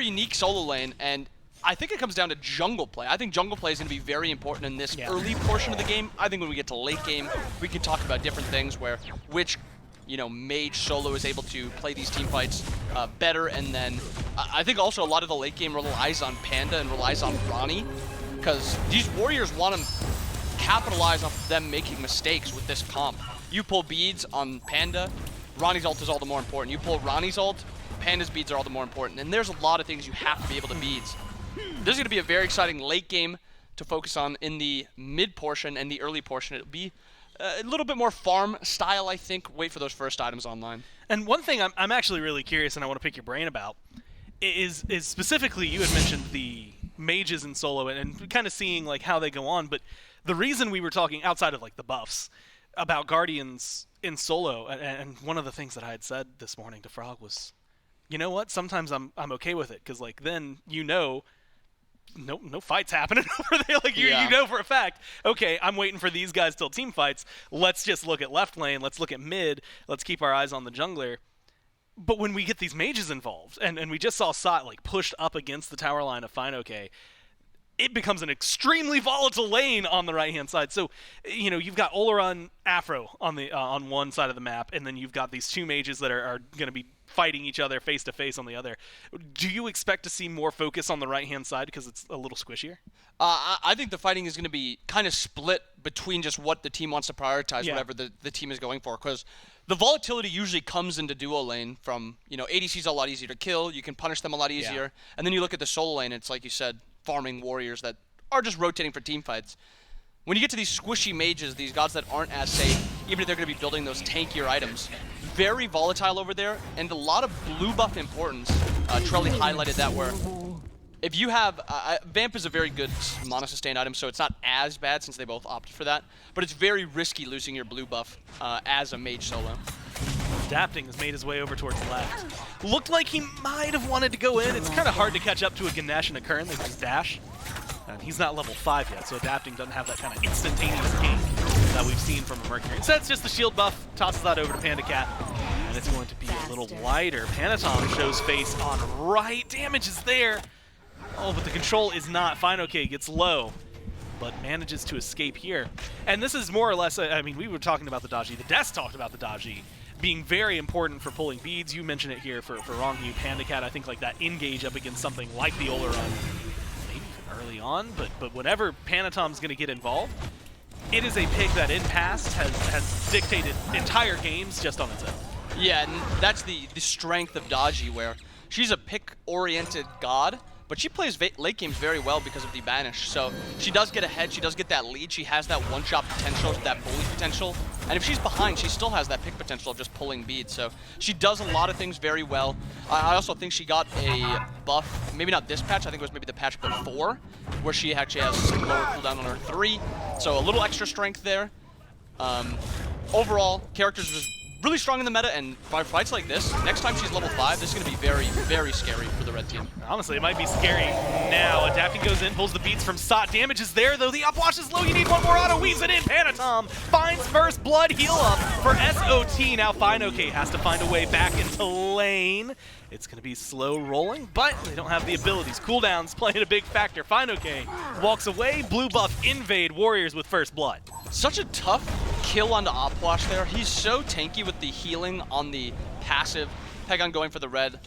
very unique solo lane, and I think it comes down to jungle play. I think jungle play is going to be very important in this early portion of the game. I think when we get to late game, we can talk about different things where which, mage solo is able to play these team fights better, and then I think also a lot of the late game relies on Panda and relies on Ronnie, because these warriors want to capitalize off them making mistakes with this comp. You pull beads on Panda, Ronnie's ult is all the more important. You pull Ronnie's ult, Panda's beads are all the more important, and there's a lot of things you have to be able to beads. This is going to be a very exciting late game to focus on in the mid portion and the early portion. It'll be a little bit more farm style, I think. Wait for those first items online. And one thing I'm actually really curious and I want to pick your brain about is specifically, you had mentioned the mages in solo and kind of seeing like how they go on, but the reason we were talking outside of like the buffs about Guardians in solo, and one of the things that I had said this morning to Frog was, you know what, sometimes I'm okay with it, because like then no fights happening over there. Like you know for a fact, okay, I'm waiting for these guys till team fights. Let's just look at left lane. Let's look at mid. Let's keep our eyes on the jungler. But when we get these mages involved, and we just saw Sot like pushed up against the tower line of FineOK, it becomes an extremely volatile lane on the right-hand side. So, you've got Oleron, Afro on the on one side of the map, and then you've got these two mages that are going to be fighting each other face-to-face on the other. Do you expect to see more focus on the right-hand side because it's a little squishier? I think the fighting is going to be kind of split between just what the team wants to prioritize, whatever the team is going for, because the volatility usually comes into duo lane from, ADC's a lot easier to kill, you can punish them a lot easier, and then you look at the solo lane, it's like you said, farming warriors that are just rotating for team fights. When you get to these squishy mages, these gods that aren't as safe, even if they're going to be building those tankier items, very volatile over there, and a lot of blue buff importance. Trelly highlighted that where if you have, Vamp is a very good mana sustain item, so it's not as bad since they both opted for that, but it's very risky losing your blue buff as a mage solo. Adapting has made his way over towards left. Looked like he might have wanted to go in. It's kind of hard to catch up to a Ganesh and a Kern. They just dash. And he's not level 5 yet, so Adapting doesn't have that kind of instantaneous gain that we've seen from a Mercury. Instead, it's just the shield buff, tosses that over to Panda Cat, and it's going to be a little wider. Panatom shows face on right. Damage is there. Oh, but the control is not. FineOK gets low, but manages to escape here. And this is more or less, I mean, we were talking about the Daji. The Des talked about the Daji being very important for pulling beads. You mentioned it here for Rongyu, Panda Cat. I think like that engage up against something like the Oleron, maybe even early on, but whenever Panatom's going to get involved, it is a pick that in past has dictated entire games just on its own. Yeah, and that's the strength of Daji, where she's a pick-oriented god, but she plays late games very well because of the banish. So she does get ahead, she does get that lead, she has that one-shot potential, that bully potential, and if she's behind, she still has that pick potential of just pulling beads. So she does a lot of things very well. I also think she got a buff, maybe not this patch, I think it was maybe the patch before, where she actually has some lower cooldown on her 3, so a little extra strength there. Overall, characters just really strong in the meta, and by fights like this, next time she's level 5, this is going to be very, very scary for the red team. Honestly, it might be scary now. Adapting goes in, pulls the beats from Sot. Damage is there, though. The upwash is low. You need one more auto. Weaves it in. Panatom finds first blood. Heal up for SOT. Now FineOK has to find a way back into lane. It's going to be slow rolling, but they don't have the abilities. Cooldowns playing a big factor. FineOK walks away. Blue buff invade Warriors with first blood. Such a tough kill on the Opwash there. He's so tanky with the healing on the passive. Pegon going for the red.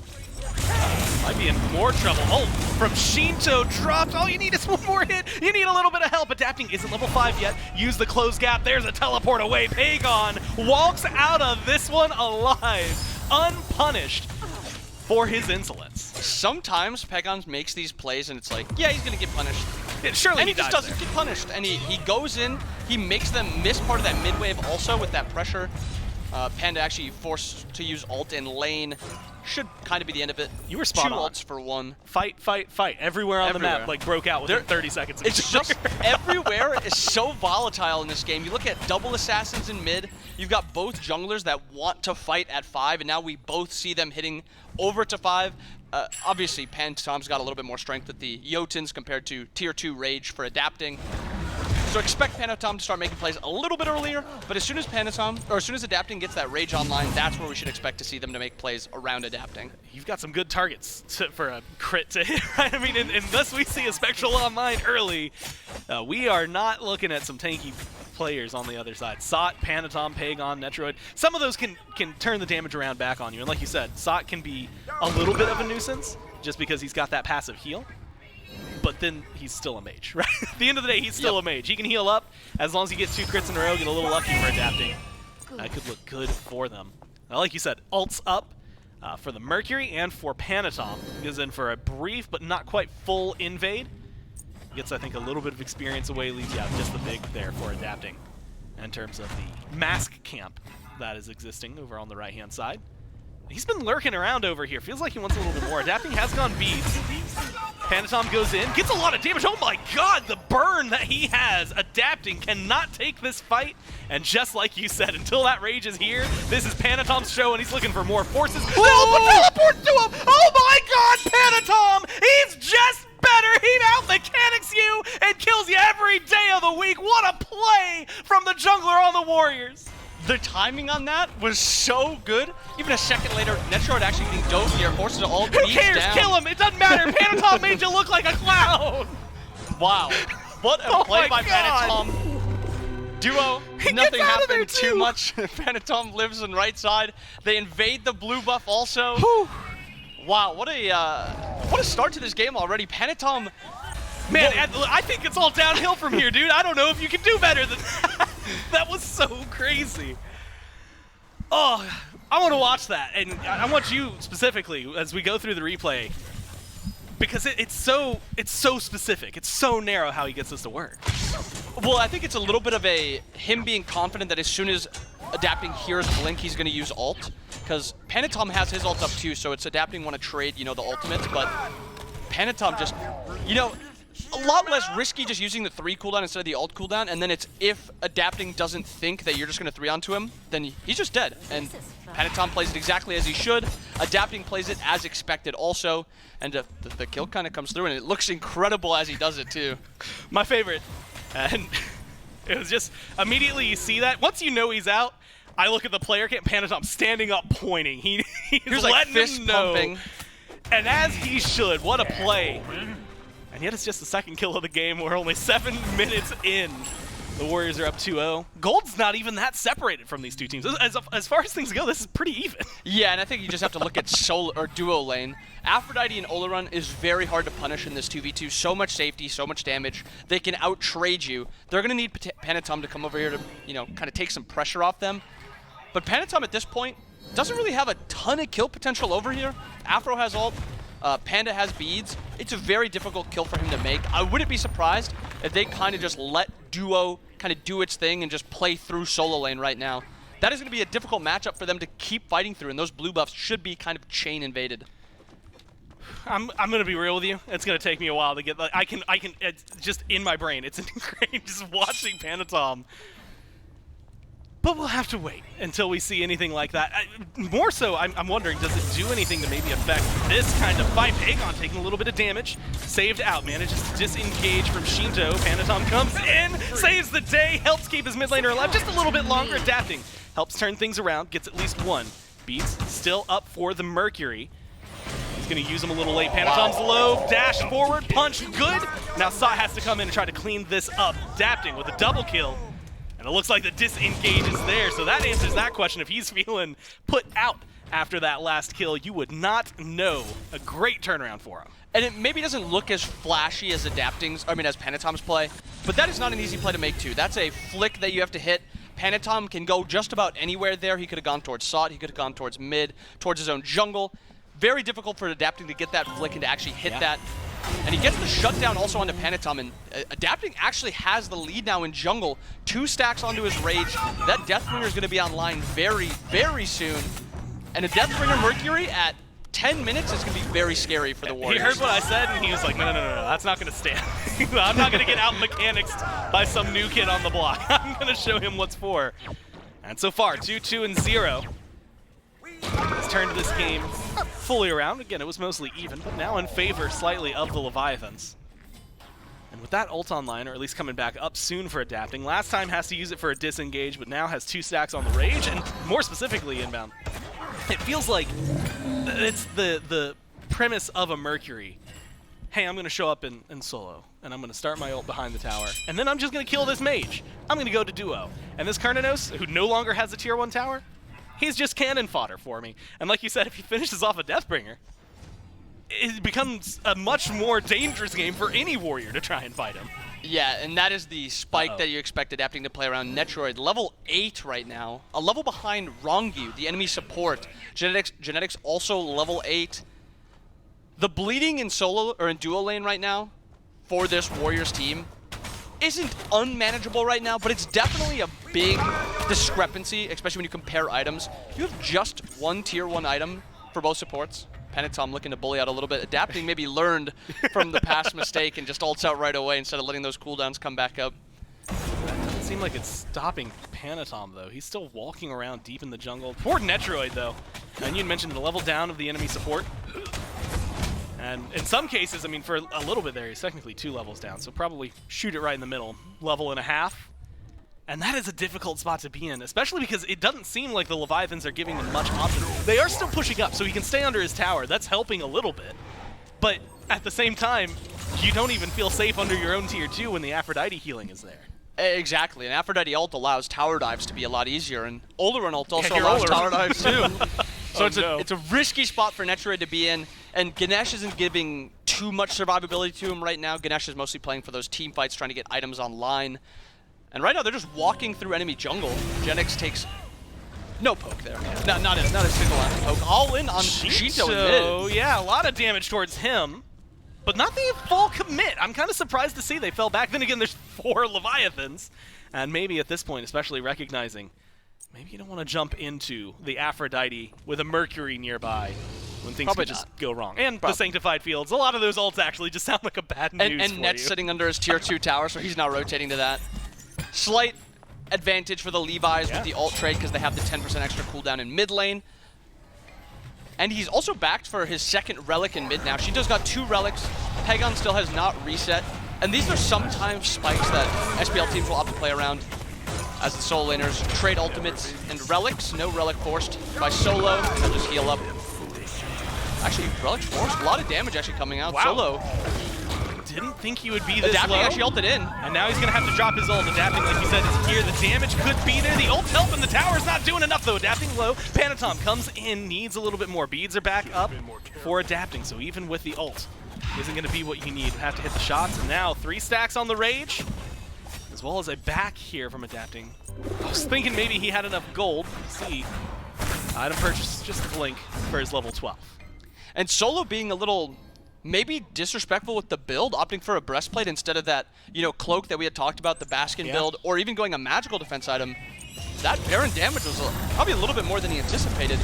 Might be in more trouble. Oh, from Shinto dropped. All you need is one more hit. You need a little bit of help. Adapting isn't level 5 yet. Use the close gap. There's a teleport away. Pegon walks out of this one alive, unpunished for his insolence. Sometimes Pegon makes these plays and it's like, yeah, he's going to get punished. Yeah, surely and he just doesn't get punished. And he goes in, he makes them miss part of that mid wave also with that pressure. Panda actually forced to use ult in lane. Should kind of be the end of it. You were spot on. 2 ults for 1. Fight, fight, fight. Everywhere on the map like broke out within 30 seconds. It's just everywhere is so volatile in this game. You look at double assassins in mid. You've got both junglers that want to fight at 5, and now we both see them hitting over to 5. Obviously, Panatom's got a little bit more strength with the Jotuns compared to tier 2 Rage for Adapting. So expect Panatom to start making plays a little bit earlier, but as soon as Adapting gets that Rage online, that's where we should expect to see them to make plays around Adapting. You've got some good targets for a crit to hit, right? I mean, unless we see a Spectral online early, we are not looking at some tanky players on the other side. Sot, Panatom, Pagon, Netroid, some of those can turn the damage around back on you. And like you said, Sot can be a little bit of a nuisance just because he's got that passive heal. But then he's still a mage, right? At the end of the day, he's still a mage. He can heal up as long as he gets 2 crits in a row, get a little lucky for Adapting. That could look good for them. Now, like you said, ults up for the Mercury and for Panatom. Goes in for a brief but not quite full invade. Gets, I think, a little bit of experience away, leaves you out just the big there for Adapting in terms of the mask camp that is existing over on the right-hand side. He's been lurking around over here. Feels like he wants a little bit more. Adapting has gone beads. Panatom goes in, gets a lot of damage. Oh my god, the burn that he has. Adapting cannot take this fight. And just like you said, until that Rage is here, this is Panatom's show and he's looking for more forces. Oh, teleport to him! Oh my god, Panatom! He's just better! He out-mechanics you and kills you every day of the week. What a play from the jungler on the Warriors. The timing on that was so good. Even a second later, Netroid actually getting dove here, forces all Who cares? down. Kill him! It doesn't matter! Panatom made you look like a clown! Wow. What a play by God. Panatom. Duo, nothing happened too much. Panatom lives on right side. They invade the blue buff also. Whew. Wow, what a start to this game already. Panatom, man, I think it's all downhill from here, dude. I don't know if you can do better than that. That was so crazy. Oh, I want to watch that, and I want you specifically as we go through the replay, because it's so specific. It's so narrow how he gets this to work. Well, I think it's a little bit of him being confident that as soon as Adapting hears Blink, he's going to use ult, because Panatom has his ult up too, so it's Adapting want to trade, the ultimates, but Panatom just, a lot less risky just using the 3 cooldown instead of the ult cooldown, and then it's if Adapting doesn't think that you're just going to 3 onto him, then he's just dead. And Panatom plays it exactly as he should. Adapting plays it as expected also, and the kill kind of comes through, and it looks incredible as he does it too. My favorite, and it was just immediately you see that. Once you know he's out, I look at the player cam, Panatom standing up pointing. He's like letting fist him know. pumping. And as he should, what a play. And yet it's just the second kill of the game. We're only 7 minutes in. The Warriors are up 2-0. Gold's not even that separated from these two teams. As far as things go, this is pretty even. Yeah, and I think you just have to look at solo or duo lane. Aphrodite and Olorun is very hard to punish in this 2v2. So much safety, so much damage. They can out-trade you. They're going to need Panatom to come over here to, kind of take some pressure off them. But Panatom at this point doesn't really have a ton of kill potential over here. Afro has ult. Panda has beads. It's a very difficult kill for him to make. I wouldn't be surprised if they kind of just let Duo kind of do its thing and just play through solo lane right now. That is going to be a difficult matchup for them to keep fighting through, and those blue buffs should be kind of chain invaded. I'm going to be real with you. It's going to take me a while to get I can it's just in my brain. It's ingrained just watching Panatom. But we'll have to wait until we see anything like that. More so, I'm wondering, does it do anything to maybe affect this kind of fight? Pagon taking a little bit of damage, saved out, manages to disengage from Shinto. Panatom comes in, saves the day, helps keep his mid laner alive just a little bit longer. Adapting, helps turn things around, gets at least one. Beats still up for the Mercury. He's going to use him a little late. Panatom's low, dash forward, punch, good. Now Sot has to come in and try to clean this up. Adapting with a double kill. And it looks like the disengage is there, so that answers that question. If he's feeling put out after that last kill, you would not know. A great turnaround for him. And it maybe doesn't look as flashy as as Panatom's play, but that is not an easy play to make too. That's a flick that you have to hit. Panatom can go just about anywhere there. He could have gone towards Sot, he could have gone towards mid, towards his own jungle. Very difficult for Adapting to get that flick and to actually hit that. And he gets the shutdown also onto Panatom, and Adapting actually has the lead now in jungle. 2 stacks onto his Rage. That Deathbringer is going to be online very, very soon. And a Deathbringer Mercury at 10 minutes is going to be very scary for the Warriors. He heard what I said, and he was like, no, that's not going to stand. I'm not going to get out-mechanics by some new kid on the block. I'm going to show him what's for. And so far, 2-2-0. Has turned this game fully around. Again, it was mostly even, but now in favor slightly of the Leviathans. And with that ult online, or at least coming back up soon for adapting, last time has to use it for a disengage, but now has 2 stacks on the Rage, and more specifically inbound. It feels like it's the premise of a Mercury. Hey, I'm going to show up in solo, and I'm going to start my ult behind the tower, and then I'm just going to kill this mage. I'm going to go to duo. And this Karnanos, who no longer has a tier 1 tower, he's just cannon fodder for me. And like you said, if he finishes off a Deathbringer, it becomes a much more dangerous game for any warrior to try and fight him. Yeah, and that is the spike that you expect adapting to play around. Netroid, level 8 right now, a level behind Rongyu, the enemy support. Genetics also level 8. The bleeding in solo or in duo lane right now for this Warriors team isn't unmanageable right now, but it's definitely a big discrepancy, especially when you compare items. You have just one tier 1 item for both supports. Penitom looking to bully out a little bit. Adapting maybe learned from the past mistake and just ults out right away instead of letting those cooldowns come back up. That doesn't seem like it's stopping Panitom, though. He's still walking around deep in the jungle. Poor Netroid, though. And you mentioned the level down of the enemy support. And in some cases, I mean, for a little bit there, he's technically 2 levels down, so probably shoot it right in the middle. Level and a half. And that is a difficult spot to be in, especially because it doesn't seem like the Leviathans are giving him much option. They are still pushing up, so he can stay under his tower. That's helping a little bit. But at the same time, you don't even feel safe under your own tier 2 when the Aphrodite healing is there. Exactly, and Aphrodite ult allows tower dives to be a lot easier, and Oleron ult also allows tower dives too. So it's a risky spot for Netroid to be in, and Ganesh isn't giving too much survivability to him right now. Ganesh is mostly playing for those team fights, trying to get items online. And right now, they're just walking through enemy jungle. Genix takes no poke there. Not a single active poke. All in on Shinto in mid. So, yeah, a lot of damage towards him, but not the full commit. I'm kind of surprised to see they fell back. Then again, there's 4 Leviathans. And maybe at this point, especially recognizing, maybe you don't want to jump into the Aphrodite with a Mercury nearby when things could just go wrong. And the Sanctified Fields, a lot of those ults actually just sound like a bad news and Net's sitting under his tier 2 tower, so he's now rotating to that. Slight advantage for the Levi's with the ult trade because they have the 10% extra cooldown in mid lane. And he's also backed for his 2nd relic in mid now. Shinto's got 2 relics. Pegon still has not reset. And these are sometimes spikes that SPL teams will opt to play around as the solo laners trade ultimates and relics. No relic forced by solo. They'll just heal up. Actually, relic forced. A lot of damage actually coming out. Wow. Solo. Didn't think he would be this Adapting low. actually ulted in. And now he's going to have to drop his ult. Adapting, like you said, is here. The damage could be there. The ult's helping. The tower's not doing enough, though. Adapting low. Panitom comes in, needs a little bit more. Beads are back up for Adapting, so even with the ult, isn't going to be what you need. You have to hit the shots. And now 3 stacks on the Rage, as well as a back here from Adapting. I was thinking maybe he had enough gold. Let's see. Item purchase, just a blink for his level 12. And Solo being a little maybe disrespectful with the build, opting for a breastplate instead of that, cloak that we had talked about, the Baskin build, or even going a magical defense item. That Baron damage was probably a little bit more than he anticipated.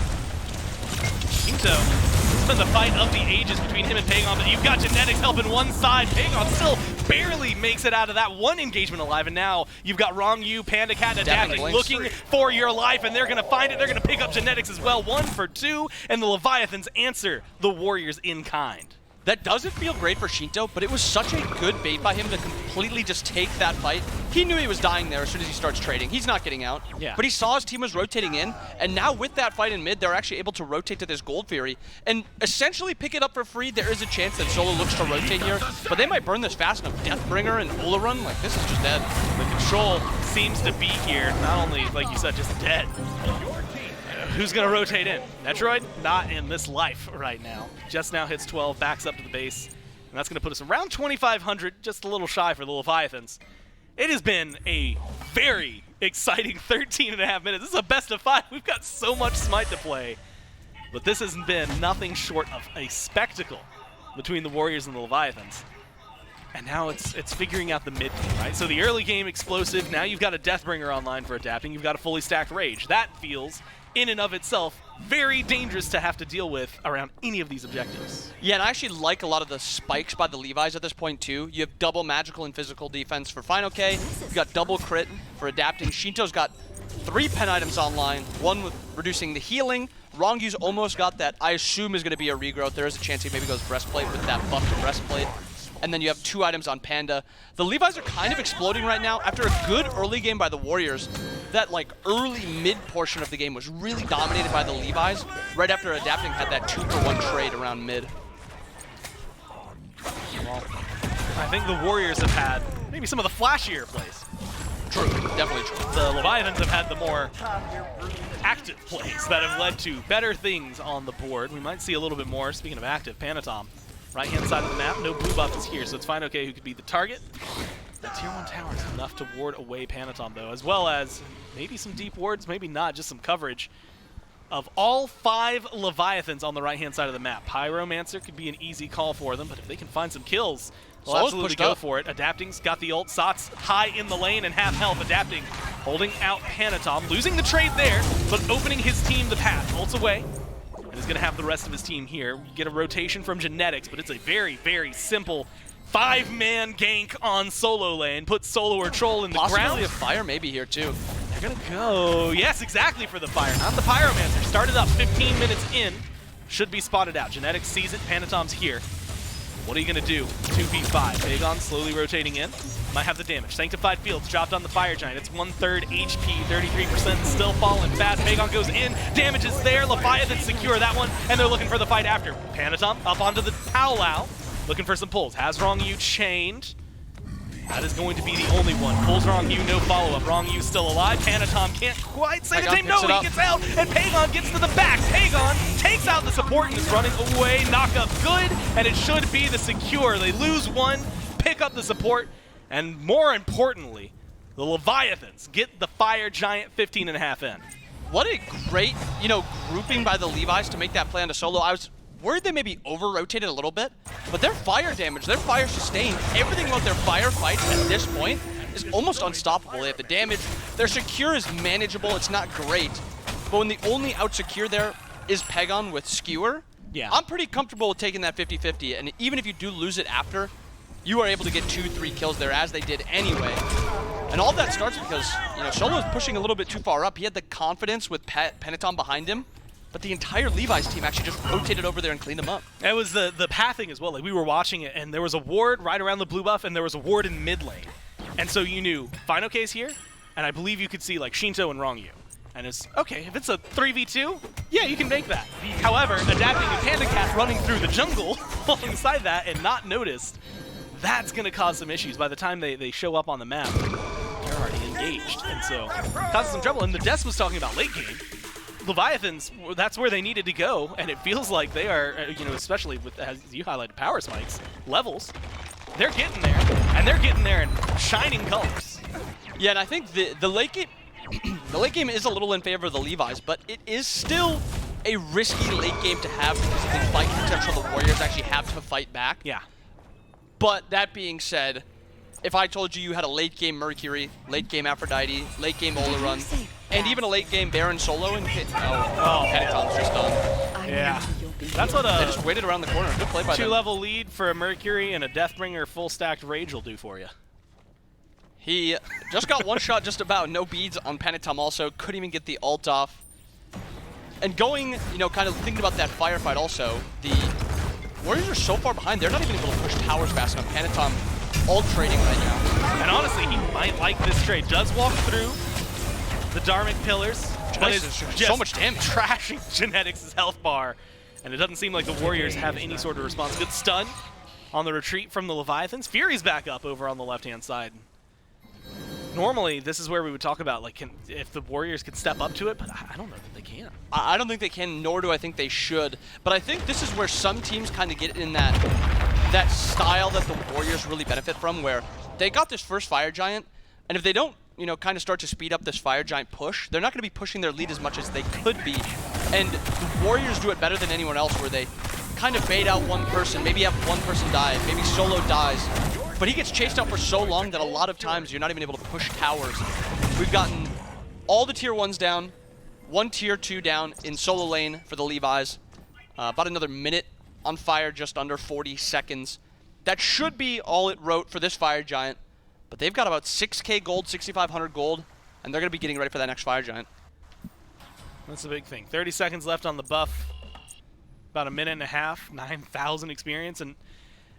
Shinto, it's been the fight of the ages between him and Pagon, but you've got Genetics helping one side. Pagon still barely makes it out of that one engagement alive, and now you've got Rongyu, Panda Cat, Adapting, looking for your life, and they're going to find it. They're going to pick up Genetics as well. 1 for 2, and the Leviathans answer the Warriors in kind. That doesn't feel great for Shinto, but it was such a good bait by him to completely just take that fight. He knew he was dying there as soon as he starts trading. He's not getting out. Yeah. But he saw his team was rotating in, and now with that fight in mid, they're actually able to rotate to this Gold Fury and essentially pick it up for free. There is a chance that Solo looks to rotate here, but they might burn this fast enough. Deathbringer and Oleron, like, this is just dead. The control seems to be here, not only, like you said, just dead. Who's going to rotate in? Netroid? Not in this life right now. Just now hits 12, backs up to the base. And that's going to put us around 2,500, just a little shy for the Leviathans. It has been a very exciting 13.5 minutes. This is a best of 5. We've got so much Smite to play. But this has been nothing short of a spectacle between the Warriors and the Leviathans. And now it's figuring out the mid game, right? So the early game explosive. Now you've got a Deathbringer online for Adapting. You've got a fully stacked Rage. That feels, in and of itself, very dangerous to have to deal with around any of these objectives. Yeah, and I actually like a lot of the spikes by the Levi's at this point too. You have double magical and physical defense for Final K. You've got double crit for Adapting. Shinto's got 3 pen items online, 1 with reducing the healing. Rongyu's almost got that I assume is going to be a regrowth. There is a chance he maybe goes breastplate with that buff to breastplate. and then you have 2 items on Panda. The Levi's are kind of exploding right now. After a good early game by the Warriors, that like early mid portion of the game was really dominated by the Levi's. Right after Adapting had that 2-for-1 trade around mid. Well, I think the Warriors have had maybe some of the flashier plays. True, definitely true. The Leviathans have had the more active plays that have led to better things on the board. We might see a little bit more. Speaking of active, Panatom, right-hand side of the map. No blue buff is here, so it's fine. Okay, who could be the target? The tier 1 tower is enough to ward away Panatom, though, as well as maybe some deep wards, maybe not, just some coverage of all 5 Leviathans on the right-hand side of the map. Pyromancer could be an easy call for them, but if they can find some kills, they'll absolutely go for it. Adapting's got the ult. Sots high in the lane and half health. Adapting holding out Panatom, losing the trade there, but opening his team the path. Ult's away, and is going to have the rest of his team here. You get a rotation from Genetics, but it's a very, very simple 5-man gank on solo lane. Put Solo or Troll in the ground. Possibly a fire maybe here too. They're going to go, yes, exactly for the fire, not the Pyromancer. Started up 15 minutes in, should be spotted out. Genetics sees it, Panatom's here. What are you going to do? 2v5. Bagon slowly rotating in. Might have the damage. Sanctified Fields dropped on the Fire Giant. It's 1/3 HP, 33%, still falling fast. Bagon goes in. Damage is there. Leviathan secure that one, and they're looking for the fight after. Panatom up onto the Powwow, looking for some pulls. Has Wrong Yu chained. That is going to be the only one. Pulls Wrong Yu, no follow-up. Wrong Yu still alive. Panatom can't quite say the name. No, he gets out, and Pagon gets to the back. Pagon takes out the support and is running away. Knock up good, and it should be the secure. They lose one, pick up the support, and more importantly, the Leviathans get the Fire Giant 15.5 in. What a great, grouping by the Levi's to make that play onto Solo. I was worried they maybe over-rotated a little bit, but their fire damage, their fire sustain, everything about their fire fights at this point is almost unstoppable. They have the damage, their secure is manageable, it's not great, but when the only out-secure there is Pagon with Skewer, yeah, I'm pretty comfortable with taking that 50-50, and even if you do lose it after, you are able to get 2-3 kills there, as they did anyway. And all that starts because, Solo is pushing a little bit too far up. He had the confidence with Panatom behind him, but the entire Levi's team actually just rotated over there and cleaned them up. It was the pathing as well. Like, we were watching it, and there was a ward right around the blue buff, and there was a ward in mid lane. And so you knew Final K's here, and I believe you could see like Shinto and Wrong Yu. And it's, okay, if it's a 3v2, yeah, you can make that. However, Adapting and Panda Cat running through the jungle alongside that and not noticed, that's going to cause some issues. By the time they show up on the map, they're already engaged. And so, causes some trouble. And the Des was talking about late game. Leviathans, that's where they needed to go, and it feels like they are, especially with, as you highlighted, power spikes, levels, they're getting there, and they're getting there in shining colors. Yeah, and I think the late game, the late game is a little in favor of the Levi's, but it is still a risky late game to have because of the fight potential the Warriors actually have to fight back. Yeah. But that being said, if I told you had a late game Mercury, late game Aphrodite, late game Olarun, and even a late game Baron solo and hit, Panatom's just done. Yeah. That's what they just waited around the corner. Good play by them. 2-level lead for a Mercury and a Deathbringer full stacked Rage will do for you. He just got one shot just about, no beads on Panatom also, couldn't even get the ult off. And going, kind of thinking about that firefight also, the Warriors are so far behind, they're not even able to push towers fast enough. Panatom ult trading right now. And honestly, he might like this trade. Does walk through the Dharmic pillars, but it's just so much damage. Trashing Genetics' health bar. And it doesn't seem like the Warriors have any sort of response. Good stun on the retreat from the Leviathans. Fury's back up over on the left-hand side. Normally, this is where we would talk about like if the Warriors could step up to it, but I don't know that they can. I don't think they can, nor do I think they should. But I think this is where some teams kind of get in that style that the Warriors really benefit from, where they got this first Fire Giant, and if they don't, kind of start to speed up this Fire Giant push, they're not going to be pushing their lead as much as they could be. And the Warriors do it better than anyone else, where they kind of bait out one person, maybe have one person die, maybe Solo dies. But he gets chased out for so long that a lot of times you're not even able to push towers. We've gotten all the tier 1s down, one tier 2 down in solo lane for the Levi's. About another minute on fire, just under 40 seconds. That should be all it wrote for this Fire Giant. But they've got about 6k gold, 6,500 gold, and they're going to be getting ready for that next Fire Giant. That's the big thing. 30 seconds left on the buff. About a minute and a half, 9,000 experience, and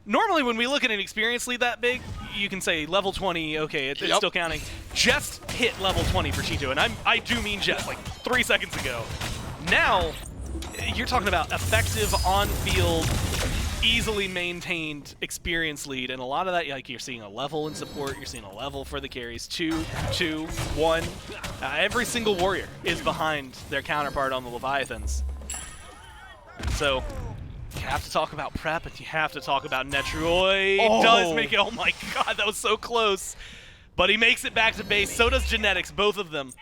Normally, when we look at an experience lead that big, you can say level 20, okay, it's still counting. Just hit level 20 for Cheeto, and I do mean just, like 3 seconds ago. Now, you're talking about effective on-field, easily maintained experience lead, and a lot of that, like you're seeing a level in support, you're seeing a level for the carries, 2, 2, 1. Every single warrior is behind their counterpart on the Leviathans. And so, you have to talk about prep, and you have to talk about Netroid. Does make it, oh my god, that was so close. But he makes it back to base, so does Genetics, both of them.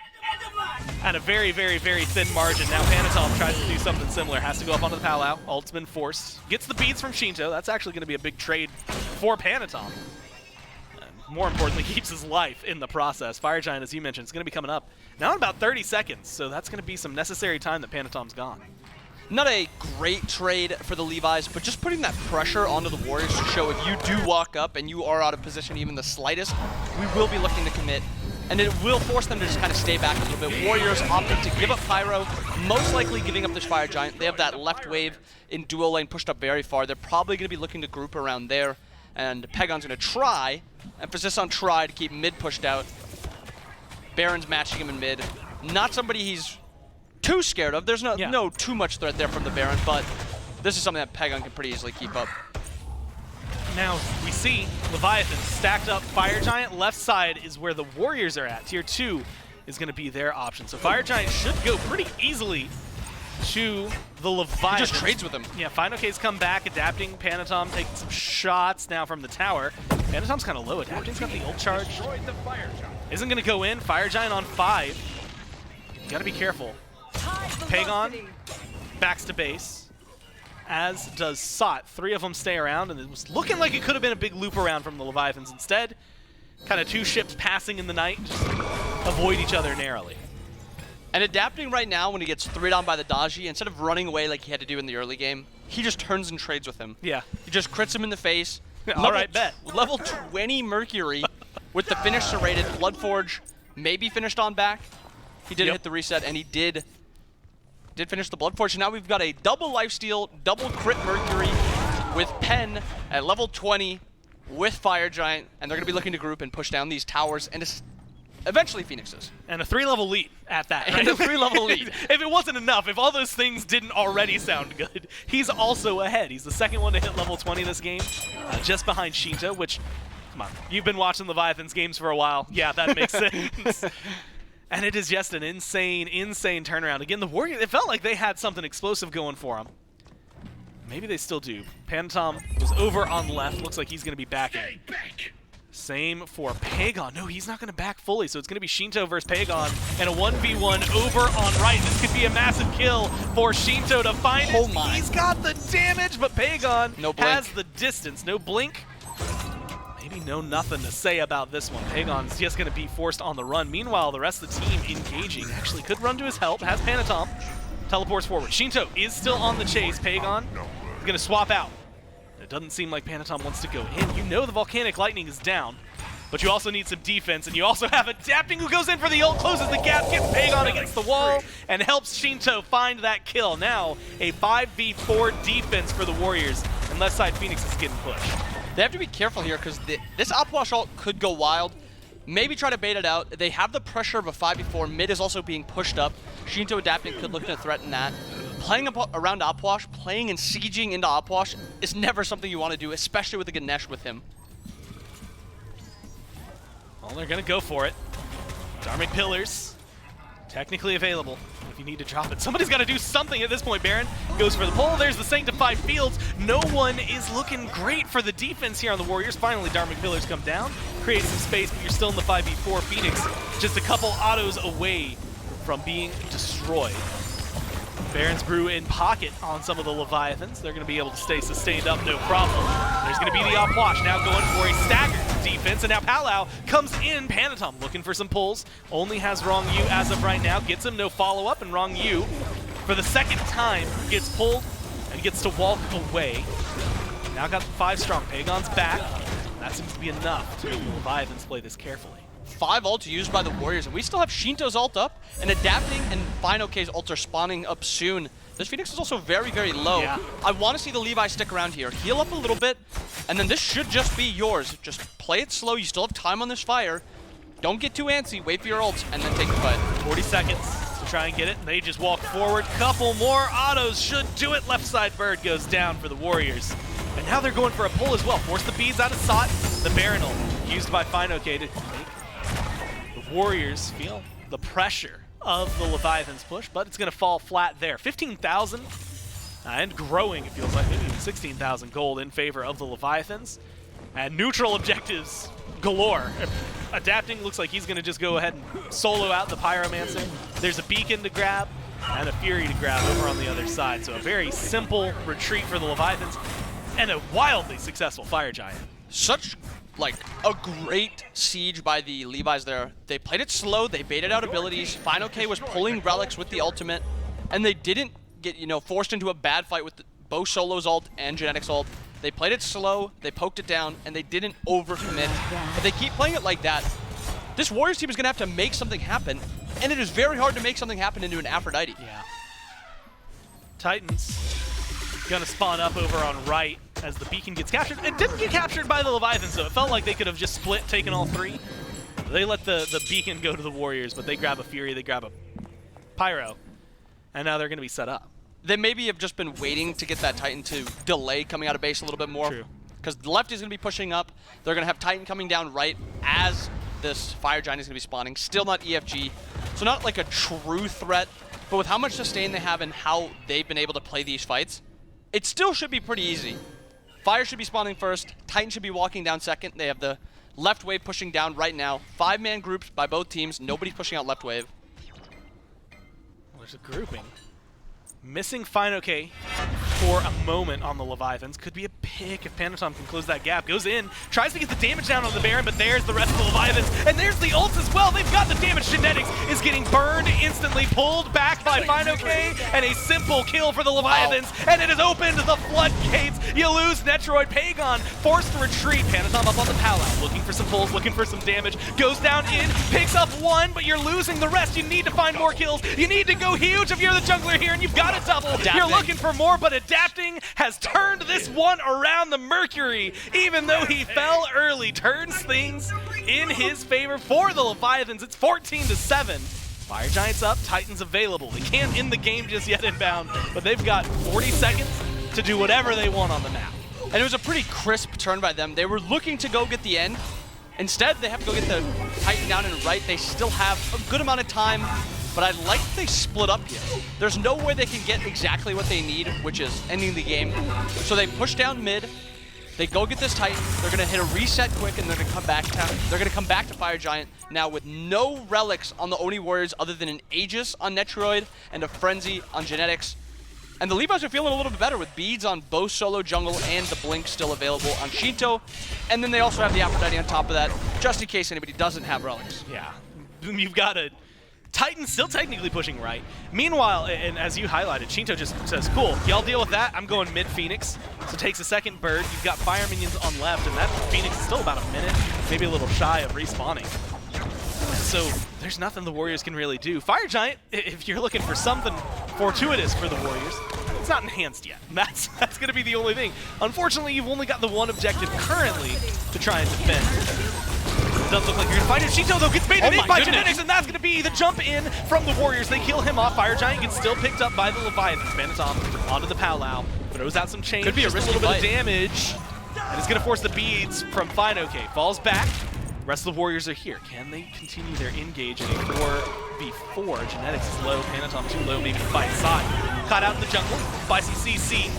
At a very, very, very thin margin. Now Panatom tries to do something similar, has to go up onto the Pal-Out, ult's been forced. Gets the beads from Shinto, that's actually going to be a big trade for Panatom. More importantly, keeps his life in the process. Fire Giant, as you mentioned, is going to be coming up now in about 30 seconds, so that's going to be some necessary time that Panatom's gone. Not a great trade for the Levi's, but just putting that pressure onto the Warriors to show if you do walk up and you are out of position even the slightest, we will be looking to commit. And it will force them to just kind of stay back a little bit. Warriors opting to give up Pyro, most likely giving up this Fire Giant. They have that left wave in dual lane pushed up very far. They're probably going to be looking to group around there. And Pegon's going to try, emphasis on try, to keep mid pushed out. Baron's matching him in mid. Not somebody he's too scared of. There's no too much threat there from the Baron, but this is something that Pegon can pretty easily keep up. Now, we see Leviathan stacked up. Fire Giant left side is where the Warriors are at. Tier 2 is going to be their option. So Fire Giant should go pretty easily to the Leviathan. He just trades with him. Yeah, Final K's come back, adapting. Panatom taking some shots now from the tower. Panatom's kind of low. Adapting's got the ult charge. Isn't going to go in. Fire Giant on 5. You got to be careful. Pegon backs to base, as does Sot. 3 of them stay around, and it was looking like it could have been a big loop around from the Leviathans. Instead, kind of 2 ships passing in the night, just avoid each other narrowly. And adapting right now when he gets 3'd on by the Daji, instead of running away like he had to do in the early game, he just turns and trades with him. Yeah. He just crits him in the face. Alright, bet. Level 20 Mercury with the finish serrated. Bloodforge maybe finished on back. He did hit the reset, and he did finish the Bloodforge. Now we've got a double lifesteal, double crit Mercury with Pen at level 20 with Fire Giant, and they're going to be looking to group and push down these towers and eventually Phoenixes. And a 3-level lead at that. Right? And a 3-level lead. If it wasn't enough, if all those things didn't already sound good, he's also ahead. He's the second one to hit level 20 this game, just behind Shinto, which, come on, you've been watching Leviathan's games for a while. Yeah, that makes sense. And it is just an insane, insane turnaround. Again, the Warriors, it felt like they had something explosive going for them. Maybe they still do. Panatom was over on left. Looks like he's going to be backing. Same for Pegon. No, he's not going to back fully, so it's going to be Shinto versus Pegon. And a 1v1 over on right. This could be a massive kill for Shinto to find it. He's got the damage, but Pegon has the distance. No blink. Maybe no nothing to say about this one. Pegon's just going to be forced on the run. Meanwhile, the rest of the team engaging. Actually could run to his help. Has Panatom. Teleports forward. Shinto is still on the chase. Pegon is going to swap out. It doesn't seem like Panatom wants to go in. You know the Volcanic Lightning is down, but you also need some defense, and you also have Adapting who goes in for the ult, closes the gap, gets Pegon against the wall, and helps Shinto find that kill. Now, a 5v4 defense for the Warriors, and left side Phoenix is getting pushed. They have to be careful here because this Upwash ult could go wild. Maybe try to bait it out. They have the pressure of a 5v4. Mid is also being pushed up. Shinto Adapting could look to threaten that. Playing around Upwash, playing and sieging into Upwash is never something you want to do, especially with a Ganesh with him. Well, they're going to go for it. Dharmic Pillars, technically available if you need to drop it. Somebody's got to do something at this point. Baron goes for the pull. There's the Sanctified Fields. No one is looking great for the defense here on the Warriors. Finally, Dharmic Pillars come down, create some space, but you're still in the 5v4. Phoenix just a couple autos away from being destroyed. Baron's Brew in pocket on some of the Leviathans. They're going to be able to stay sustained up, no problem. There's going to be the Upwash now going for a staggered defense, and now Palau comes in. Panatom looking for some pulls. Only has Wrong Yu as of right now. Gets him no follow-up, and Wrong Yu, for the second time, gets pulled and gets to walk away. Now got 5 strong. Pagon's back. That seems to be enough to make the Leviathans play this carefully. 5 ults used by the Warriors, and we still have Shinto's ult up, and Adapting and Fino K's ults are spawning up soon This Phoenix is also very, very low. Yeah. I want to see the Levi stick around here. Heal up a little bit, and then this should just be yours. Just play it slow. You still have time on this fire. Don't get too antsy. Wait for your ults, and then take the fight. 40 seconds to try and get it. They just walk forward. Couple more autos should do it. Left side bird goes down for the Warriors. And now they're going for a pull as well. Force the beads out of Sot. The Baronal used by Finoke to make the Warriors feel the pressure of the Leviathans push, but it's going to fall flat there. 15,000 and growing, it feels like, maybe even 16,000 gold in favor of the Leviathans. And neutral objectives galore. Adapting looks like he's going to just go ahead and solo out the Pyromancer. There's a beacon to grab and a Fury to grab over on the other side. So a very simple retreat for the Leviathans and a wildly successful Fire Giant. Such like a great siege by the Levi's there. They played it slow, they baited out abilities. Finoke was pulling relics with the ultimate, and they didn't get, forced into a bad fight with both Solo's ult and Genetics ult. They played it slow, they poked it down, and they didn't overcommit. If they keep playing it like that, this Warriors team is going to have to make something happen, and it is very hard to make something happen into an Aphrodite. Yeah. Titans gonna spawn up over on right as the beacon gets captured. It didn't get captured by the Leviathans, so it felt like they could have just split, taken all three. They let the beacon go to the Warriors, but they grab a Fury, they grab a Pyro, and now they're gonna be set up. They maybe have just been waiting to get that Titan to delay coming out of base a little bit more. True. Because the left is going to be pushing up. They're going to have Titan coming down right as this Fire Giant is going to be spawning. Still not EFG. So not like a true threat, but with how much sustain they have and how they've been able to play these fights, it still should be pretty easy. Fire should be spawning first. Titan should be walking down second. They have the left wave pushing down right now. 5-man groups by both teams. Nobody's pushing out left wave. There's a grouping. Missing Finoke for a moment on the Leviathans. Could be a pick if Panatom can close that gap. Goes in, tries to get the damage down on the Baron, but there's the rest of the Leviathans. And there's the ult as well. They've got the damage. Genetics is getting burned instantly, pulled back by Finoke, and a simple kill for the Leviathans. Wow. And it has opened the floodgates. You lose Netroid. Pagon forced to retreat. Panatom up on the Palau, looking for some pulls, looking for some damage. Goes down in, picks up one, but you're losing the rest. You need to find more kills. You need to go huge if you're the jungler here, and you've got a double. Adapting. You're looking for more, but Adapting has turned this one around. The Mercury, even though he fell early, turns things in his favor for the Leviathans. It's 14-7. Fire Giant's up, Titans available. They can't end the game just yet inbound, but they've got 40 seconds to do whatever they want on the map. And it was a pretty crisp turn by them. They were looking to go get the end. Instead, they have to go get the Titan down and right. They still have a good amount of time, but I like that they split up here. There's no way they can get exactly what they need, which is ending the game. So they push down mid. They go get this Titan. They're gonna hit a reset quick, and they're gonna come back to. They're gonna come back to Fire Giant now with no relics on the Oni Warriors other than an Aegis on Netroid and a Frenzy on Genetics. And the Levi's are feeling a little bit better with beads on both solo jungle and the Blink still available on Shinto. And then they also have the Aphrodite on top of that, just in case anybody doesn't have relics. Yeah, you've got a Titan still technically pushing right. Meanwhile, and as you highlighted, Shinto just says, cool, y'all deal with that. I'm going mid-Phoenix. So takes a second bird. You've got fire minions on left, and that Phoenix is still about a minute, maybe a little shy of respawning. So there's nothing the Warriors can really do. Fire Giant, if you're looking for something fortuitous for the Warriors, it's not enhanced yet. That's going to be the only thing. Unfortunately, you've only got the one objective currently to try and defend. It does look like you're going to find it. Shinto, though, gets baited in by Genetics, and that's going to be the jump in from the Warriors. They kill him off. Fire Giant gets still picked up by the Leviathans. Panatom onto the Palau, throws out some chains. Could be just a little bit of damage. And it's going to force the beads from Finoke. Falls back. The rest of the Warriors are here. Can they continue their engage in a 4v4? Genetics is low. Panatom too low, maybe by his side. Caught out in the jungle by some CC.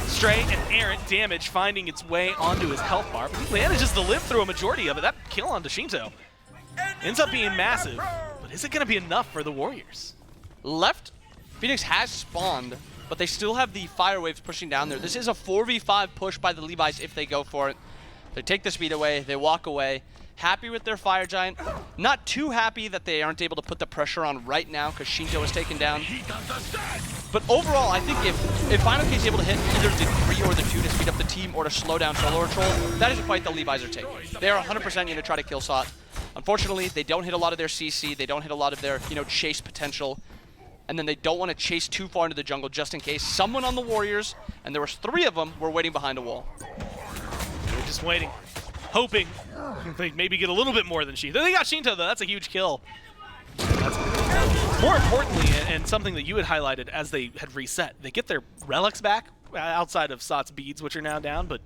Stray and errant damage finding its way onto his health bar. But he manages to live through a majority of it. That kill onto Shinto ends up being massive. But is it going to be enough for the Warriors? Left, Phoenix has spawned, but they still have the fire waves pushing down there. This is a 4v5 push by the Levi's if they go for it. They take the speed away, they walk away. Happy with their Fire Giant. Not too happy that they aren't able to put the pressure on right now because Shinto is taken down. But overall, I think if Finoke is able to hit either the 3 or the 2 to speed up the team or to slow down Solo Troll, that is a fight the Levi's are taking. They are 100% going to try to kill Sot. Unfortunately, they don't hit a lot of their CC. They don't hit a lot of their chase potential. and then they don't want to chase too far into the jungle just in case someone on the Warriors, and there was 3 of them, were waiting behind a wall. They're just waiting, hoping they maybe get a little bit more than Shinto. They got Shinto, though. That's a huge kill. More importantly, and something that you had highlighted as they had reset, they get their relics back outside of Sot's beads, which are now down, but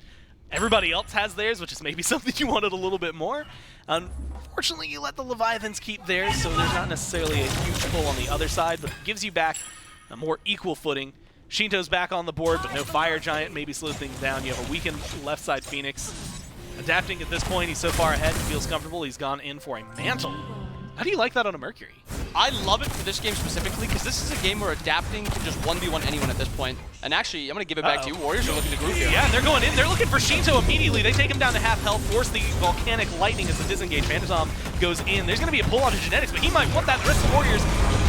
everybody else has theirs, which is maybe something you wanted a little bit more. Unfortunately, you let the Leviathans keep theirs, so there's not necessarily a huge pull on the other side, but it gives you back a more equal footing. Shinto's back on the board, but no Fire Giant, maybe slows things down. You have a weakened left side Phoenix. Adapting at this point, he's so far ahead, he feels comfortable. He's gone in for a mantle. How do you like that on a Mercury? I love it for this game specifically because this is a game where adapting can just 1v1 anyone at this point. And actually, I'm going to give it back to you. Warriors are looking to group here. Yeah, they're going in. They're looking for Shinto immediately. They take him down to half health, force the volcanic lightning as the disengage. Phantom goes in. There's going to be a pull onto Genetics, but he might want that. The rest of the Warriors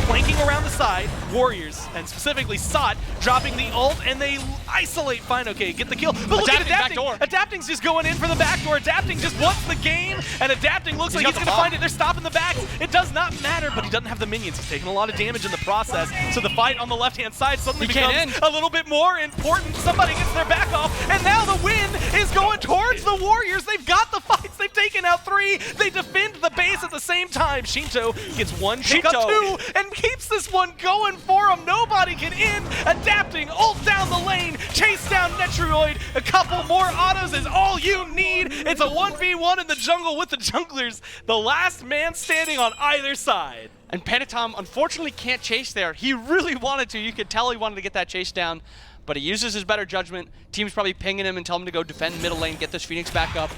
flanking around the side. Warriors, and specifically Sot, dropping the ult, and they isolate Fine. Okay, get the kill. But look at Adapting. Adapting's just going in for the backdoor. Adapting just wants the game, and Adapting looks like he's going to find it. They're stopping the back. It does not matter, but he doesn't have the minions. He's taking a lot of damage in the process, so the fight on the left-hand side suddenly becomes a little bit more important. Somebody gets their back off, and now the win is going towards the Warriors. They've got the fights. They've taken out 3. They defend the base at the same time. Shinto gets 1, pick up 2, and keeps this one going for him. Nobody can in. Adapting, ult down the lane, chase down Netroid. A couple more autos is all you need. It's a 1v1 in the jungle with the junglers. The last man standing on either side. And Panatom unfortunately can't chase there. He really wanted to. You could tell he wanted to get that chase down, but he uses his better judgment. Team's probably pinging him and telling him to go defend middle lane, get this Phoenix back up.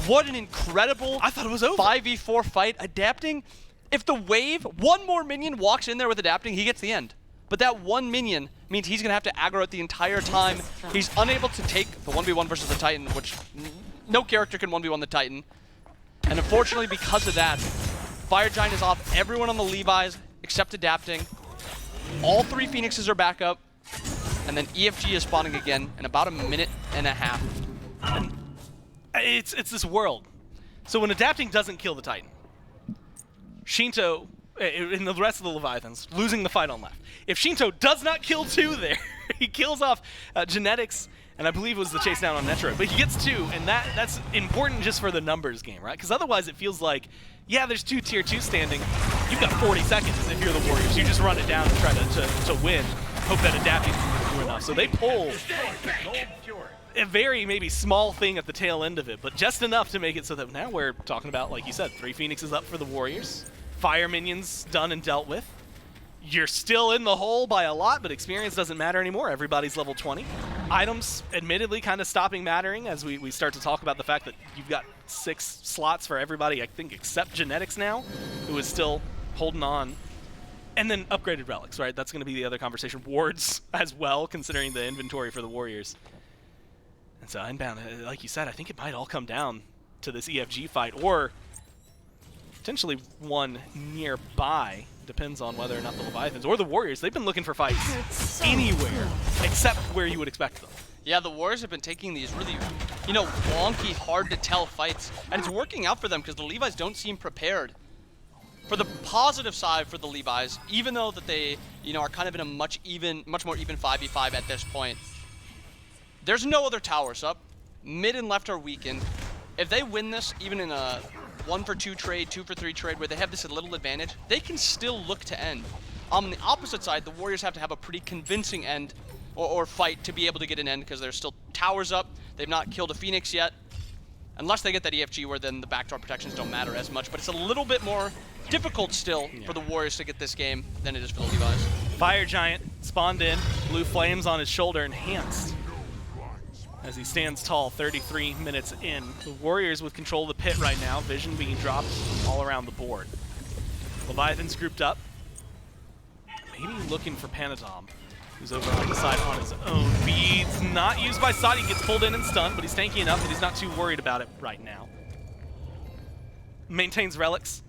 What an incredible 5v4 fight. Adapting, if the wave, one more minion walks in there with Adapting, he gets the end. But that one minion means he's going to have to aggro it the entire time. He's unable to take the 1v1 versus the Titan, which no character can 1v1 the Titan. And unfortunately, because of that, Fire Giant is off everyone on the Levi's except Adapting. All 3 Phoenixes are back up. And then EFG is spawning again in about a minute and a half. And it's this world. So when Adapting doesn't kill the Titan, Shinto and the rest of the Leviathans losing the fight on left. If Shinto does not kill 2 there, he kills off Genetics, and I believe it was the chase down on Netroid, but he gets 2, and that's important just for the numbers game, right? Because otherwise it feels like, yeah, there's 2 tier 2 standing. You've got 40 seconds if you're the Warriors. You just run it down and try to win. Hope that Adapting can do enough. So they pull a very maybe small thing at the tail end of it, but just enough to make it so that now we're talking about, like you said, 3 Phoenixes up for the Warriors. Fire minions done and dealt with. You're still in the hole by a lot, but experience doesn't matter anymore. Everybody's level 20. Items, admittedly, kind of stopping mattering as we start to talk about the fact that you've got 6 slots for everybody, I think, except Genetics now, who is still holding on. And then upgraded relics, right? That's going to be the other conversation. Wards as well, considering the inventory for the Warriors. And so Unbound, like you said, I think it might all come down to this EFG fight, or potentially one nearby. Depends on whether or not the Leviathans or the Warriors, they've been looking for fights anywhere except where you would expect them. Yeah, the Warriors have been taking these really, wonky, hard-to-tell fights, and it's working out for them because the Levi's don't seem prepared. For the positive side for the Levi's, even though that they, are kind of in a much more even 5v5 at this point, there's no other towers up. Mid and left are weakened. If they win this, even in a 1-for-2 trade, 2-for-3 trade, where they have this little advantage, they can still look to end. On the opposite side, the Warriors have to have a pretty convincing end or fight to be able to get an end because there's still towers up. They've not killed a Phoenix yet. Unless they get that EFG, where then the backdoor protections don't matter as much. But it's a little bit more difficult still for the Warriors to get this game than it is for the Levi's. Fire Giant spawned in, blue flames on his shoulder, enhanced as he stands tall 33 minutes in. The Warriors with control of the pit right now, vision being dropped all around the board. Leviathans grouped up, maybe looking for Panatom, who's over on the side on his own. Beads not used by Sot. He gets pulled in and stunned, but he's tanky enough that he's not too worried about it right now. Maintains relics.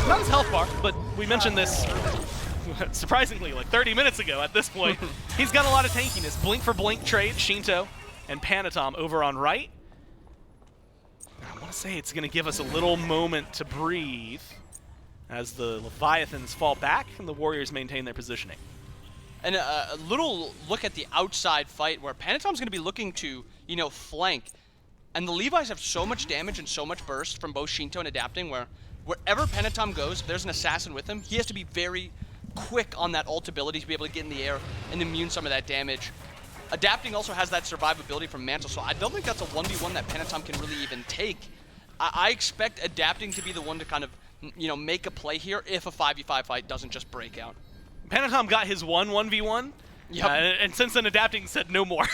Not his health bar, but we mentioned this surprisingly like 30 minutes ago at this point. He's got a lot of tankiness. Blink for blink trade, Shinto and Panatom over on right. I want to say it's going to give us a little moment to breathe. as the Leviathans fall back and the Warriors maintain their positioning. And a little look at the outside fight where Panatom's going to be looking to, flank. And the Levi's have so much damage and so much burst from both Shinto and Adapting where wherever Panatom goes, if there's an assassin with him, he has to be very quick on that ult ability to be able to get in the air and immune some of that damage. Adapting also has that survivability from Mantle, so I don't think that's a 1v1 that Panatom can really even take. I expect Adapting to be the one to kind of, make a play here if a 5v5 fight doesn't just break out. Panatom got his 1v1, Yep. And since then Adapting said no more.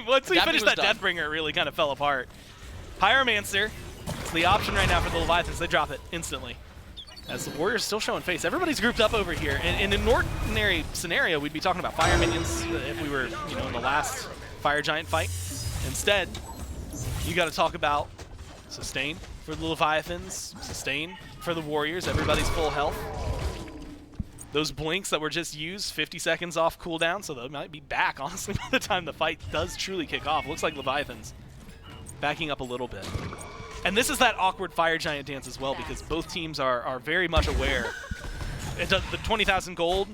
Once he finished that done. Deathbringer, it really kind of fell apart. Pyromancer, it's the option right now for the Leviathans. They drop it instantly. As the Warriors still showing face. Everybody's grouped up over here. And in an ordinary scenario, we'd be talking about Fire Minions if we were, in the last Fire Giant fight. Instead, you got to talk about sustain for the Leviathans, sustain for the Warriors. Everybody's full health. Those blinks that were just used, 50 seconds off cooldown, so they might be back, honestly, by the time the fight does truly kick off. Looks like Leviathans backing up a little bit. And this is that awkward Fire Giant dance as well, because both teams are very much aware. The 20,000 gold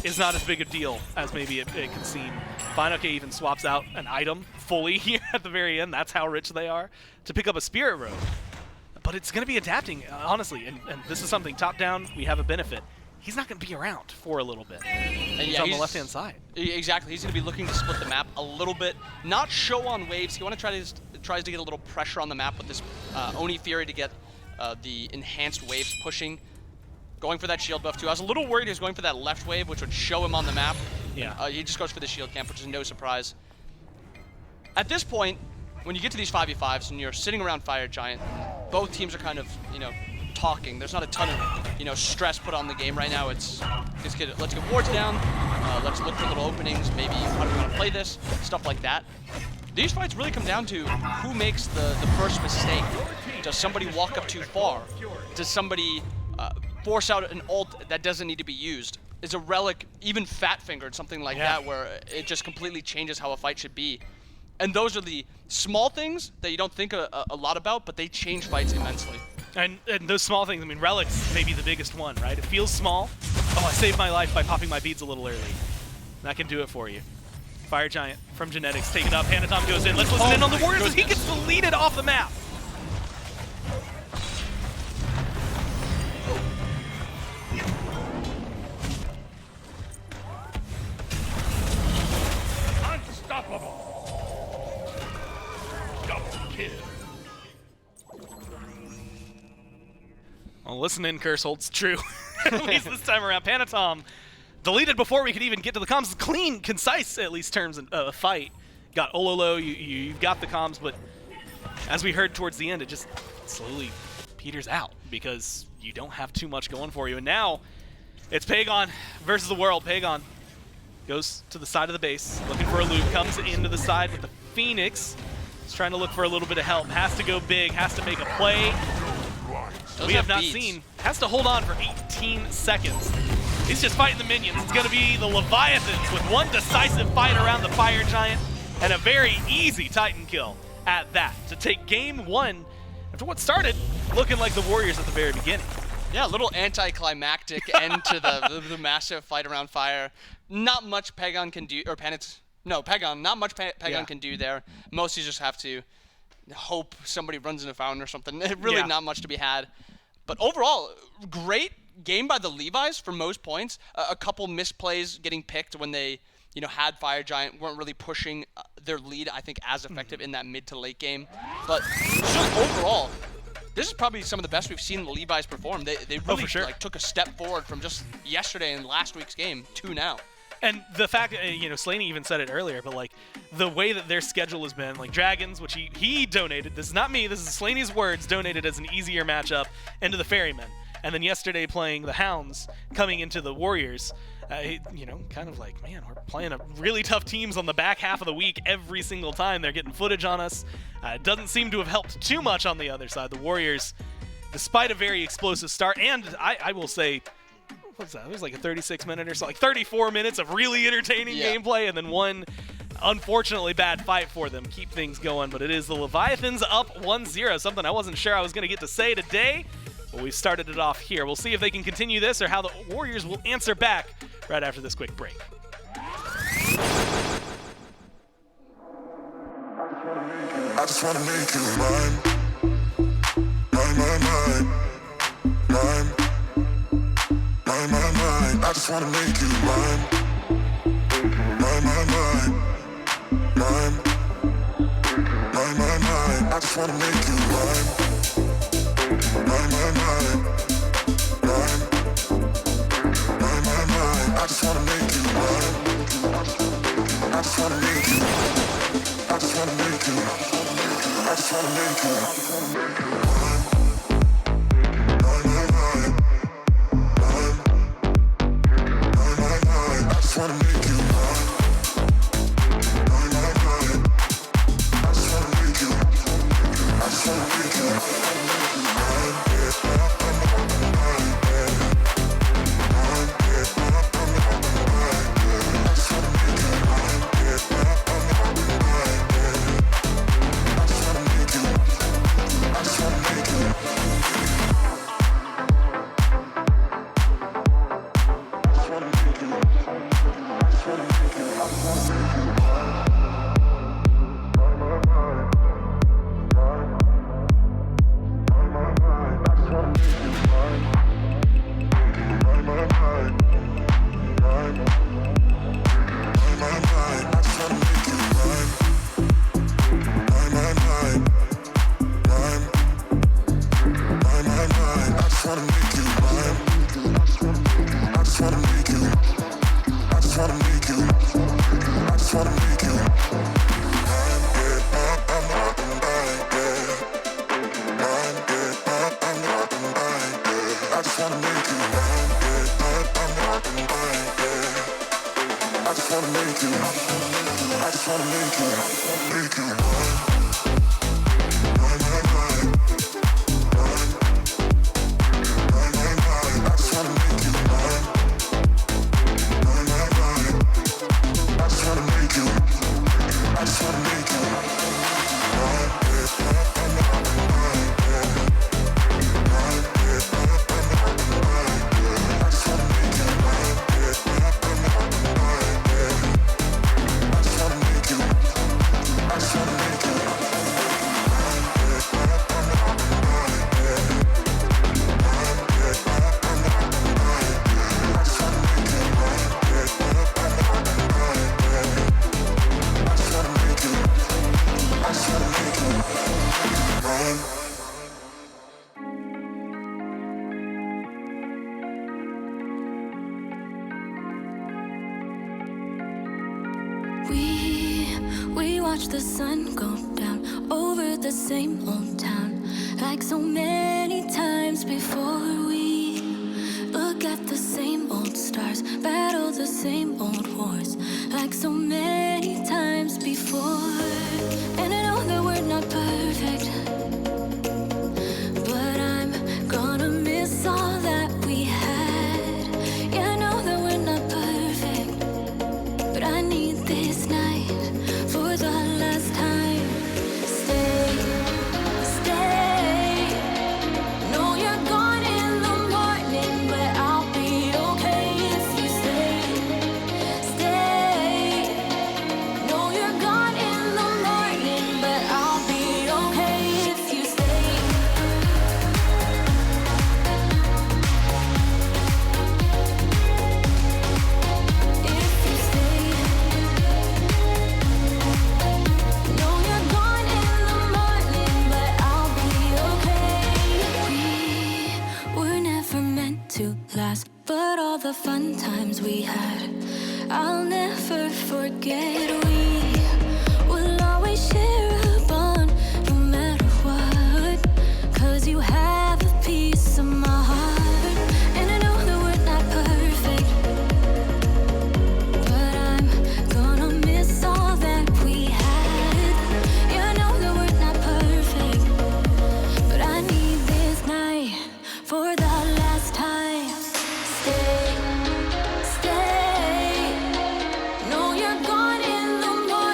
is not as big a deal as maybe it can seem. Finoke even swaps out an item fully here at the very end. That's how rich they are to pick up a Spirit Robe. But it's going to be Adapting, honestly, and this is something top-down, we have a benefit. He's not going to be around for a little bit. He's on the left-hand side. Exactly. He's going to be looking to split the map a little bit, not show on waves. He tries to get a little pressure on the map with this Oni Fury to get the enhanced waves pushing. Going for that shield buff too. I was a little worried he was going for that left wave, which would show him on the map. Yeah. He just goes for the shield camp, which is no surprise. At this point, when you get to these 5v5s and you're sitting around Fire Giant, both teams are kind of, talking. There's not a ton of, stress put on the game right now. Let's get wards down. Let's look for little openings. Maybe how do we want to play this? Stuff like that. These fights really come down to who makes the first mistake. Does somebody walk up too far? Does somebody force out an ult that doesn't need to be used? Is a relic even fat-fingered, something like that, where it just completely changes how a fight should be? And those are the small things that you don't think a lot about, but they change fights immensely. And those small things, Relic's maybe the biggest one, right? It feels small. Oh, I saved my life by popping my beads a little early. That can do it for you. Fire Giant from Genetics, take it up. Panatom goes in. Let's listen in on the Warriors as he gets deleted off the map. Unstoppable. Double kill. Well, listen in, Curse holds true. At least this time around. Panatom deleted before we could even get to the comms. Clean, concise, at least terms of fight. Got Ololo, you've got the comms, but as we heard towards the end, it just slowly peters out because you don't have too much going for you. And now it's Pagon versus the world. Pagon goes to the side of the base, looking for a loop, comes into the side with the Phoenix. He's trying to look for a little bit of help. Has to go big, has to make a play. We have not seen. Has to hold on for 18 seconds. He's just fighting the minions. It's going to be the Leviathans with one decisive fight around the Fire Giant and a very easy Titan kill at that to take game one after what started looking like the Warriors at the very beginning. Yeah, a little anticlimactic end to the massive fight around Fire. Not much Pagon can do, or Pagon, not much Pagon can do there. Mostly just have to hope somebody runs in a fountain or something. Really not much to be had. But overall, great game by the Levi's for most points. A couple misplays getting picked when they, had Fire Giant, weren't really pushing their lead, I think, as effective in that mid to late game. But just overall, this is probably some of the best we've seen the Levi's perform. They really took a step forward from just yesterday and last week's game to now. And the fact, Slaney even said it earlier, but the way that their schedule has been, Dragons, which he donated, this is not me, this is Slaney's words, donated as an easier matchup into the Ferrymen. And then yesterday playing the Hounds, coming into the Warriors, kind of man, we're playing really tough teams on the back half of the week every single time. They're getting footage on us. It doesn't seem to have helped too much on the other side. The Warriors, despite a very explosive start, and I will say, what's that? It was a 36-minute or so, 34 minutes of really entertaining gameplay, and then one unfortunately bad fight for them. Keep things going, but it is the Leviathans up 1-0, something I wasn't sure I was going to get to say today. Well, we've started it off here. We'll see if they can continue this or how the Warriors will answer back right after this quick break. I just wanna make you mine. Mine, mine, mine. Mine. Mine, mine, mine. I just wanna make you mine. Mine, mine, mine. Mine. Mine, mine, mine. I just wanna make you mine. Mine, mine, mine. Mine. Mine, mine, mine. I just wanna make you mine. I just wanna make you. I just wanna make you. I just wanna make you. Mine. Mine, mine, mine. Mine. Mine, mine, mine. I just wanna make you mine. Mine, mine, mine. I just wanna make you. I just wanna make you. Mine, yeah. Mine, yeah. Mine, yeah. Mine, yeah. I just wanna make you mine, yeah. Mine, yeah. I just wanna make you. I just wanna make you. I just wanna make you. I just wanna make you. I just wanna make you. Mine, mine, mine. Mine. Mine, mine, mine. I just wanna make you mine. Mine, mine, mine. Mine. Mine, mine, mine. I just wanna make you mine. Mine, mine, mine. Mine. Mine, mine, mine. I just wanna make you mine. I just wanna make you. I just wanna make you. I just wanna make you. Mine, yeah. I'm not mine, yeah. Mine, yeah. I'm not mine, yeah. I just wanna make you mine, yeah. I'm not mine, yeah. I just wanna make you. I just wanna make you. Make you mine. Mine, mine, mine. Mine. Mine, mine, mine. I just wanna make you mine. Mine, mine, mine. I just wanna make you. I just wanna make you mine, yeah. I'm not mine, yeah. Mine, yeah. I'm not mine, yeah. I just wanna make you mine, yeah. I'm not mine, yeah. I just wanna make you. I just wanna make you mine, yeah. I'm not mine, yeah. Mine, yeah. I'm not mine, yeah. I just wanna make you mine, yeah. I'm not mine, yeah. I just wanna make you. I just wanna make you mine. We watch the sun go down over the same old town, like so many times before. We look at the same old stars, battle the same old wars, like so many times before. And I know that we're not perfect, but I'm gonna miss all that we had. Yeah, I know that we're not perfect, but I need this night for the last time. Stay, stay. No, you're gone in the morning, but I'll be okay if you stay. Stay. No, you're gone in the morning, but I'll be okay if you stay. If you stay. No, you're gone in the morning, but I'll be okay. We were never meant to last, but all the fun times we had, I'll never forget. We will always share a bond, no matter what, 'cause you have a piece of my heart. And I know that we're not perfect, but I'm gonna miss all that we had. Yeah, I know that we're not perfect, but I need this night for the last time. Stay, stay. No, you're gone in the morning.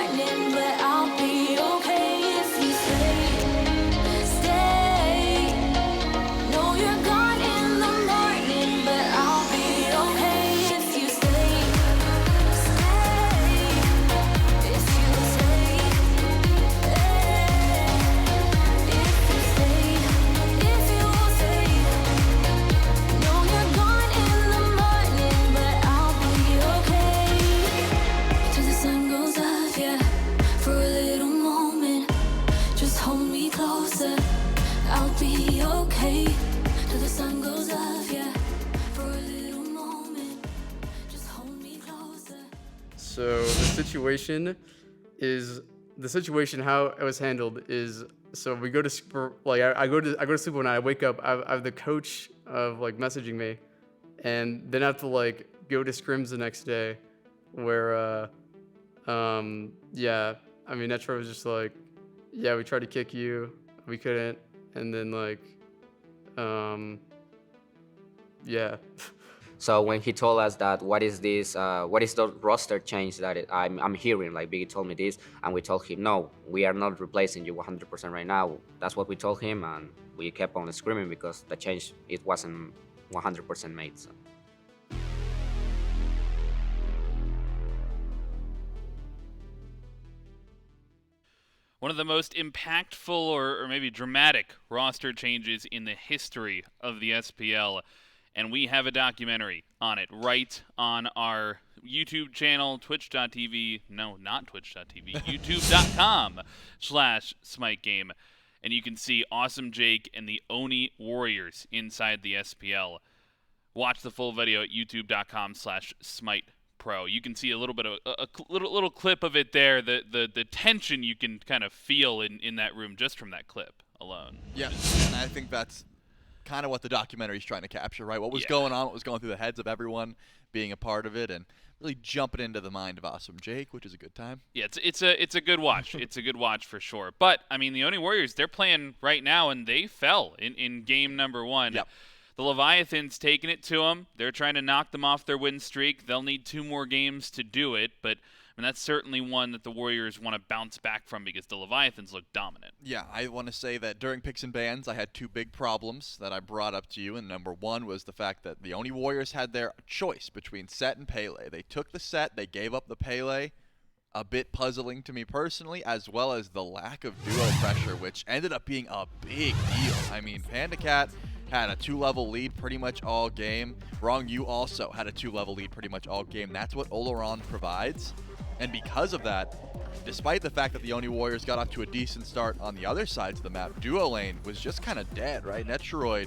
I'll be okay till the sun goes up, yeah. For a little moment, just hold me closer. So the situation how it was handled is, so we go to I go to sleep one night. I wake up. I have the coach of like messaging me, and then I have to like go to scrims the next day, where yeah, I mean Netro was just like, yeah, we tried to kick you, we couldn't, and then like yeah. So when he told us that what is the roster change that I'm hearing, like Biggie told me this, and we told him, no, we are not replacing you 100% right now. That's what we told him, and we kept on screaming because the change, it wasn't 100% made. So. One of the most impactful or maybe dramatic roster changes in the history of the SPL. And we have a documentary on it right on our YouTube channel, twitch.tv, no, not twitch.tv, youtube.com/SmiteGame. And you can see Awesome Jake and the Oni Warriors inside the SPL. Watch the full video at youtube.com/SmitePro. You can see a little bit of a little clip of it there, the tension you can kind of feel in that room just from that clip alone. Yeah, and I think that's kind of what the documentary is trying to capture, right? What was going on, what was going through the heads of everyone being a part of it, and really jumping into the mind of Awesome Jake, which is a good time. Yeah, it's a good watch. It's a good watch for sure. But I mean, the Oni Warriors, they're playing right now, and they fell in game number 1. Yep. The Leviathans taking it to them. They're trying to knock them off their win streak. They'll need 2 more games to do it, but I mean, that's certainly one that the Warriors want to bounce back from because the Leviathans look dominant. Yeah, I want to say that during Picks and Bans, I had 2 big problems that I brought up to you, and number 1 was the fact that the Oni Warriors had their choice between Set and Pele. They took the Set, they gave up the Pele, a bit puzzling to me personally, as well as the lack of duo pressure, which ended up being a big deal. I mean, Panda Cat had a 2-level lead pretty much all game. Wrong You also had a 2-level lead pretty much all game. That's what Oleron provides. And because of that, despite the fact that the Oni Warriors got off to a decent start on the other sides of the map, duo lane was just kind of dead, right? Netroid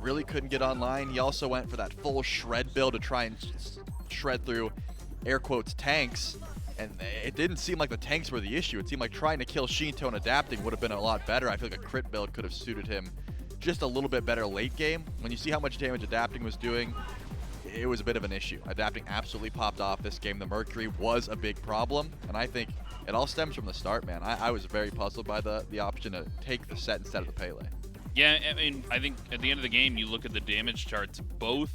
really couldn't get online. He also went for that full shred build to try and shred through, air quotes, tanks. And it didn't seem like the tanks were the issue. It seemed like trying to kill Shinto and adapting would have been a lot better. I feel like a crit build could have suited him just a little bit better late game. When you see how much damage adapting was doing, it was a bit of an issue. Adapting absolutely popped off this game. The Mercury was a big problem, and I think it all stems from the start, man. I was very puzzled by the option to take the Set instead of the Pele. Yeah, I mean, I think at the end of the game, you look at the damage charts, both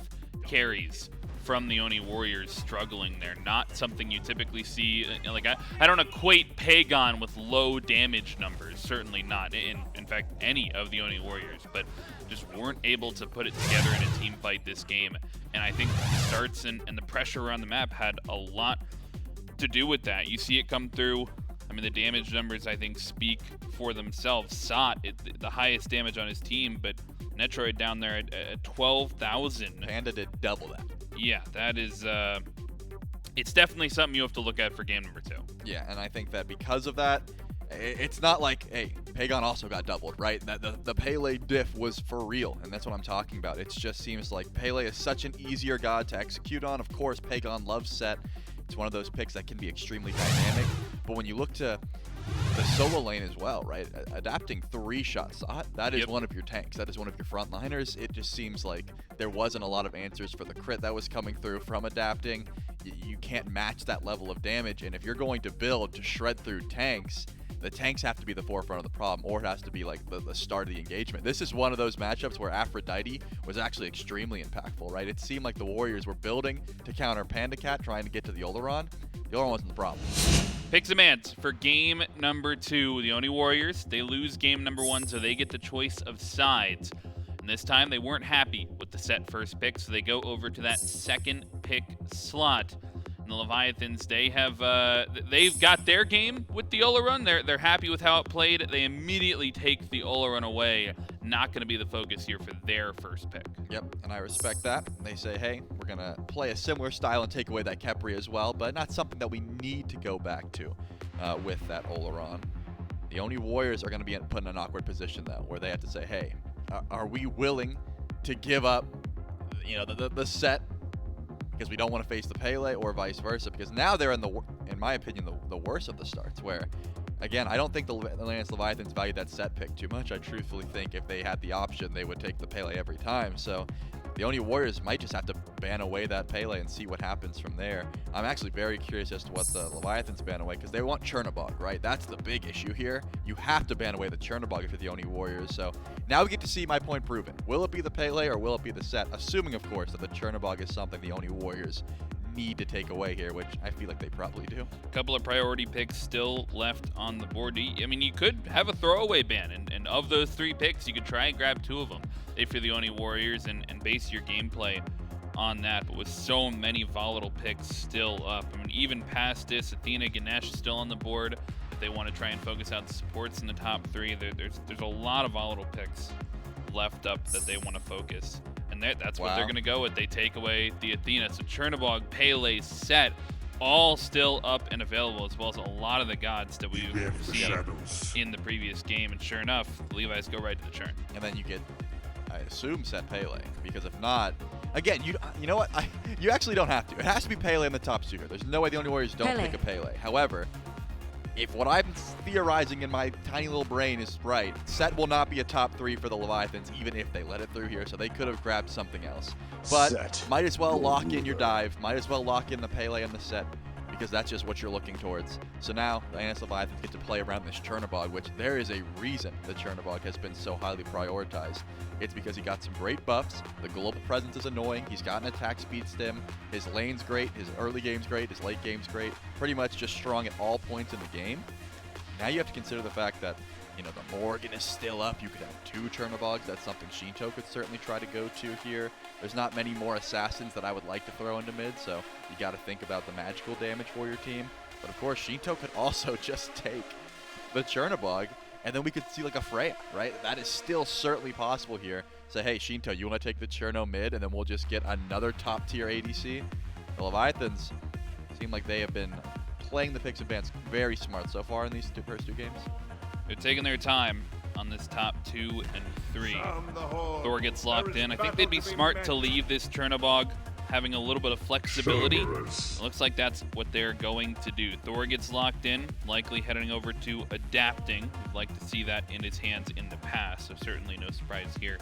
carries from the Oni Warriors struggling there. Not something you typically see. Like, I don't equate Pagon with low damage numbers. Certainly not. In fact, any of the Oni Warriors. But just weren't able to put it together in a team fight this game. And I think the starts and the pressure around the map had a lot to do with that. You see it come through. I mean, the damage numbers, I think, speak for themselves. Sot, the highest damage on his team, but Netroid down there at 12,000. Panda did double that. Yeah, that is, it's definitely something you have to look at for game number 2. Yeah, and I think that because of that, it's not like, hey, Pagon also got doubled, right? That the Pele diff was for real, and that's what I'm talking about. It just seems like Pele is such an easier god to execute on. Of course, Pagon loves Set. It's one of those picks that can be extremely dynamic, but when you look to the solo lane as well, right? Adapting 3-shot Sot, that is one of your tanks. That is one of your frontliners. It just seems like there wasn't a lot of answers for the crit that was coming through from adapting. You can't match that level of damage, and if you're going to build to shred through tanks, the tanks have to be the forefront of the problem, or it has to be like the start of the engagement. This is one of those matchups where Aphrodite was actually extremely impactful, right? It seemed like the Warriors were building to counter Panda Cat, trying to get to the Oleron. The Oleron wasn't the problem. Picks and bans for game number 2. The Oni Warriors, they lose game number 1, so they get the choice of sides. And this time they weren't happy with the Set first pick, so they go over to that second pick slot. And the Leviathans, they have they've got their game with the Oleron. They're happy with how it played. They immediately take the Oleron away. Not going to be the focus here for their first pick. Yep, and I respect that. They say, hey, we're going to play a similar style and take away that Khepri as well, but not something that we need to go back to with that Oleron. The Oni Warriors are going to be put in an awkward position, though, where they have to say, hey, are we willing to give up, the set because we don't want to face the Pele, or vice versa? Because now they're in my opinion, the worst of the starts, where, again, I don't think the Leviathans value that set pick too much. I truthfully think if they had the option, they would take the Pele every time. So the Oni Warriors might just have to ban away that Pele and see what happens from there. I'm actually very curious as to what the Leviathans ban away, because they want Chernobog, right? That's the big issue here. You have to ban away the Chernobog if you're the Oni Warriors. So now we get to see my point proven. Will it be the Pele or will it be the set? Assuming, of course, that the Chernobog is something the Oni Warriors need to take away here, which I feel like they probably do. A couple of priority picks still left on the board. I mean, you could have a throwaway ban, and of those 3 picks, you could try and grab 2 of them if you're the Oni Warriors and base your gameplay on that. But with so many volatile picks still up, I mean, even past this, Athena, Ganesh is still on the board. If they want to try and focus out the supports in the top 3, there's a lot of volatile picks left up that they want to focus. And that's what they're going to go with. They take away the Athena. So Chernobog, Pele, Set, all still up and available, as well as a lot of the gods that we've seen in the previous game. And sure enough, the Levi's go right to the churn. And then you get, I assume, Set Pele, because if not, again, you know what? You actually don't have to. It has to be Pele in the top 2 here. There's no way the Oni Warriors don't pick a Pele. However, if what I'm theorizing in my tiny little brain is right, Set will not be a top 3 for the Leviathans, even if they let it through here, so they could have grabbed something else. But might as well lock in your dive, might as well lock in the Pele and the Set, because that's just what you're looking towards. So now the NS Leviathans get to play around this Chernobog, which there is a reason the Chernobog has been so highly prioritized. It's because he got some great buffs. The global presence is annoying. He's got an attack speed stim. His lane's great. His early game's great. His late game's great. Pretty much just strong at all points in the game. Now you have to consider the fact that, the Morgan is still up. You could have 2 Chernobogs. That's something Shinto could certainly try to go to here. There's not many more assassins that I would like to throw into mid, so you got to think about the magical damage for your team. But of course, Shinto could also just take the Chernobog, and then we could see like a Freya, right? That is still certainly possible here. Say, hey, Shinto, you want to take the Cherno mid, and then we'll just get another top-tier ADC? The Leviathans seem like they have been playing the picks and bans very smart so far in these first 2 games. They're taking their time on this top 2 and 3. Thor gets locked in. I think they'd be smart to leave this Chernobog having a little bit of flexibility. It looks like that's what they're going to do. Thor gets locked in, likely heading over to adapting. We'd like to see that in his hands in the past, so certainly no surprise here.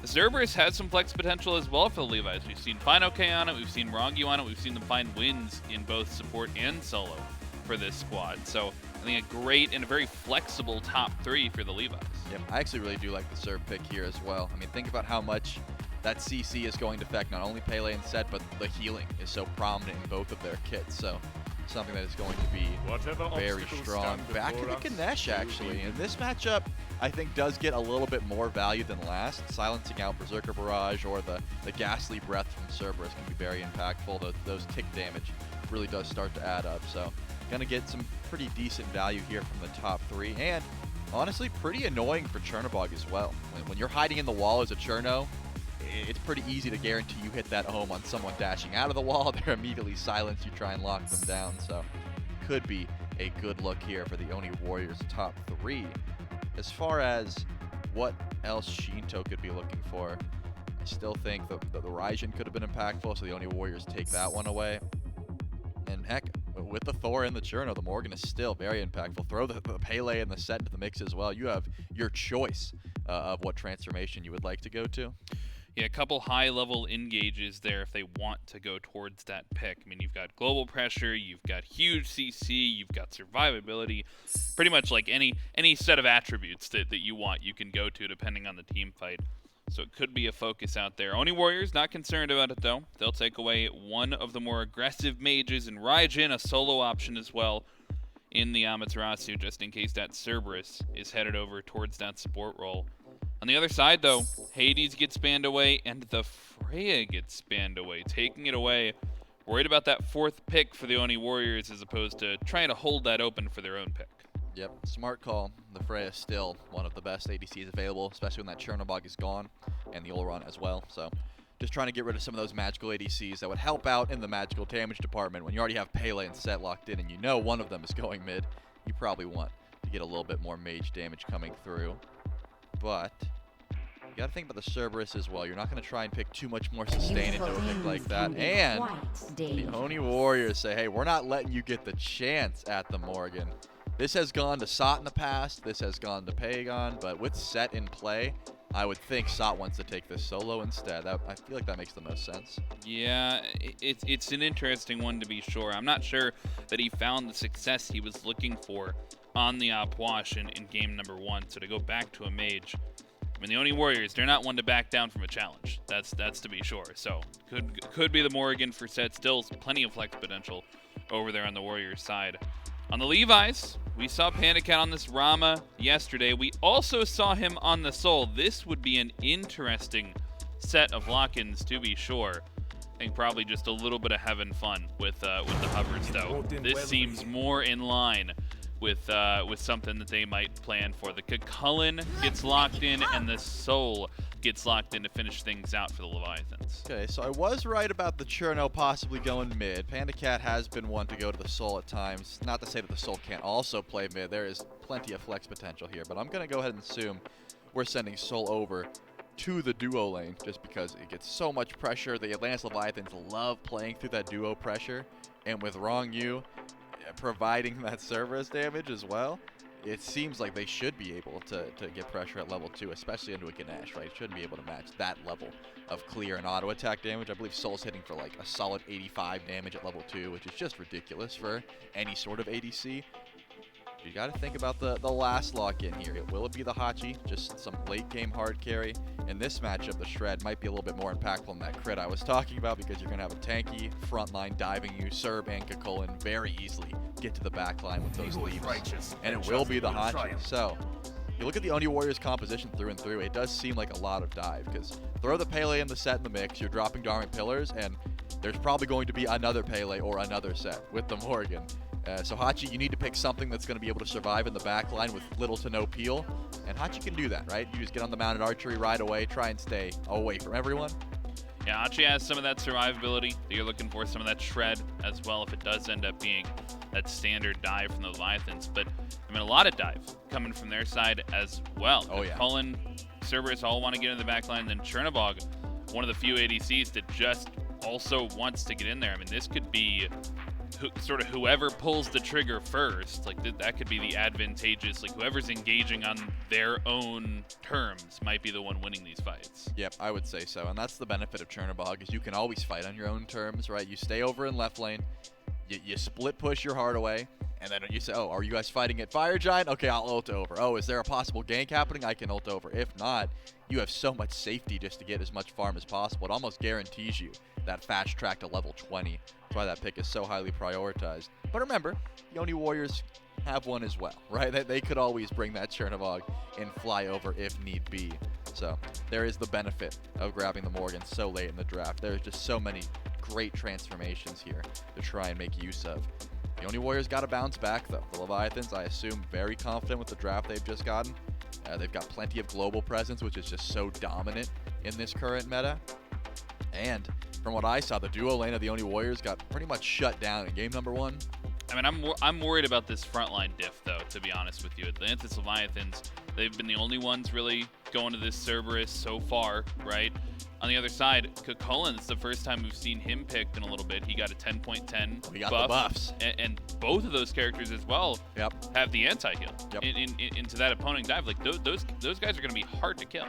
The Cerberus has some flex potential as well for the Levi's. We've seen Fine OK on it, we've seen Rongu on it, we've seen them find wins in both support and solo for this squad. So I think a great and a very flexible top 3 for the Levi's. Yep, I actually really do like the Cerb pick here as well. I mean, think about how much that CC is going to affect not only Pele and Set, but the healing is so prominent in both of their kits. So something that is going to be very strong. Back to the Ganesh, actually. And this matchup, I think, does get a little bit more value than last. Silencing out Berserker Barrage or the Ghastly Breath from Cerberus can be very impactful. Those tick damage really does start to add up. So going to get some pretty decent value here from the top 3. And honestly, pretty annoying for Chernobog as well. When you're hiding in the wall as a Cherno, it's pretty easy to guarantee you hit that home on someone dashing out of the wall. They're immediately silenced. You try and lock them down. So could be a good look here for the Oni Warriors top 3. As far as what else Shinto could be looking for, I still think the Raijin could have been impactful, so the Oni Warriors take that one away. And heck, with the Thor and the Cherno, the Morgan is still very impactful. Throw the Pele and the Set into the mix as well. You have your choice of what transformation you would like to go to. Yeah, a couple high-level engages there if they want to go towards that pick. I mean, you've got global pressure, you've got huge CC, you've got survivability. Pretty much like any set of attributes that you want, you can go to depending on the team fight. So it could be a focus out there. Oni Warriors, not concerned about it, though. They'll take away one of the more aggressive mages, and Raijin, a solo option as well, in the Amaterasu, just in case that Cerberus is headed over towards that support role. On the other side, though, Hades gets banned away, and the Freya gets banned away, taking it away. Worried about that 4th pick for the Oni Warriors as opposed to trying to hold that open for their own pick. Yep, smart call. The Freya is still one of the best ADCs available, especially when that Chernobog is gone, and the Olron as well. So just trying to get rid of some of those magical ADCs that would help out in the magical damage department. When you already have Pele and Set locked in and you know one of them is going mid, you probably want to get a little bit more mage damage coming through. But you got to think about the Cerberus as well. You're not going to try and pick too much more sustain into a pick like that. And the Oni Warriors say, hey, we're not letting you get the chance at the Morgan. This has gone to Sot in the past. This has gone to Pagon. But with Set in play, I would think Sot wants to take this solo instead. I feel like that makes the most sense. Yeah, it's an interesting one to be sure. I'm not sure that he found the success he was looking for on the Opwash in game number 1. So to go back to a mage, I mean, the Oni Warriors, they're not one to back down from a challenge. That's to be sure. So could be the Morrigan for Set. Still plenty of flex potential over there on the Warriors side. On the Levi's, we saw Panda Cat on this Rama yesterday. We also saw him on the Soul. This would be an interesting set of lock-ins to be sure. I think probably just a little bit of having fun with the hovers though. This seems more in line with something that they might plan for. The Cucullin gets locked in, and the Soul gets locked in to finish things out for the Leviathans. Okay, so I was right about the Cherno possibly going mid. Panda Cat has been one to go to the Soul at times. Not to say that the Soul can't also play mid. There is plenty of flex potential here, but I'm going to go ahead and assume we're sending Soul over to the duo lane just because it gets so much pressure. The Atlantis Leviathans love playing through that duo pressure, and with Wrong U providing that Cerberus damage as well, it seems like they should be able to get pressure at level 2, especially into a Ganesh, right? Shouldn't be able to match that level of clear and auto attack damage. I believe Soul's hitting for like a solid 85 damage at level 2, which is just ridiculous for any sort of ADC. You got to think about the last lock-in here. Will it be the Hachi? Just some late-game hard carry. In this matchup, the Shred might be a little bit more impactful than that crit I was talking about because you're going to have a tanky frontline diving you, Serb and Cucullin very easily get to the back line with those leaves. And it will be the Hachi. So, you look at the Oni Warriors composition through and through, it does seem like a lot of dive because throw the Pele in the set in the mix, you're dropping Dormant Pillars, and there's probably going to be another Pele or another set with the Morgan. So Hachi, you need to pick something that's going to be able to survive in the back line with little to no peel. And Hachi can do that, right? You just get on the mounted archery right away, try and stay away from everyone. Yeah, Hachi has some of that survivability that you're looking for, some of that shred as well if it does end up being that standard dive from the Leviathans. But, I mean, a lot of dive coming from their side as well. Oh, yeah. Cullen, Cerberus all want to get in the back line. Then Chernobog, one of the few ADCs that just also wants to get in there. I mean, this could be sort of whoever pulls the trigger first, like that could be the advantageous, like whoever's engaging on their own terms might be the one winning these fights. Yep, I would say so, and that's the benefit of Chernobog is you can always fight on your own terms, right? You stay over in left lane, you split push your heart away, and then you say, oh, are you guys fighting at Fire Giant? Okay, I'll ult over. Oh, is there a possible gank happening? I can ult over. If not, you have so much safety just to get as much farm as possible. It almost guarantees you that fast track to level 20. That's why that pick is so highly prioritized. But remember, the Oni Warriors have one as well, right? They could always bring that Chernobog and fly over if need be. So there is the benefit of grabbing the Morgan so late in the draft. There's just so many great transformations here to try and make use of. The Oni Warriors got to bounce back, though. The Leviathans, I assume, very confident with the draft they've just gotten. They've got plenty of global presence, which is just so dominant in this current meta. And from what I saw, the duo lane of the Oni Warriors got pretty much shut down in game number 1. I mean, I'm worried about this frontline diff, though, to be honest with you. Atlantis Leviathans, they've been the only ones really going to this Cerberus so far, right? On the other side, Cucullin, it's the first time we've seen him picked in a little bit. He got a 10.10 We got buff, the buffs. and both of those characters as well have the anti-heal into that opponent dive. Like, those guys are going to be hard to kill.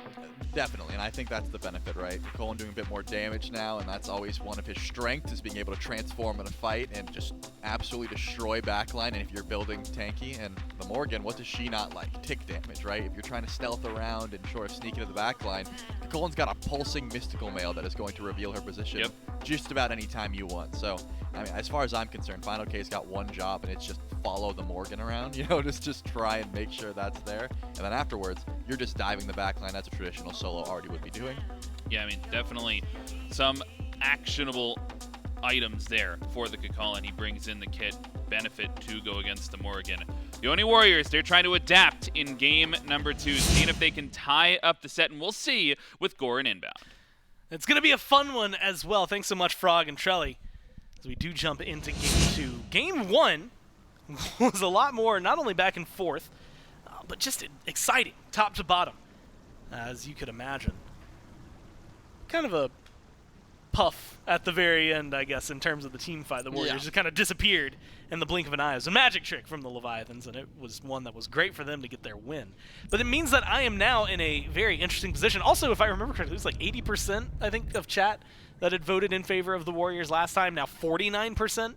Definitely, and I think that's the benefit, right? Cucullin doing a bit more damage now, and that's always one of his strengths, is being able to transform in a fight and just absolutely destroy backline. And if you're building tanky, and the Morgan, what does she not like? Tick damage, right? If you're trying to stealth around and sort of sneak into the backline, Cucullin's got a pulsing mystical mail that is going to reveal her position just about any time you want. So, I mean, as far as I'm concerned, Final K's got one job, and it's just follow the Morgan around, you know, just try and make sure that's there. And then afterwards, you're just diving the backline as a traditional solo already would be doing. Yeah, I mean, definitely some actionable items there for the Cucullin. He brings in the kit benefit to go against the Morgan. The Oni Warriors, they're trying to adapt in game number 2, seeing if they can tie up the set, and we'll see with Goran inbound. It's going to be a fun one as well. Thanks so much, Frog and Trelly, as we do jump into game 2. Game 1 was a lot more, not only back and forth, but just exciting, top to bottom, as you could imagine. Kind of a puff at the very end, I guess, in terms of the team fight. The Warriors just kind of disappeared in the blink of an eye. It was a magic trick from the Leviathans, and it was one that was great for them to get their win. But it means that I am now in a very interesting position. Also, if I remember correctly, it was like 80%, I think, of chat that had voted in favor of the Warriors last time, now 49%.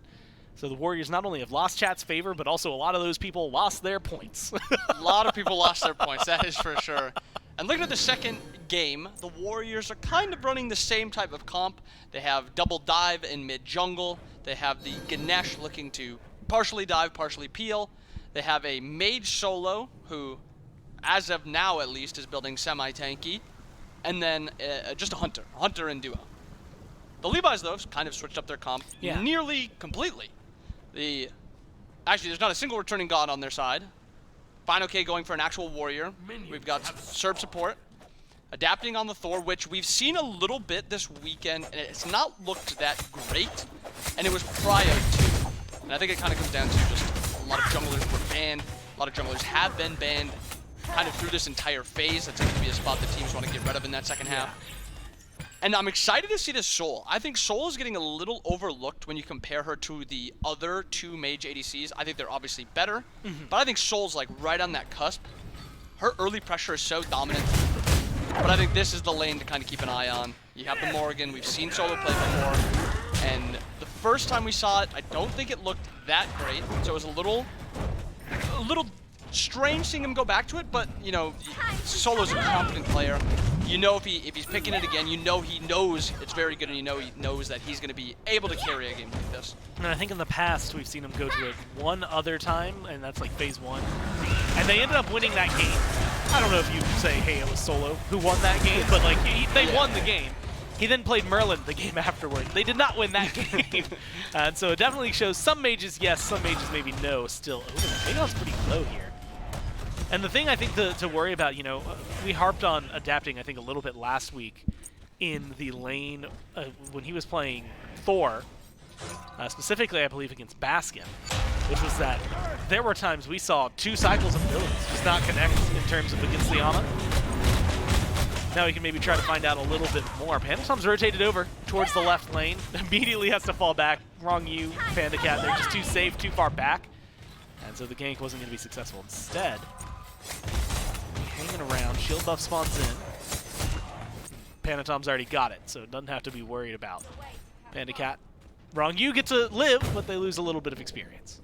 So the Warriors not only have lost chat's favor, but also a lot of those people lost their points. A lot of people lost their points, that is for sure. And looking at the second game, the Warriors are kind of running the same type of comp. They have double dive in mid jungle. They have the Ganesh looking to partially dive, partially peel. They have a mage solo who, as of now at least, is building semi-tanky. And then just a hunter and duo. The Levi's, though, have kind of switched up their comp nearly completely. Actually, there's not a single returning god on their side. Fine OK going for an actual warrior. We've got Serb support. Adapting on the Thor, which we've seen a little bit this weekend, and it's not looked that great. And it was prior to. And I think it kind of comes down to just a lot of junglers were banned. A lot of junglers have been banned kind of through this entire phase. That tends to be a spot that teams want to get rid of in that second half. And I'm excited to see this Soul. I think Soul is getting a little overlooked when you compare her to the other two mage ADCs. I think they're obviously better, but I think Soul's like right on that cusp. Her early pressure is so dominant, but I think this is the lane to kind of keep an eye on. You have the Morgan, we've seen Solo play before, and the first time we saw it, I don't think it looked that great, so it was a little strange seeing him go back to it, but you know, Solo's a competent player. You know if he's picking it again, you know he knows it's very good, and you know he knows that he's going to be able to carry a game like this. And I think in the past we've seen him go to it one other time, and that's like phase 1. And they ended up winning that game. I don't know if you say, hey, it was Solo who won that game, but like they won the game. He then played Merlin the game afterward. They did not win that game. And so it definitely shows some mages yes, some mages maybe no still. Oh, Pagon's pretty low here. And the thing I think to worry about, you know, we harped on adapting, I think, a little bit last week in the lane when he was playing Thor, specifically, I believe, against Baskin, which was that there were times we saw 2 cycles of abilities just not connect in terms of against Liana. Now we can maybe try to find out a little bit more. Pandatom's rotated over towards the left lane. Immediately has to fall back. Wrong you, Panda Cat. They're just too safe, too far back. And so the gank wasn't going to be successful. Instead, hanging around, shield buff spawns in. Pandatom's already got it, so it doesn't have to be worried about. Panda Cat, wrong you get to live, but they lose a little bit of experience.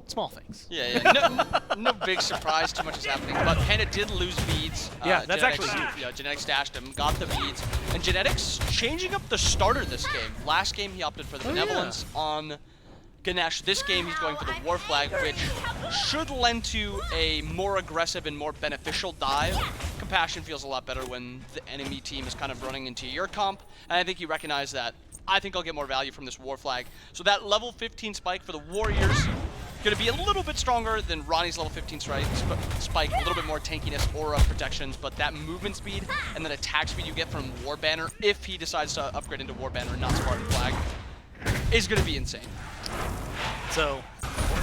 Small things. Yeah. No big surprise, too much is happening. But Panda did lose beads. Yeah, that's Genetics, actually huge. Yeah, Genetics dashed him, got the beads. And Genetics changing up the starter this game. Last game he opted for the Benevolence on Ganesh. This game he's going for the War Flag, which should lend to a more aggressive and more beneficial dive. Compassion feels a lot better when the enemy team is kind of running into your comp, and I think he recognized that. I think I'll get more value from this War Flag. So that level 15 spike for the Warriors going to be a little bit stronger than Ronnie's level 15 spike, a little bit more tankiness, aura protections, but that movement speed and then attack speed you get from War Banner, if he decides to upgrade into War Banner and not Spartan Flag, is going to be insane. So,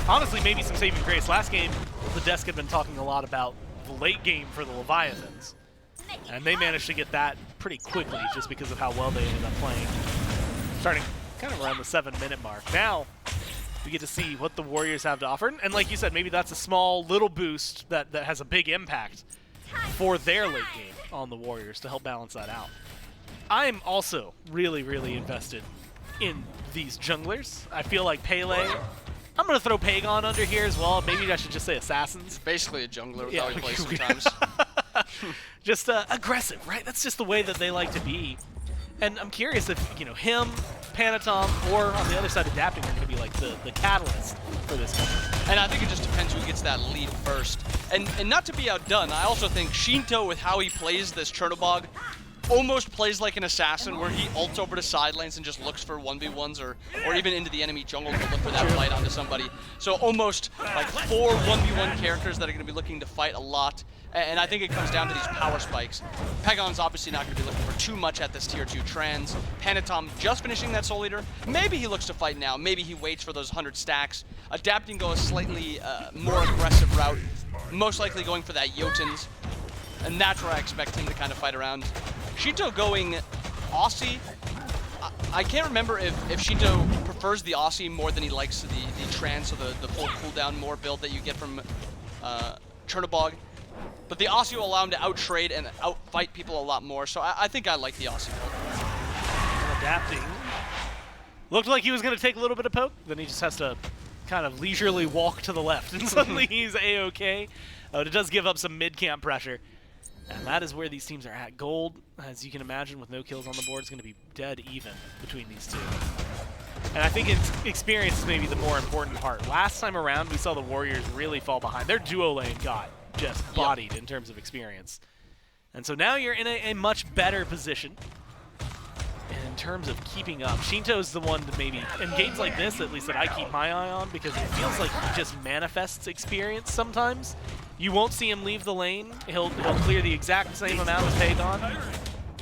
honestly, maybe some saving grace. Last game, the desk had been talking a lot about the late game for the Leviathans, and they managed to get that pretty quickly just because of how well they ended up playing, starting kind of around the 7-minute mark. Now, we get to see what the Warriors have to offer, and like you said, maybe that's a small little boost that has a big impact for their late game on the Warriors to help balance that out. I'm also really, really invested in these junglers. I feel like Pele, I'm going to throw Pagon under here as well. Maybe I should just say Assassins. Basically a jungler with how he plays sometimes. Just aggressive, right? That's just the way that they like to be. And I'm curious if, you know, him, Panatom, or on the other side Adapting are going to be like the catalyst for this game. And I think it just depends who gets that lead first. And not to be outdone, I also think Shinto, with how he plays this Chernobog, almost plays like an assassin where he ults over to side lanes and just looks for 1v1s or even into the enemy jungle to look for that fight onto somebody. So almost like 4 1v1 characters that are going to be looking to fight a lot. And I think it comes down to these power spikes. Pagon's obviously not going to be looking for too much at this tier 2 trans. Panatom just finishing that Soul Eater. Maybe he looks to fight now. Maybe he waits for those 100 stacks. Adapting go a slightly more aggressive route. most likely going for that Jotuns, and that's where I expect him to kind of fight around. Shinto going Aussie. I can't remember if Shinto prefers the Aussie more than he likes the trance, or the full cooldown more build that you get from Chernobog. But the Aussie will allow him to out-trade and out-fight people a lot more, so I think I like the Aussie build. Adapting. Looked like he was going to take a little bit of poke, then he just has to kind of leisurely walk to the left, and suddenly he's A-OK. It does give up some mid-camp pressure. And that is where these teams are at. Gold, as you can imagine, with no kills on the board, is going to be dead even between these two. And I think experience is maybe the more important part. Last time around, we saw the Warriors really fall behind. Their duo lane got just bodied in terms of experience. And so now you're in a much better position in terms of keeping up. Shinto's the one that maybe, in games like this, at least that I keep my eye on, because it feels like he just manifests experience sometimes. You won't see him leave the lane. He'll clear the exact same amount as Pagon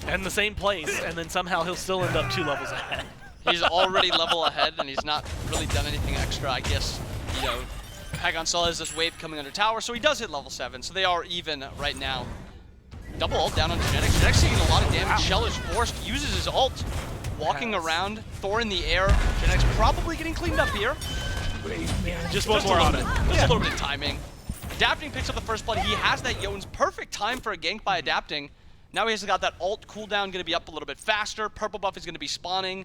and the same place, and then somehow he'll still end up 2 levels ahead. He's already level ahead, and he's not really done anything extra. I guess, you know, Pagon still has this wave coming under tower, so he does hit level 7, so they are even right now. Double ult down on Genetics. Genetics taking a lot of damage. Shell is forced, uses his ult, walking around, Thor in the air. Genetics probably getting cleaned up here. Just one more on it. Just a little bit of timing. Adapting picks up the first blood. He has that Jotun's perfect time for a gank by adapting. Now he's got that ult cooldown, going to be up a little bit faster. Purple buff is going to be spawning.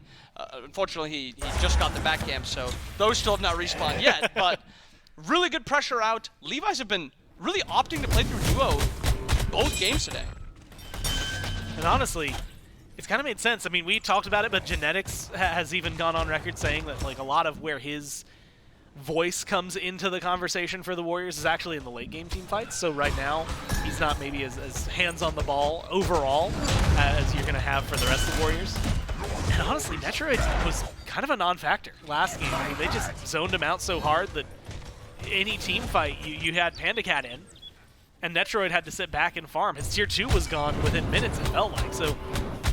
Unfortunately, he just got the back camp, so those still have not respawned yet. But really good pressure out. Levi's have been really opting to play through duo both games today. And honestly, it's kind of made sense. I mean, we talked about it, but Genetics has even gone on record saying that like a lot of where his voice comes into the conversation for the Warriors is actually in the late game team fights. So right now, he's not maybe as hands on the ball overall as you're going to have for the rest of the Warriors. And honestly, Metroid was kind of a non-factor last game. I mean, they just zoned him out so hard that any team fight you had Panda Cat in, and Metroid had to sit back and farm. His tier 2 was gone within minutes, it felt like. So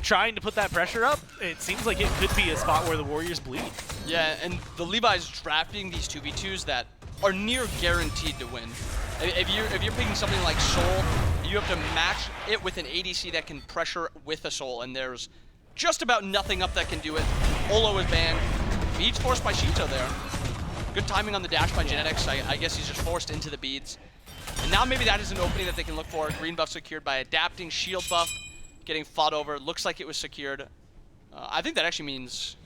trying to put that pressure up, it seems like it could be a spot where the Warriors bleed. Yeah, and the Levi's drafting these 2v2s that are near guaranteed to win. If you're picking something like Soul, you have to match it with an ADC that can pressure with a Soul, and there's just about nothing up that can do it. Olo is banned. Beads forced by Shinto there. Good timing on the dash by Genetics. I guess he's just forced into the beads. And now maybe that is an opening that they can look for. Green buff secured by adapting. Shield buff getting fought over. Looks like it was secured. I think that actually means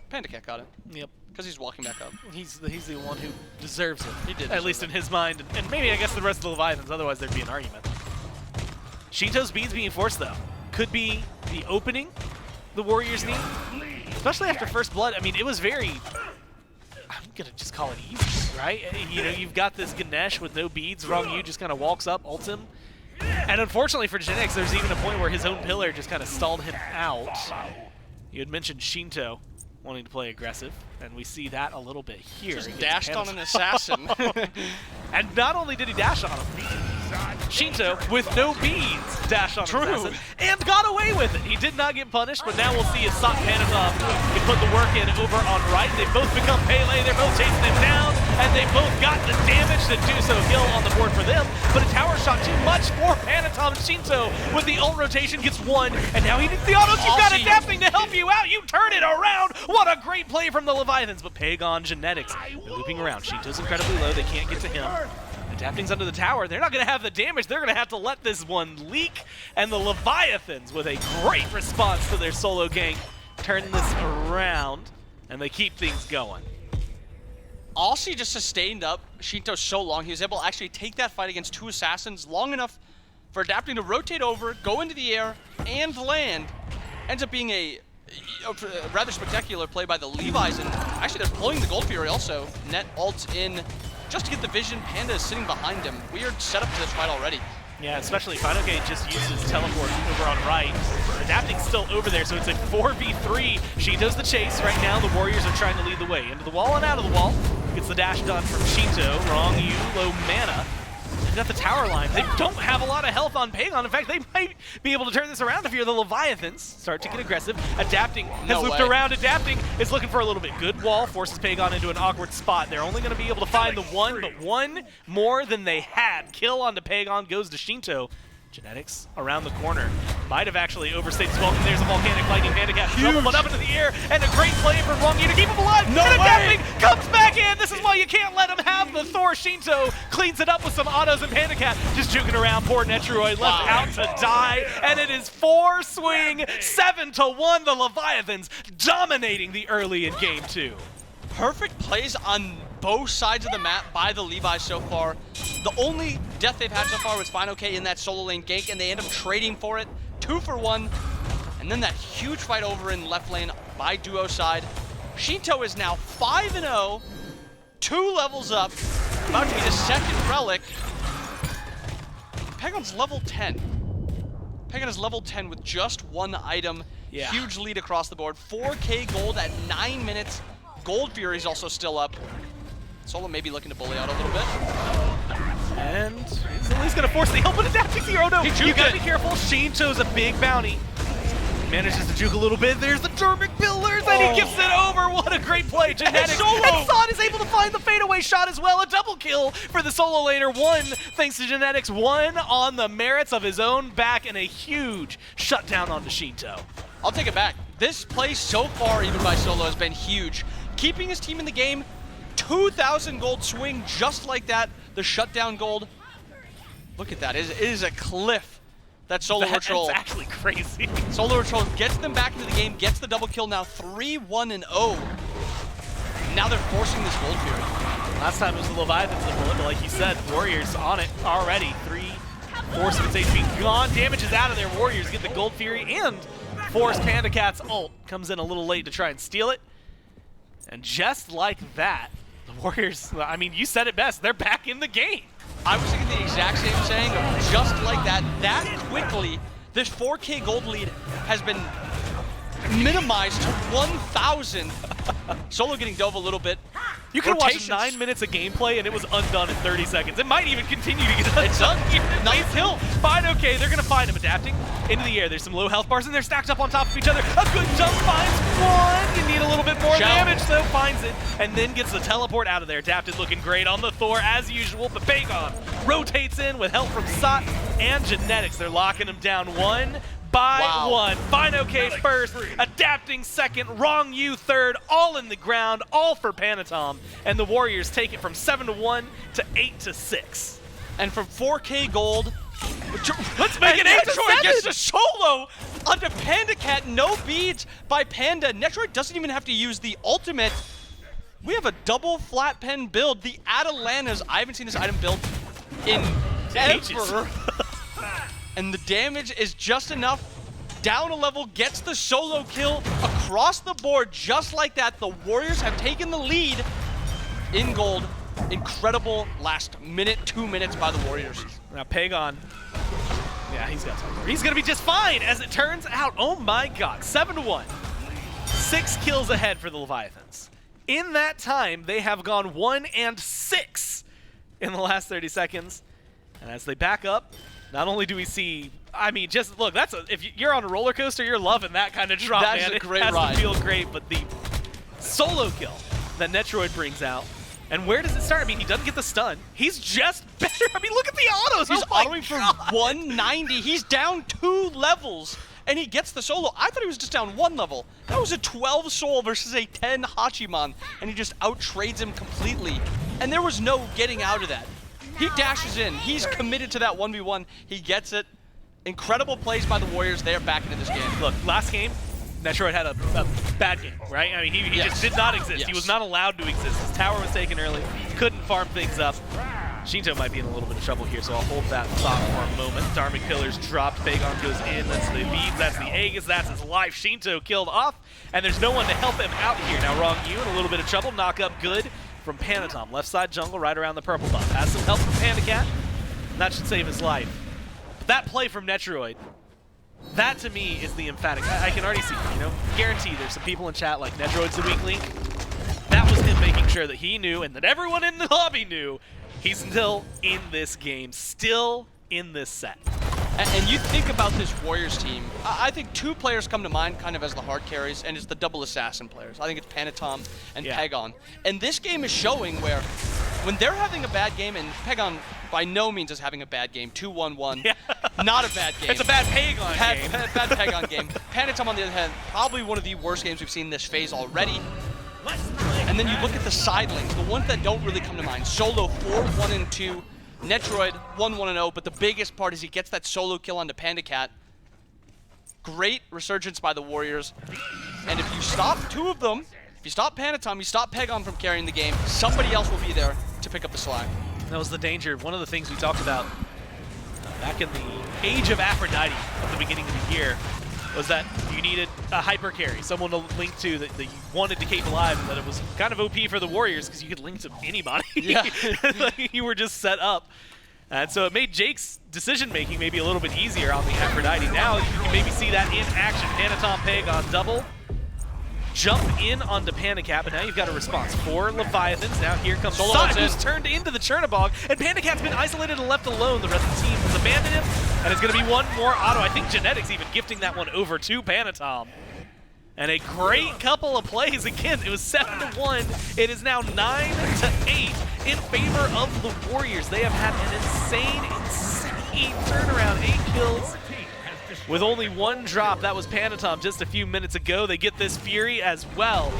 Panda Cat got it. Yep. Because he's walking back up. He's the one who deserves it. He did. At least in his mind. And maybe, I guess, the rest of the Leviathans. Otherwise, there'd be an argument. Shinto's beads being forced, though, could be the opening the Warriors need. Especially after First Blood. I mean, it was very... I'm going to just call it easy, right? You know, you've got this Ganesh with no beads. Wrong you just kind of walks up, ults him. And unfortunately for Genetics, there's even a point where his own pillar just kind of stalled him out. You had mentioned Shinto wanting to play aggressive, and we see that a little bit here. Just dashed on an assassin. And not only did he dash on him, Shinto, with no beads, dashed on an assassin, and got away with it. He did not get punished, but now we'll see Asat Panatov can put the work in over on right. They've both become Pele, they're both chasing him down, and they both got the damage to do so. Kill on the board for them, but a tower shot too much for Panatov. Shinto with the ult rotation gets 1, and now he needs the autos. You've got adapting to help you out. You turn it around. What a great play from the Leviathans, but Pagon Genetics, they're looping around. Shinto's incredibly low. They can't get to him. Adapting's under the tower. They're not going to have the damage. They're going to have to let this one leak. And the Leviathans, with a great response to their solo gank, turn this around, and they keep things going. Aussie just sustained up Shinto so long. He was able to actually take that fight against 2 assassins long enough for Adapting to rotate over, go into the air, and land. Ends up being a rather spectacular play by the Levi's, and actually they're pulling the Gold Fury also. Net ults in just to get the vision. Panda is sitting behind him. Weird setup to this fight already. Yeah, especially Finogate just used his teleport over on right. Adapting's still over there, so it's a 4v3. Shinto's the chase. Right now, the Warriors are trying to lead the way. Into the wall and out of the wall. Gets the dash done from Shinto. Wrong you, low mana. They've got the tower line. They don't have a lot of health on Pagon. In fact, they might be able to turn this around if you're the Leviathans. Start to get aggressive. Adapting has looped around. Adapting is looking for a little bit. Good wall forces Pagon into an awkward spot. They're only going to be able to find the one, but one more than they had. Kill onto Pagon goes to Shinto. Genetics around the corner. Might have actually overstayed his welcome. There's a volcanic lightning Panda Trouble, but up into the air, and a great play for Wongi to keep him alive. No and way! Adapting comes back in. This is why you can't let him have the Thor. Shinto cleans it up with some autos, and Panda just juking around. Poor Netroid left out to die, and it is 4 swing, 7-1. The Leviathans dominating the early in game 2. Perfect plays on both sides of the map by the Levi so far. The only death they've had so far was Fine OK in that solo lane gank, and they end up trading for it. 2 for 1. And then that huge fight over in left lane by duo side. Shinto is now 5-0, 2 levels up, about to get a second relic. Pagon's level 10. Pagon is level 10 with just 1 item. Yeah. Huge lead across the board. 4K gold at 9 minutes. Gold Fury's also still up. Solo may be looking to bully out a little bit. And he's at least going to force the help, but Adapting Zero. No, you got to be careful. Shinto's a big bounty. Manages to juke a little bit. There's the Dermic Pillars, and he gifts it over. What a great play. Genetics. And Son is able to find the fadeaway shot as well. A double kill for the solo laner. 1 thanks to Genetics. 1 on the merits of his own back, and a huge shutdown onto Shinto. I'll take it back. This play so far, even by Solo, has been huge. Keeping his team in the game, 2,000 gold swing just like that. The shutdown gold. Look at that. It is a cliff. That Solo Patrol. That's actually crazy. Solo Patrol gets them back into the game, gets the double kill now, 3-1-0. Now they're forcing this Gold Fury. Last time it was the Leviathans that pulled it, but like you said, Warriors on it already. 3/4 of its HP gone. Damage is out of there. Warriors get the Gold Fury and force Panda Cat's ult. Comes in a little late to try and steal it. And just like that, the Warriors, I mean, you said it best, they're back in the game. I was thinking the exact same saying, just like that quickly, this 4K gold lead has been minimized to 1,000. Solo getting dove a little bit. You could watch 9 minutes of gameplay and it was undone in 30 seconds. It might even continue to get undone. It's done. Nice hill. Fine, okay, they're gonna find him. Adapting into the air. There's some low health bars and they're stacked up on top of each other. A good jump finds 1. You need a little bit more damage, though. Finds it and then gets the teleport out of there. Adapted looking great on the Thor as usual, but Pagon rotates in with help from Sot and Genetics. They're locking him down 1 by 1. Fine OK first, Adapting second, Wrong You third, all in the ground, all for Panatom. And the Warriors take it from 7-1 to 8-6. And from 4K gold, let's make it 8-7. Netroid gets a solo onto Panda Cat. No beads by Panda. Netroid doesn't even have to use the ultimate. We have a double flat pen build. The Atalantas, I haven't seen this item build in ever. And the damage is just enough. Down a level, gets the solo kill across the board. Just like that, the Warriors have taken the lead in gold. Incredible last minute, 2 minutes by the Warriors. Now Pagon, yeah, he's got time. He's gonna be just fine, as it turns out. Oh my god, 7-1. 6 kills ahead for the Leviathans. In that time, they have gone 1 and 6 in the last 30 seconds. And as they back up, not only do we see, I mean, just look, that's if you're on a roller coaster, you're loving that kind of drop, man. That is a great ride. It has to feel great, but the solo kill that Netroid brings out. And where does it start? I mean, he doesn't get the stun. He's just better. I mean, look at the autos. He's autoing for 190. He's down 2 levels, and he gets the solo. I thought he was just down 1 level. That was a 12 soul versus a 10 Hachiman, and he just out-trades him completely. And there was no getting out of that. He dashes in. He's committed to that 1v1. He gets it. Incredible plays by the Warriors. They're back into this game. Look, last game, Netroid had a bad game, right? I mean, he just did not exist. Yes. He was not allowed to exist. His tower was taken early. Couldn't farm things up. Shinto might be in a little bit of trouble here, so I'll hold that thought for a moment. Dharmic Pillars dropped. Pagon goes in. That's the beads. That's the Aegis. That's his life. Shinto killed off, and there's no one to help him out here. Now, Wrong You in a little bit of trouble. Knock up good from Panatom. Left side jungle right around the purple buff. Has some help from Panda Cat. That should save his life. But that play from Netroid, that to me is the emphatic. I can already see, you know, guaranteed there's some people in chat like Netroid's the weak link. That was him making sure that he knew and that everyone in the lobby knew He's still in this game, still in this set. And you think about this Warriors team, I think 2 players come to mind kind of as the hard carries, and it's the double assassin players. I think it's Panatom and Pegon. And this game is showing where when they're having a bad game, and Pegon by no means is having a bad game, 2-1-1, not a bad game. It's a bad Pegon game. Bad Pegon game. Panatom, on the other hand, probably one of the worst games we've seen this phase already. And then you look at the side lanes, the ones that don't really come to mind. Solo 4-1-2. Netroid 1-1-0, but the biggest part is he gets that solo kill onto Panda Cat. Great resurgence by the Warriors. And if you stop 2 of them, if you stop Panatom, you stop Pegon from carrying the game, somebody else will be there to pick up the slack. That was the danger. One of the things we talked about back in the age of Aphrodite at the beginning of the year was that you needed a hyper carry, someone to link to that you wanted to keep alive, and that it was kind of OP for the Warriors because you could link to anybody. Yeah. Like, you were just set up. And so it made Jake's decision-making maybe a little bit easier on the Aphrodite. Now you can maybe see that in action. Panatom Pegon double. Jump in onto Pandacat, but now you've got a response for Leviathans. Now here comes Sot, who's turned into the Chernabog, and Pandacat's been isolated and left alone. The rest of the team has abandoned him, and it's going to be one more auto. I think Genetics even gifting that one over to Panatom. And a great couple of plays. Again, it was 7-1. It is now 9-8 in favor of the Warriors. They have had an insane turnaround. 8 kills. With only 1 drop, that was Panatom just a few minutes ago. They get this Fury as well.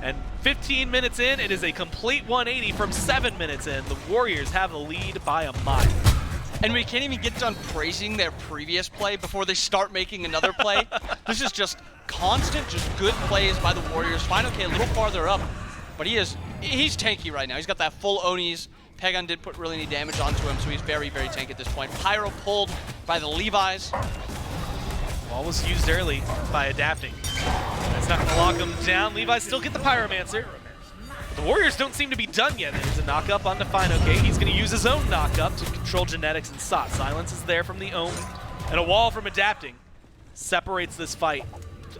And 15 minutes in, it is a complete 180 from 7 minutes in. The Warriors have the lead by a mile. And we can't even get done praising their previous play before they start making another play. This is just constant, just good plays by the Warriors. Final K a little farther up, but he's tanky right now. He's got that full Onis. Pegon didn't put really any damage onto him, so he's very, very tanky at this point. Pyro pulled by the Levi's. Ball was used early by adapting. That's not going to lock him down. Levi's still get the Pyromancer. The Warriors don't seem to be done yet. There's a knock-up onto Fino K. He's going to use his own knock-up to control Genetics and Sot. Silence is there from the Ohm, and a wall from adapting separates this fight.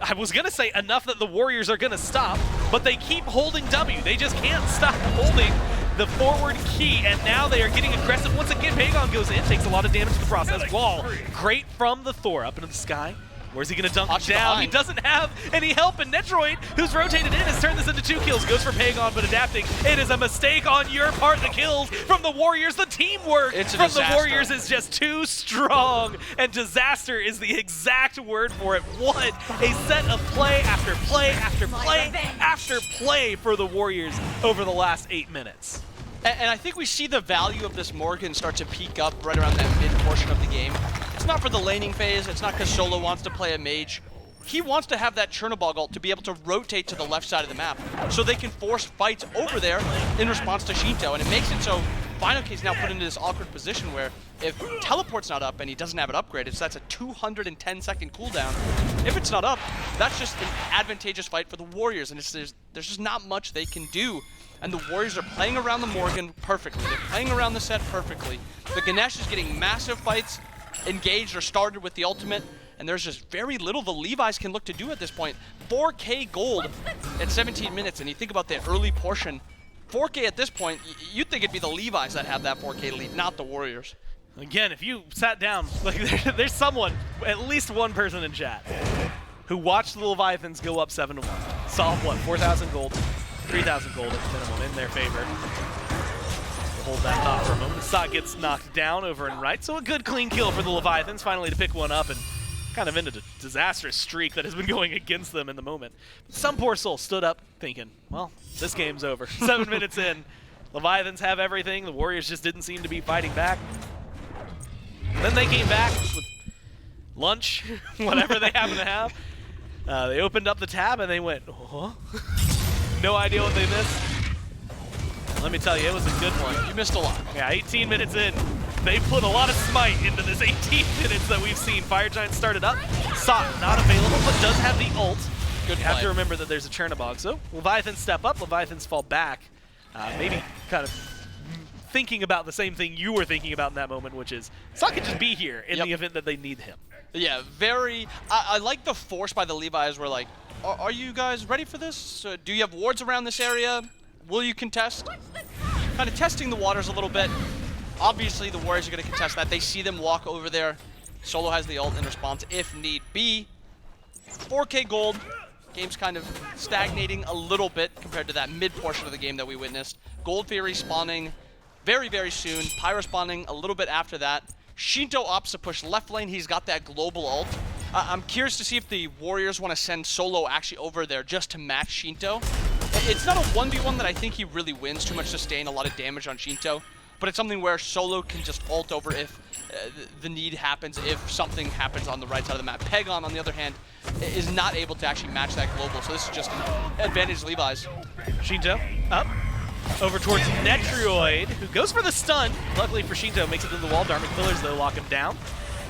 I was going to say enough that the Warriors are going to stop, but they keep holding W. They just can't stop holding the forward key, and now they are getting aggressive. Once again, Pegon goes in, takes a lot of damage in the process. Wall, great from the Thor up into the sky. Where's he going to dunk it down? He doesn't have any help, and Netroid, who's rotated in, has turned this into 2 kills. Goes for Pegon, but adapting. It is a mistake on your part. The kills from the Warriors, the teamwork from the Warriors is just too strong, and disaster is the exact word for it. What a set of play after play after play after play for the Warriors over the last 8 minutes. And I think we see the value of this Morgan start to peak up right around that mid portion of the game. It's not for the laning phase, it's not because Solo wants to play a mage. He wants to have that Chernabog ult to be able to rotate to the left side of the map so they can force fights over there in response to Shinto. And it makes it so Final K's now put into this awkward position where if Teleport's not up and he doesn't have it upgraded, so that's a 210-second cooldown. If it's not up, that's just an advantageous fight for the Warriors, and there's just not much they can do. And the Warriors are playing around the Morgan perfectly. They're playing around the set perfectly. The Ganesh is getting massive fights engaged or started with the ultimate, and there's just very little the Levi's can look to do at this point. 4K gold at 17 minutes, and you think about the early portion, 4K at this point, you'd think it'd be the Levi's that have that 4K lead, not the Warriors. Again, if you sat down, like there's someone, at least one person in chat, who watched the Leviathans go up 7-1. Saw what, 4,000 gold, 3,000 gold at minimum in their favor. We'll hold that thought for a moment. Sot gets knocked down over and right, so a good clean kill for the Leviathans, finally to pick one up and kind of ended a disastrous streak that has been going against them in the moment. Some poor soul stood up thinking, well, this game's over. 7 minutes in, Leviathans have everything. The Warriors just didn't seem to be fighting back. And then they came back with lunch, whatever they happen to have. They opened up the tab and they went, huh? No idea what they missed. Let me tell you, it was a good one. You missed a lot. Yeah, 18 minutes in. They put a lot of Smite into this 18 minutes that we've seen. Fire Giant started up. Sot not available, but does have the ult. Good You have to remember that there's a Chernabog. So Leviathans step up, Leviathans fall back. Maybe kind of thinking about the same thing you were thinking about in that moment, which is Sot could just be here in the event that they need him. Yeah, very. I like the force by the Levi's where like, are you guys ready for this? Do you have wards around this area? Will you contest? kind of testing the waters a little bit. Obviously, the Warriors are going to contest that. They see them walk over there. Solo has the ult in response if need be. 4K gold. Game's kind of stagnating a little bit compared to that mid portion of the game that we witnessed. Gold Fury spawning very, very soon. Pyro spawning a little bit after that. Shinto opts to push left lane. He's got that global ult. I'm curious to see if the Warriors want to send Solo actually over there just to match Shinto. It's not a 1v1 that I think he really wins. Too much sustain, a lot of damage on Shinto. But it's something where Solo can just ult over if the need happens, if something happens on the right side of the map. Pegon, on the other hand, is not able to actually match that global, so this is just an advantage Levi's. Shinto up. Over towards Netrioid, who goes for the stun. Luckily for Shinto, makes it to the wall. Dharmic Pillars, though, lock him down.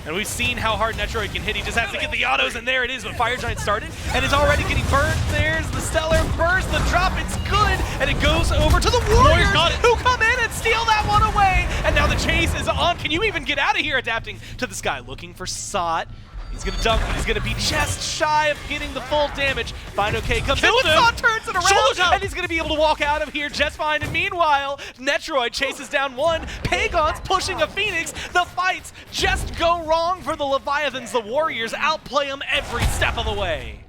And we've seen how hard Netrioid can hit. He just has to get the autos, and there it is. But Fire Giant started, and it's already getting burned. There's the Stellar Burst, the drop, it's good. And it goes over to the Warriors, who come in and steal that one away. And now the chase is on. Can you even get out of here? Adapting to the sky, looking for Sot. He's going to dunk, but he's going to be just shy of getting the full damage. Find OK comes in, but Sot turns it around, and he's going to be able to walk out of here just fine. And meanwhile, Netroid chases down one. Pagon's pushing a Phoenix. The fights just go wrong for the Leviathans. The Warriors outplay them every step of the way.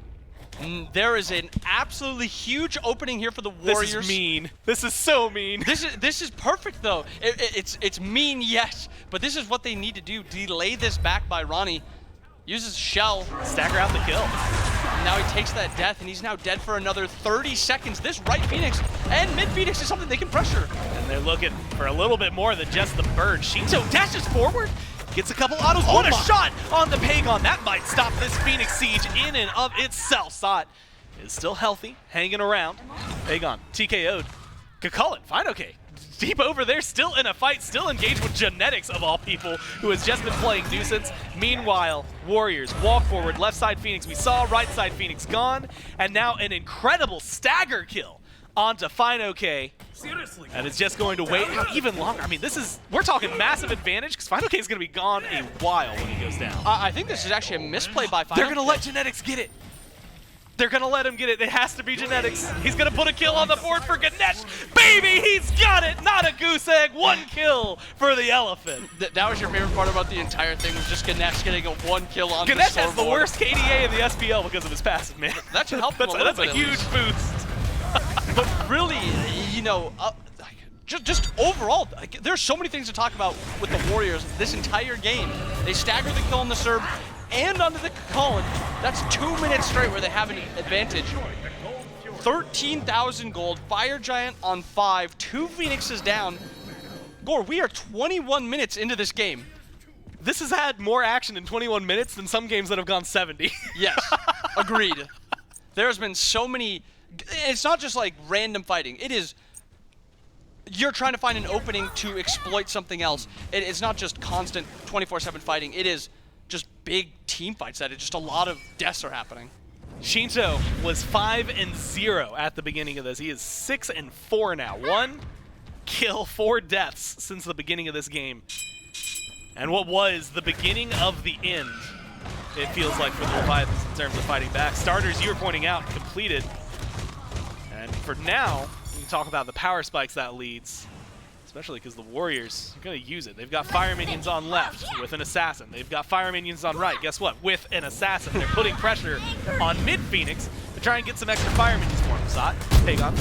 There is an absolutely huge opening here for the Warriors. This is mean. This is so mean. This is perfect, though. It's mean, yes, but this is what they need to do. Delay this back by Ronnie. Uses Shell. Stagger out the kill. Now he takes that death, and he's now dead for another 30 seconds. This right Phoenix and mid Phoenix is something they can pressure. And they're looking for a little bit more than just the bird. Shinto dashes forward, gets a couple autos. What a shot on the Pagon. That might stop this Phoenix siege in and of itself. Sot is still healthy, hanging around. Pagon TKO'd. Could call it. Fine, okay. Deep over there, still in a fight, still engaged with Genetics, of all people, who has just been playing Nuisance. Meanwhile, Warriors walk forward, left side Phoenix we saw, right side Phoenix gone, and now an incredible stagger kill onto Fine OK. Seriously. And it's just going to wait even longer. I mean, we're talking massive advantage, because Fine OK is going to be gone a while when he goes down. I think this is actually a misplay by Fine OK. They're going to let Genetics get it. They're going to let him get it. It has to be Genetics. He's going to put a kill on the board for Ganesh. Baby, he's got it. Not a goose egg. One kill for the Elephant. That was your favorite part about the entire thing, was just Ganesh getting a one kill on Ganesh the has the worst KDA in the SPL because of his passive, man. That should help him a little bit. That's a huge boost. But really, you know, just overall, there's so many things to talk about with the Warriors this entire game. They stagger the kill on the Serb and onto the Colin. That's 2 minutes straight where they have an advantage. 13,000 gold, Fire Giant on 5, 2 Phoenixes down. Gore, we are 21 minutes into this game. This has had more action in 21 minutes than some games that have gone 70. Yes, agreed. There's been so many, it's not just like random fighting. It is, you're trying to find an opening to exploit something else. It's not just constant 24/7 fighting. It is just big team fights that just a lot of deaths are happening. Shinto was 5-0 at the beginning of this. He is 6-4 now. 1 kill, 4 deaths since the beginning of this game. And what was the beginning of the end, it feels like, for the Leviathans in terms of fighting back. Starters, you were pointing out, completed. And for now, we can talk about the power spikes that leads. Especially because the Warriors are going to use it. They've got fire minions on left with an assassin. They've got fire minions on right. Guess what? With an assassin. They're putting pressure on mid-Phoenix to try and get some extra fire minions for him. Sot, Pagon,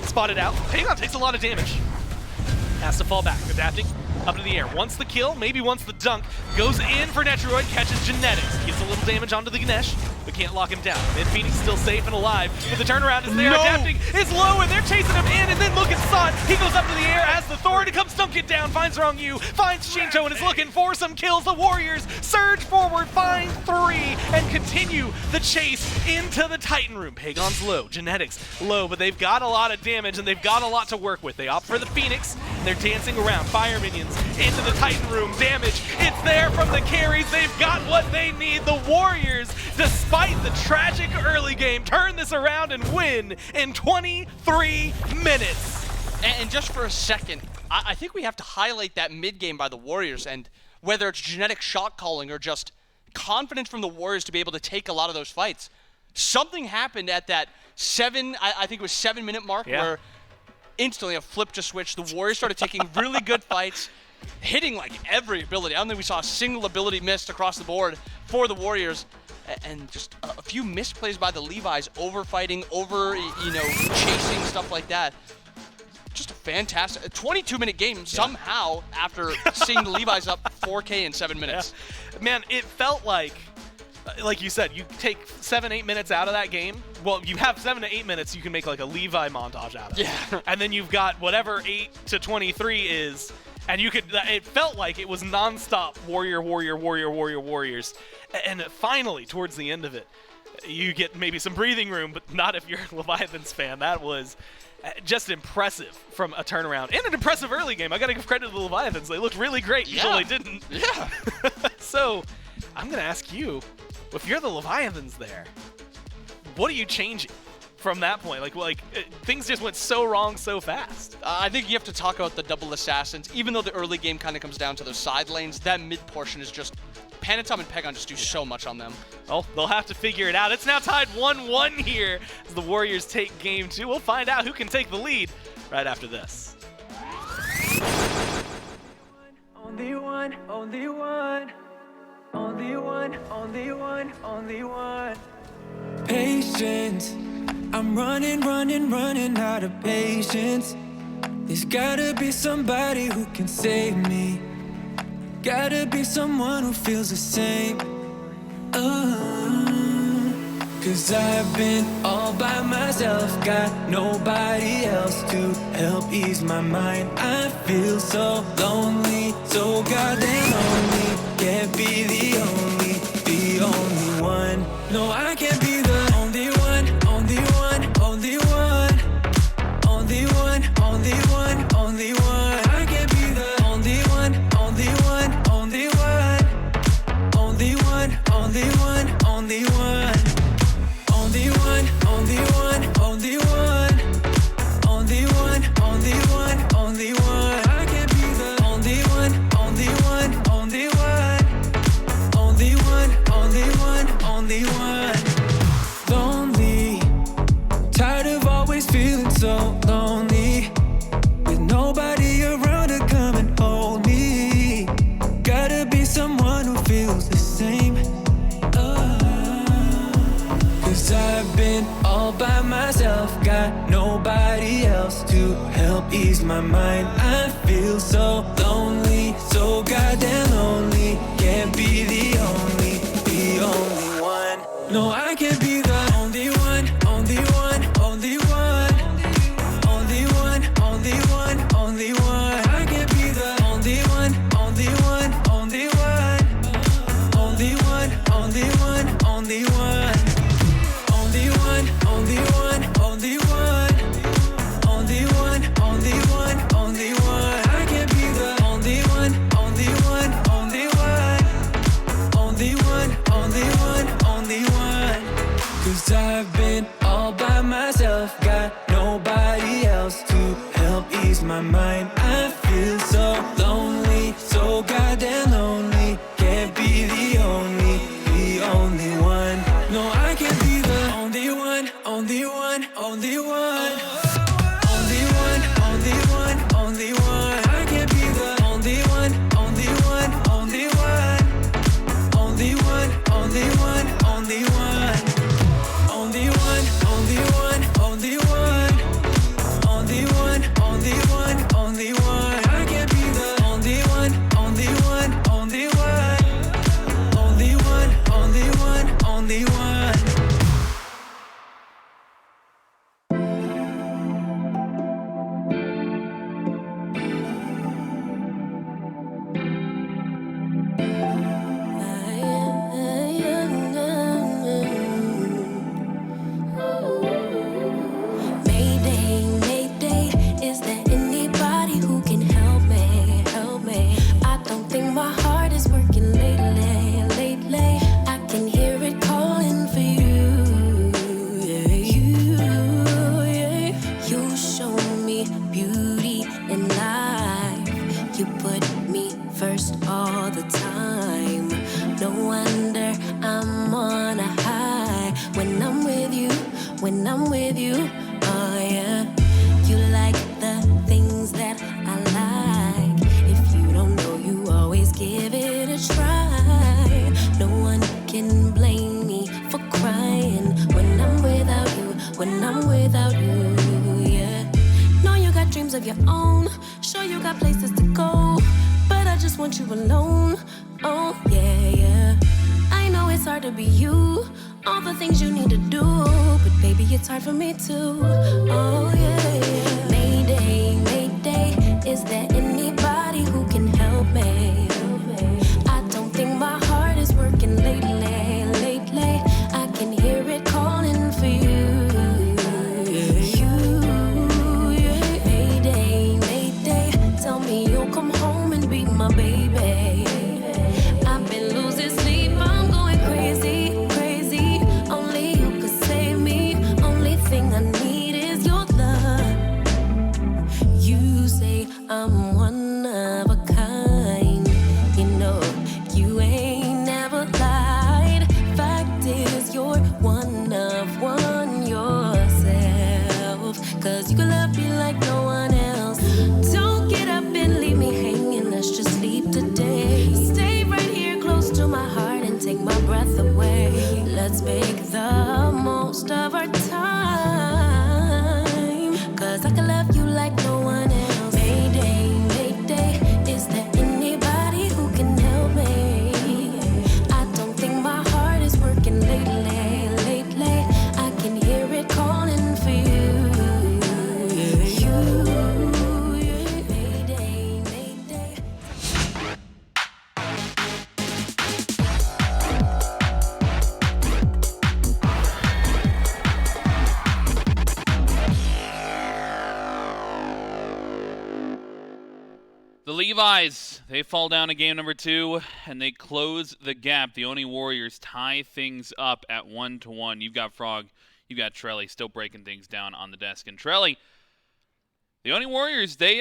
spotted out. Pagon takes a lot of damage. Has to fall back. Adapting up in the air. Wants the kill, maybe wants the dunk. Goes in for Netroid, catches Genetics. Gets a little damage onto the Ganesh, but can't lock him down. Mid-Phoenix still safe and alive, but the turnaround is there. No. Adapting is low, and they're chasing him in, and then look at Sot. He goes up to the air as the Thor, and he comes dunk it down, finds Wrong U, finds Shinto, and is looking for some kills. The Warriors surge forward, find 3, and continue the chase into the Titan room. Pagon's low, Genetics low, but they've got a lot of damage, and they've got a lot to work with. They opt for the Phoenix, and they're dancing around. Fire minions into the Titan room. Damage, it's there from the carries. They've got what they need. The Warriors, despite the tragic early game, turn this around and win in 23 minutes. And just for a second, I think we have to highlight that mid-game by the Warriors, and whether it's genetic shot calling or just confidence from the Warriors to be able to take a lot of those fights. Something happened at that I think it was 7-minute mark where instantly a flip just switched. The Warriors started taking really good fights, hitting like every ability. I don't think we saw a single ability missed across the board for the Warriors. And just a few misplays by the Levi's, over fighting, chasing, stuff like that. Just a fantastic 22-minute game somehow after seeing the Levi's up 4K in 7 minutes. Yeah. Man, it felt like you said, you take 7-8 minutes out of that game. Well, you have 7 to 8 minutes, you can make like a Levi montage out of it. Yeah. And then you've got whatever 8 to 23 is, and it felt like it was nonstop Warriors. And finally, towards the end of it, you get maybe some breathing room, but not if you're a Leviathans fan. That was just impressive from a turnaround. And an impressive early game. I got to give credit to the Leviathans. They looked really great until they didn't. Yeah. So, I'm going to ask you, if you're the Leviathans there, what are you changing from that point? Things just went so wrong so fast. I think you have to talk about the double assassins. Even though the early game kind of comes down to those side lanes, that mid portion is just Panatom and Pegon just do so much on them. Well, they'll have to figure it out. It's now tied 1-1 here as the Warriors take game 2. We'll find out who can take the lead right after this. Only one, only one. Only one, only one, only one. Patience. I'm running out of patience. There's gotta be somebody who can save me. Gotta be someone who feels the same. Cause I've been all by myself, got nobody else to help ease my mind. I feel so lonely, so goddamn lonely. Can't be the only one. No, I can't be the only one, only one, only one. Only one, only one, only one. I can't be the only one, only one, only one. Only one, only one, only one. Only one, only one, only one. Only one, only one, only one. I can't be the only one, only one, only one. Only one, only one, only one. Lonely, tired of always feeling so lonely, with nobody around to come and hold me. Gotta be someone who feels the same. Cause I've been all by myself, got nobody else to help ease my mind. I feel so lonely, so goddamn lonely. Can't be the only one. No, I can't be the only one, only one, only one. Only one, only one, only one. I can't be the only one, only one, only one. Only one, only one, only one. Only one, only one, only one. Only one, only one, only one. I can't be the only one, only one, only one. Only one, only one, only one. Cause I've been all by myself, got nobody else to help ease my mind. I feel so lonely, so goddamn lonely. Can't be the only one. No, I can't be the only one, only one, only one. Only one, only one, only one. I can't be the only one, only one, only one. Only one, only one, only one. Only one, only one, only one. Only one, only one, only one. I can't be the only one, only one, only one. Only one, only one, only one. Mayday, Mayday, is there anybody who can help me, help me? I don't think my heart is working lately. I can hear it calling for you, yeah. You show me beauty in life. You put me first all the time. No wonder I'm on a high when I'm with you, oh yeah. You like the when I'm without you, yeah. Know you got dreams of your own, sure you got places to go, but I just want you alone, oh yeah, yeah. I know it's hard to be you, all the things you need to do, but baby, it's hard for me too, oh yeah, yeah. Mayday, mayday, is there anybody who can help me? I don't think my heart is working lately. I can hear it calling for you. Mayday, mayday, tell me you'll come home and be my baby. I've been losing sleep, I'm going crazy, crazy. Only you could save me. Only thing I need is your love. You say I'm one of a kind. You know, you ain't never lied. Fact is, you're one of one yourself. Cause you can love me like no one else. Don't get up and leave me hanging, let's just sleep today. Stay right here close to my heart and take my breath away. Let's make the most of our time. Cause I can love you like no one else. Mayday, mayday, is there anybody who can help me? I don't think my heart is working lately. I can hear it calling for you. Mayday, mayday. The Levi's, they fall down to game number 2, and they close the gap. The Oni Warriors tie things up at 1-1. You've got Frog, you've got Trelly still breaking things down on the desk. And Trelly, the Oni Warriors, they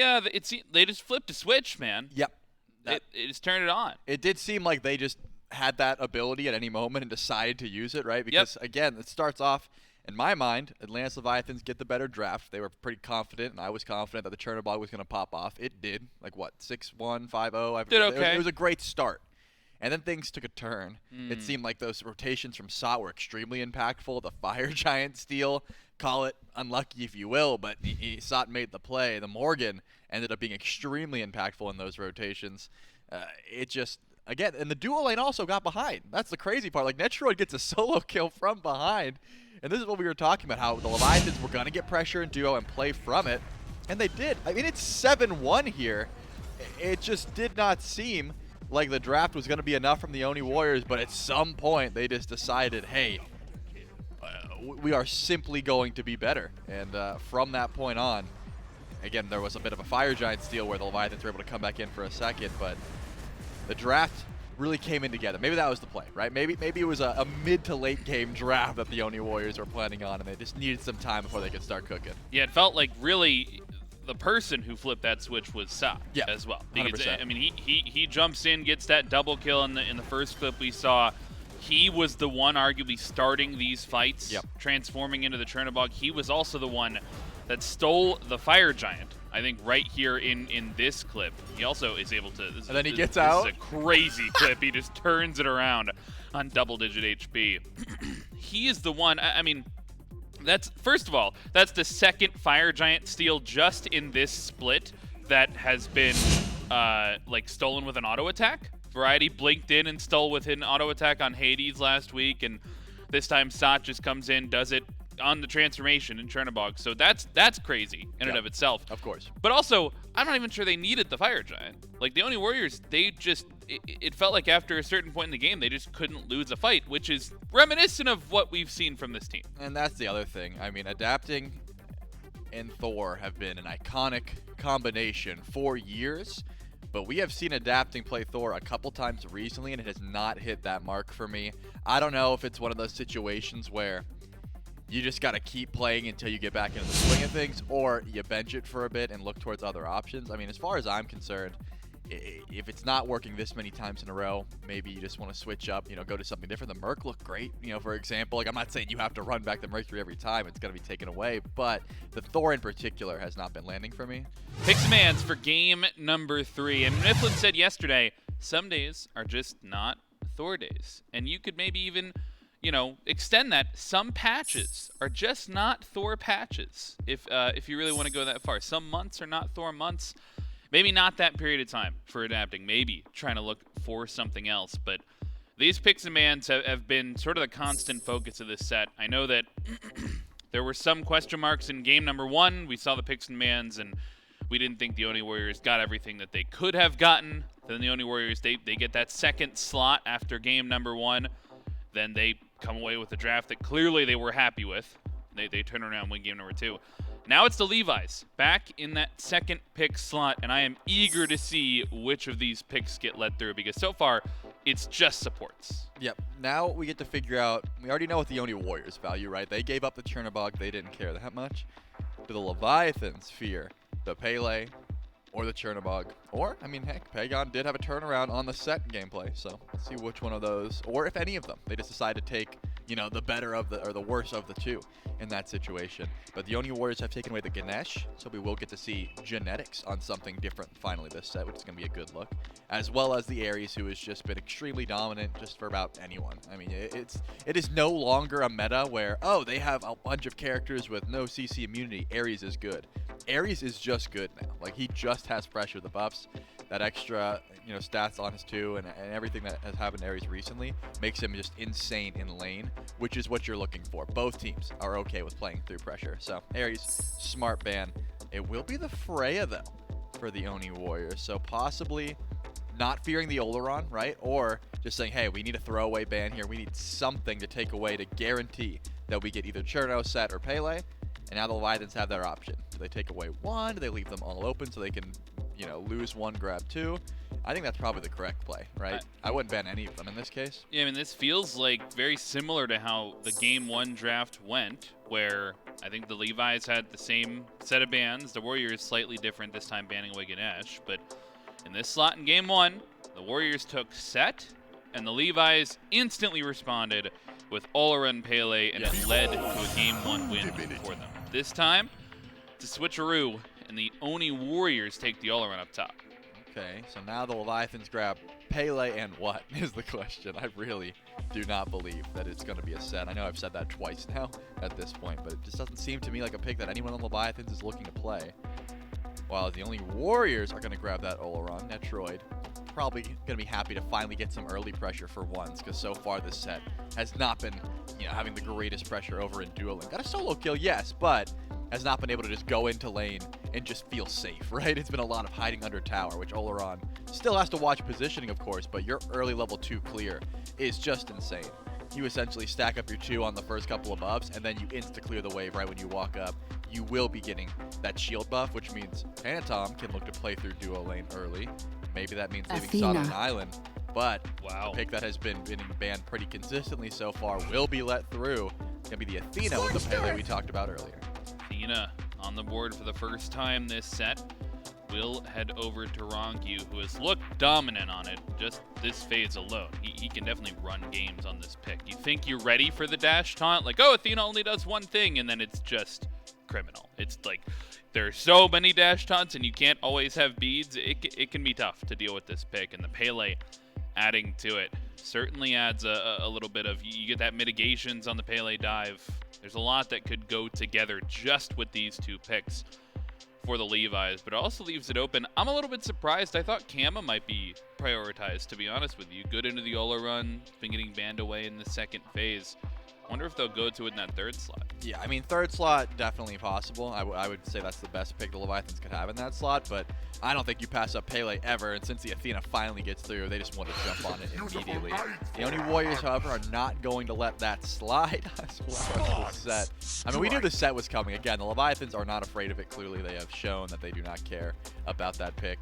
just flipped a switch, man. Yep. It just turned it on. It did seem like they just had that ability at any moment and decided to use it, right? Because, again, it starts off, in my mind, Atlantis Leviathans get the better draft. They were pretty confident, and I was confident that the Chernobog was going to pop off. It did. Like, what, 6-1, 5-0? Did okay. It was a great start. And then things took a turn. It seemed like those rotations from SOT were extremely impactful. The Fire Giant steal, call it unlucky if you will, but SOT made the play. The Morgan ended up being extremely impactful in those rotations. It just, again, and the duo lane also got behind. That's the crazy part. Like, Netroid gets a solo kill from behind. And this is what we were talking about, how the Leviathans were going to get pressure in duo and play from it. And they did. I mean, it's 7-1 here. It just did not seem like the draft was going to be enough from the Oni Warriors, but at some point they just decided, hey, we are simply going to be better. And from that point on, again, there was a bit of a Fire Giant steal where the Leviathans were able to come back in for a second, but the draft really came in together. Maybe that was the play, right? Maybe it was a mid to late game draft that the Oni Warriors were planning on, and they just needed some time before they could start cooking. Yeah, it felt like really the person who flipped that switch was SOT as well. Because, 100%. I mean, he jumps in, gets that double kill in the first clip we saw. He was the one arguably starting these fights, transforming into the Chernobog. He was also the one that stole the Fire Giant. I think right here in this clip, he also is able to. And then he gets out. This is a crazy clip. He just turns it around on double-digit HP. He is the one. I mean, that's first of all, that's the second Fire Giant steal just in this split that has been like stolen with an auto attack. Variety blinked in and stole with an auto attack on Hades last week, and this time SOT just comes in, does it on the transformation in Chernobog. So that's crazy in and of itself. Of course. But also, I'm not even sure they needed the Fire Giant. Like, the Oni Warriors, they just, it felt like after a certain point in the game, they just couldn't lose a fight, which is reminiscent of what we've seen from this team. And that's the other thing. I mean, Adapting and Thor have been an iconic combination for years, but we have seen Adapting play Thor a couple times recently, and it has not hit that mark for me. I don't know if it's one of those situations where you just got to keep playing until you get back into the swing of things, or you bench it for a bit and look towards other options. I mean, as far as I'm concerned, if it's not working this many times in a row, maybe you just want to switch up, go to something different. The Merc looked great, for example. Like, I'm not saying you have to run back the Mercury every time. It's going to be taken away, but the Thor in particular has not been landing for me. Picks and bans for game number 3. And Mifflin said yesterday, some days are just not Thor days. And you could maybe even extend that. Some patches are just not Thor patches. If you really want to go that far, some months are not Thor months. Maybe not that period of time for adapting. Maybe trying to look for something else. But these picks and bans have been sort of the constant focus of this set. I know that there were some question marks in game number 1. We saw the picks and bans, and we didn't think the Oni Warriors got everything that they could have gotten. Then the Oni Warriors, they get that second slot after game number 1. Then they come away with a draft that clearly they were happy with. They turn around and win game number 2. Now it's the Levi's back in that second pick slot, and I am eager to see which of these picks get let through, because so far it's just supports. Yep. Now we get to figure out. We already know what the Oni Warriors value, right? They gave up the Chernobog. They didn't care that much. Do the Leviathans fear the Pele or the Chernobog? Or, I mean, heck, Pagon did have a turnaround on the set gameplay, so let's see which one of those, or if any of them, they just decide to take, the better of the worse of the two in that situation. But the Oni Warriors have taken away the Ganesh, so we will get to see genetics on something different finally this set, which is going to be a good look, as well as the Ares, who has just been extremely dominant just for about anyone. I mean, it is no longer a meta where, oh, they have a bunch of characters with no CC immunity. Ares is good. Ares is just good now. Like, he just has pressure. The buffs, that extra, stats on his 2 and everything that has happened to Ares recently makes him just insane in lane, which is what you're looking for. Both teams are okay with playing through pressure. So, Ares, smart ban. It will be the Freya, though, for the Oni Warriors. So, possibly not fearing the Oleron, right? Or just saying, hey, we need a throwaway ban here. We need something to take away to guarantee that we get either Cherno, Set, or Pele. And now the Leviathans have their option. Do they take away one? Do they leave them all open so they can, lose one, grab 2? I think that's probably the correct play, right? I wouldn't ban any of them in this case. Yeah, I mean, this feels like very similar to how the game 1 draft went, where I think the Levi's had the same set of bans. The Warriors slightly different, this time banning away Ganesh. But in this slot in game 1, the Warriors took Set, and the Levi's instantly responded with Oleron Pele, and it led to a game 1 win for them. This time, it's a switcheroo, and the Oni Warriors take the Oleron up top. Okay, so now the Leviathans grab Pele and what is the question? I really do not believe that it's going to be a set. I know I've said that twice now at this point, but it just doesn't seem to me like a pick that anyone on Leviathans is looking to play. While the Oni Warriors are going to grab that Oleron, Netroid, probably going to be happy to finally get some early pressure for once, because so far this set has not been, having the greatest pressure over in dueling. Got a solo kill, yes, but has not been able to just go into lane and just feel safe, right? It's been a lot of hiding under tower, which Oleron still has to watch positioning, of course, but your early level 2 clear is just insane. You essentially stack up your 2 on the first couple of buffs, and then you insta-clear the wave right when you walk up. You will be getting that shield buff, which means Phantom can look to play through duo lane early. Maybe that means leaving Sod on an island. But the pick that has been banned pretty consistently so far will be let through. It's going to be the Athena with the Pele we talked about earlier. Athena on the board for the first time this set. Will head over to Rongu, who has looked dominant on it just this phase alone. He can definitely run games on this pick. You think you're ready for the dash taunt? Like, oh, Athena only does one thing, and then it's just criminal. It's like there are so many dash taunts, and you can't always have beads. It can be tough to deal with this pick, and the Pele adding to it certainly adds a little bit of, you get that mitigations on the Pele dive. There's a lot that could go together just with these 2 picks for the Levi's, but it also leaves it open. I'm a little bit surprised. I thought Kama might be prioritized, to be honest with you. Good into the Ola run, been getting banned away in the second phase. Wonder if they'll go to it in that 3rd slot. Yeah, I mean, 3rd slot, definitely possible. I would say that's the best pick the Leviathans could have in that slot, but I don't think you pass up Pele ever, and since the Athena finally gets through, they just want to jump on it immediately. The Oni Warriors, however, are not going to let that slide as well as the set. I mean, we knew the set was coming. Again, the Leviathans are not afraid of it. Clearly, they have shown that they do not care about that pick.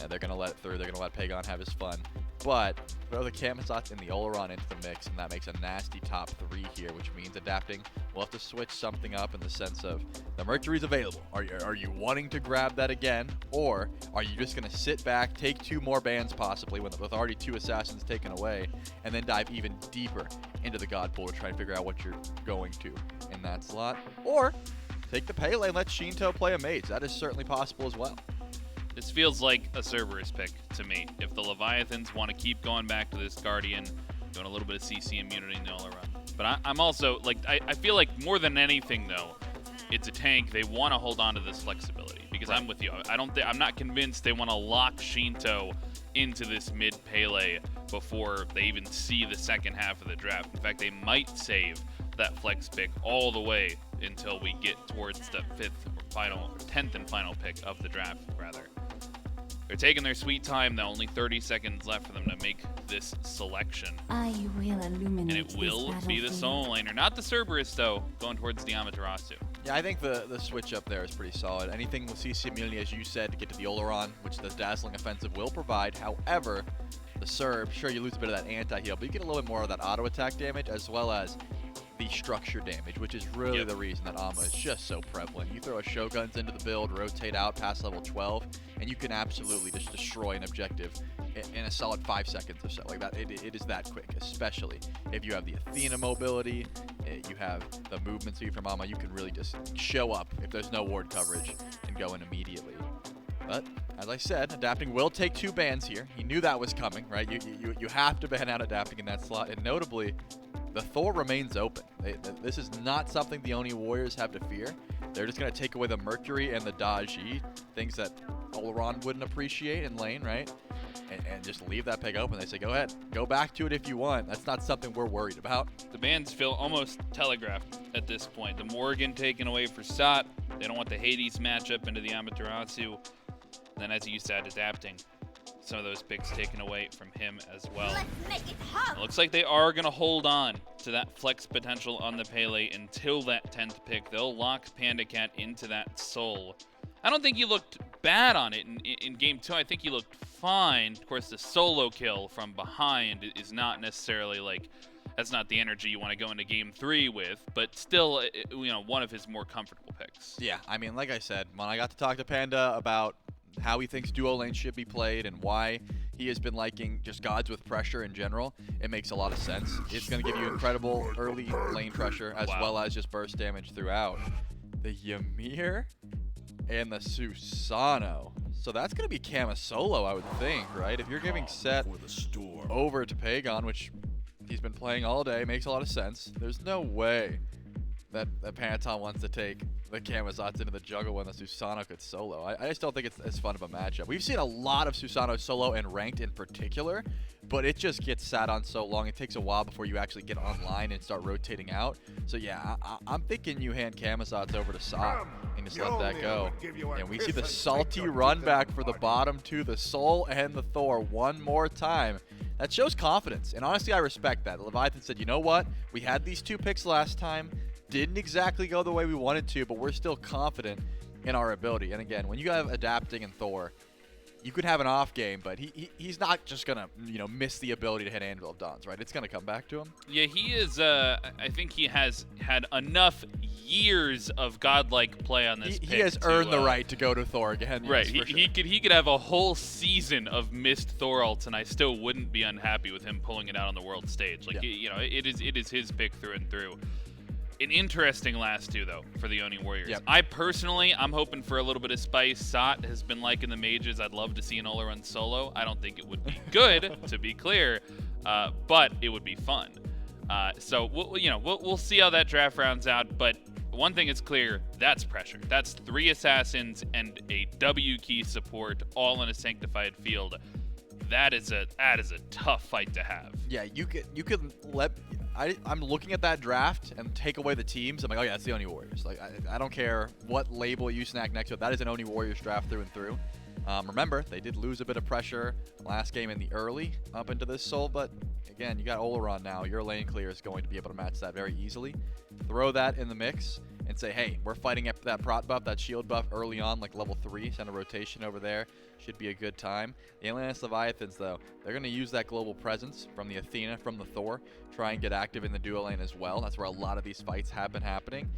And they're going to let it through. They're going to let Pagon have his fun. But throw the Kamizots and the Oleron into the mix, and that makes a nasty top 3 here, which means adapting. We'll have to switch something up in the sense of the Mercury's available. Are you wanting to grab that again? Or are you just going to sit back, take 2 more bans possibly, with already 2 assassins taken away, and then dive even deeper into the God Pool to try and figure out what you're going to in that slot? Or take the Pele and let Shinto play a mage. That is certainly possible as well. This feels like a Cerberus pick to me. If the Leviathans want to keep going back to this Guardian, doing a little bit of CC immunity in the Oleron. But I'm also, like, I feel like more than anything, though, it's a tank. They want to hold on to this flexibility because I'm with you. I'm not convinced they want to lock Shinto into this mid Pele before they even see the second half of the draft. In fact, they might save that flex pick all the way until we get towards the 10th and final pick of the draft, rather. They're taking their sweet time, though. Only 30 seconds left for them to make this selection. I will illuminate And it will be the solo laner, not the Cerberus, though, going towards the Amaterasu. Yeah, I think the switch up there is pretty solid. Anything with CC immunity, as you said, to get to the Oleron, which the Dazzling Offensive will provide. However, the Cerb, sure, you lose a bit of that anti-heal, but you get a little bit more of that auto-attack damage, as well as the structure damage, which is really the reason that Ama is just so prevalent. You throw a Shoguns into the build, rotate out past level 12, and you can absolutely just destroy an objective in a solid 5 seconds or so. Like that, it is that quick, especially if you have the Athena mobility, you have the movement speed from Ama, you can really just show up if there's no ward coverage and go in immediately. But as I said, adapting will take 2 bans here. He knew that was coming, right? You have to ban out adapting in that slot, and notably, the Thor remains open. This is not something the Oni Warriors have to fear. They're just going to take away the Mercury and the Daji, things that Oleron wouldn't appreciate in lane, right? And just leave that peg open. They say, go ahead, go back to it if you want. That's not something we're worried about. The bans feel almost telegraphed at this point. The Morgan taken away for Sot. They don't want the Hades matchup into the Amaterasu. Then, as you said, adapting. Some of those picks taken away from him as well. It looks like they are going to hold on to that flex potential on the Pele until that 10th pick. They'll lock Panda Cat into that soul. I don't think he looked bad on it in Game 2. I think he looked fine. Of course, the solo kill from behind is not necessarily like, that's not the energy you want to go into Game 3 with, but still, one of his more comfortable picks. Yeah, I mean, like I said, when I got to talk to Panda about how he thinks duo lane should be played and why he has been liking just gods with pressure in general, it makes a lot of sense. It's going to give you incredible early lane pressure as well as just burst damage throughout. The Ymir and the Susano. So that's going to be Kama solo, I would think, right? If you're giving Set over to Pagon, which he's been playing all day, makes a lot of sense. There's no way that Panaton wants to take the Kamazots into the jungle when the Susano could solo. I just don't think it's as fun of a matchup. We've seen a lot of Susano solo and ranked in particular, but it just gets sat on so long. It takes a while before you actually get online and start rotating out. So yeah, I'm thinking you hand Kamazots over to Sot and just let that go. And we see the salty run back for the bottom two, the Soul and the Thor one more time. That shows confidence, and honestly, I respect that. Leviathan said, you know what? We had these 2 picks last time. Didn't exactly go the way we wanted to, but we're still confident in our ability. And again, when you have adapting and Thor, you could have an off game, but he's not just gonna miss the ability to hit Anvil of Dawns, right? It's gonna come back to him. Yeah, he is. I think he has had enough years of godlike play on this. He has earned the right to go to Thor again. Right. Yes, he could have a whole season of missed Thor ults, and I still wouldn't be unhappy with him pulling it out on the world stage. Like it is his pick through and through. An interesting last 2, though, for the Oni Warriors. Yep. I'm hoping for a little bit of spice. Sot has been liking the mages. I'd love to see an Ola run solo. I don't think it would be good, to be clear, but it would be fun. So we'll see how that draft rounds out. But one thing is clear: that's pressure. That's 3 assassins and a W key support, all in a sanctified field. That is a tough fight to have. Yeah, you could let. I'm looking at that draft and take away the teams. I'm like, oh yeah, that's the Oni Warriors. Like, I don't care what label you snack next to it. That is an Oni Warriors draft through and through. Remember, they did lose a bit of pressure last game in the early up into this soul, but again, you got Oleron now. Your lane clear is going to be able to match that very easily. Throw that in the mix and say, hey, we're fighting up that prot buff, that shield buff early on, like level 3. Send a rotation over there. Should be a good time. The Atlantis Leviathans, though, they're going to use that global presence from the Athena, from the Thor, try and get active in the duo lane as well. That's where a lot of these fights have been happening.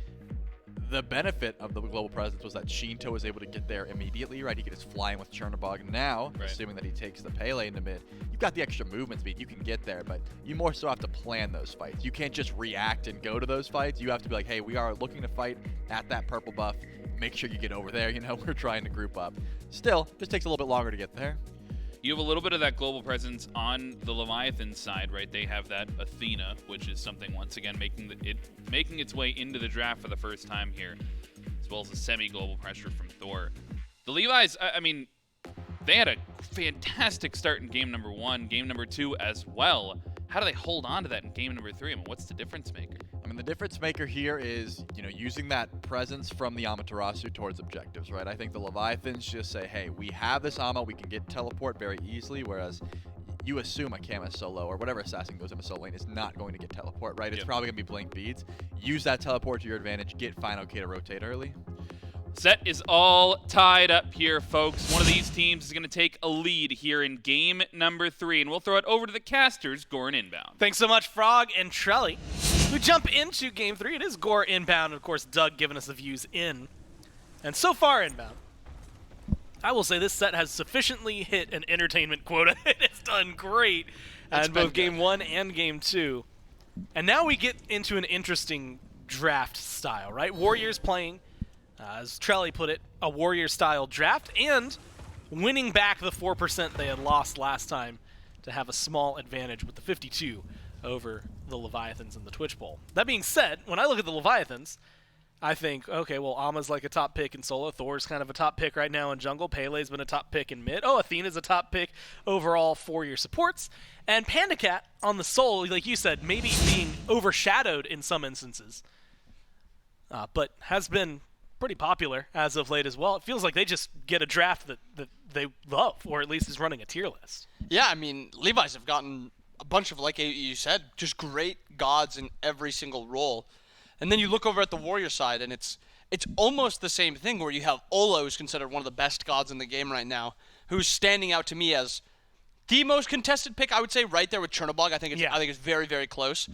The benefit of the global presence was that Shinto was able to get there immediately, right? He could just fly in with Chernobog. Now, assuming that he takes the Pele into mid, you've got the extra movement speed. You can get there, but you more so have to plan those fights. You can't just react and go to those fights. You have to be like, hey, we are looking to fight at that purple buff. Make sure you get over there. We're trying to group up. Still, just takes a little bit longer to get there. You have a little bit of that global presence on the Leviathan side, right? They have that Athena, which is something, once again, making its way into the draft for the first time here, as well as a semi-global pressure from Thor. The Levi's, I mean, they had a fantastic start in game number 1, game number 2 as well. How do they hold on to that in game number 3? I mean, what's the difference maker? I mean, the difference maker here is, using that presence from the Amaterasu towards objectives, right? I think the Leviathans just say, hey, we have this Ama, we can get teleport very easily, whereas you assume a Kama solo or whatever assassin goes into solo lane is not going to get teleport, right? It's probably going to be blink beads. Use that teleport to your advantage, get Final K to rotate early. Set is all tied up here, folks. One of these teams is going to take a lead here in game number 3, and we'll throw it over to the casters, Goran inbound. Thanks so much, Frog and Trelly. We jump into game 3. It is Gore inbound, and of course, Doug giving us the views in. And so far inbound, I will say this set has sufficiently hit an entertainment quota. It's done great in both game 1 and game 2. And now we get into an interesting draft style, right? Warriors playing, as Trelly put it, a Warrior-style draft, and winning back the 4% they had lost last time to have a small advantage with the 52 over the Leviathans in the Twitch poll. That being said, when I look at the Leviathans, I think, okay, well, Ama's like a top pick in solo. Thor's kind of a top pick right now in jungle. Pele's been a top pick in mid. Oh, Athena's a top pick overall for your supports. And Panda Cat on the solo, like you said, maybe being overshadowed in some instances, but has been pretty popular as of late as well. It feels like they just get a draft that they love, or at least is running a tier list. Yeah, I mean, Levi's have gotten a bunch of, like you said, just great gods in every single role. And then you look over at the Warrior side, and it's almost the same thing, where you have Olo, who's considered one of the best gods in the game right now, who's standing out to me as the most contested pick, I would say, right there with Chernobog. I think it's very, very close.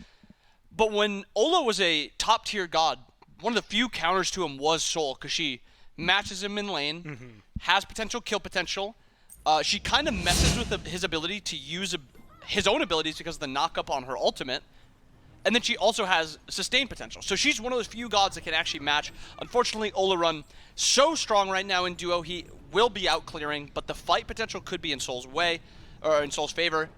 But when Olo was a top-tier god, one of the few counters to him was Soul, because she matches him in lane, has potential kill potential. She kind of messes with his ability to use his own abilities because of the knock-up on her ultimate. And then she also has sustain potential. So she's one of those few gods that can actually match. Unfortunately, Ola run so strong right now in duo, he will be out clearing, but the fight potential could be in Soul's way, or in Soul's favor.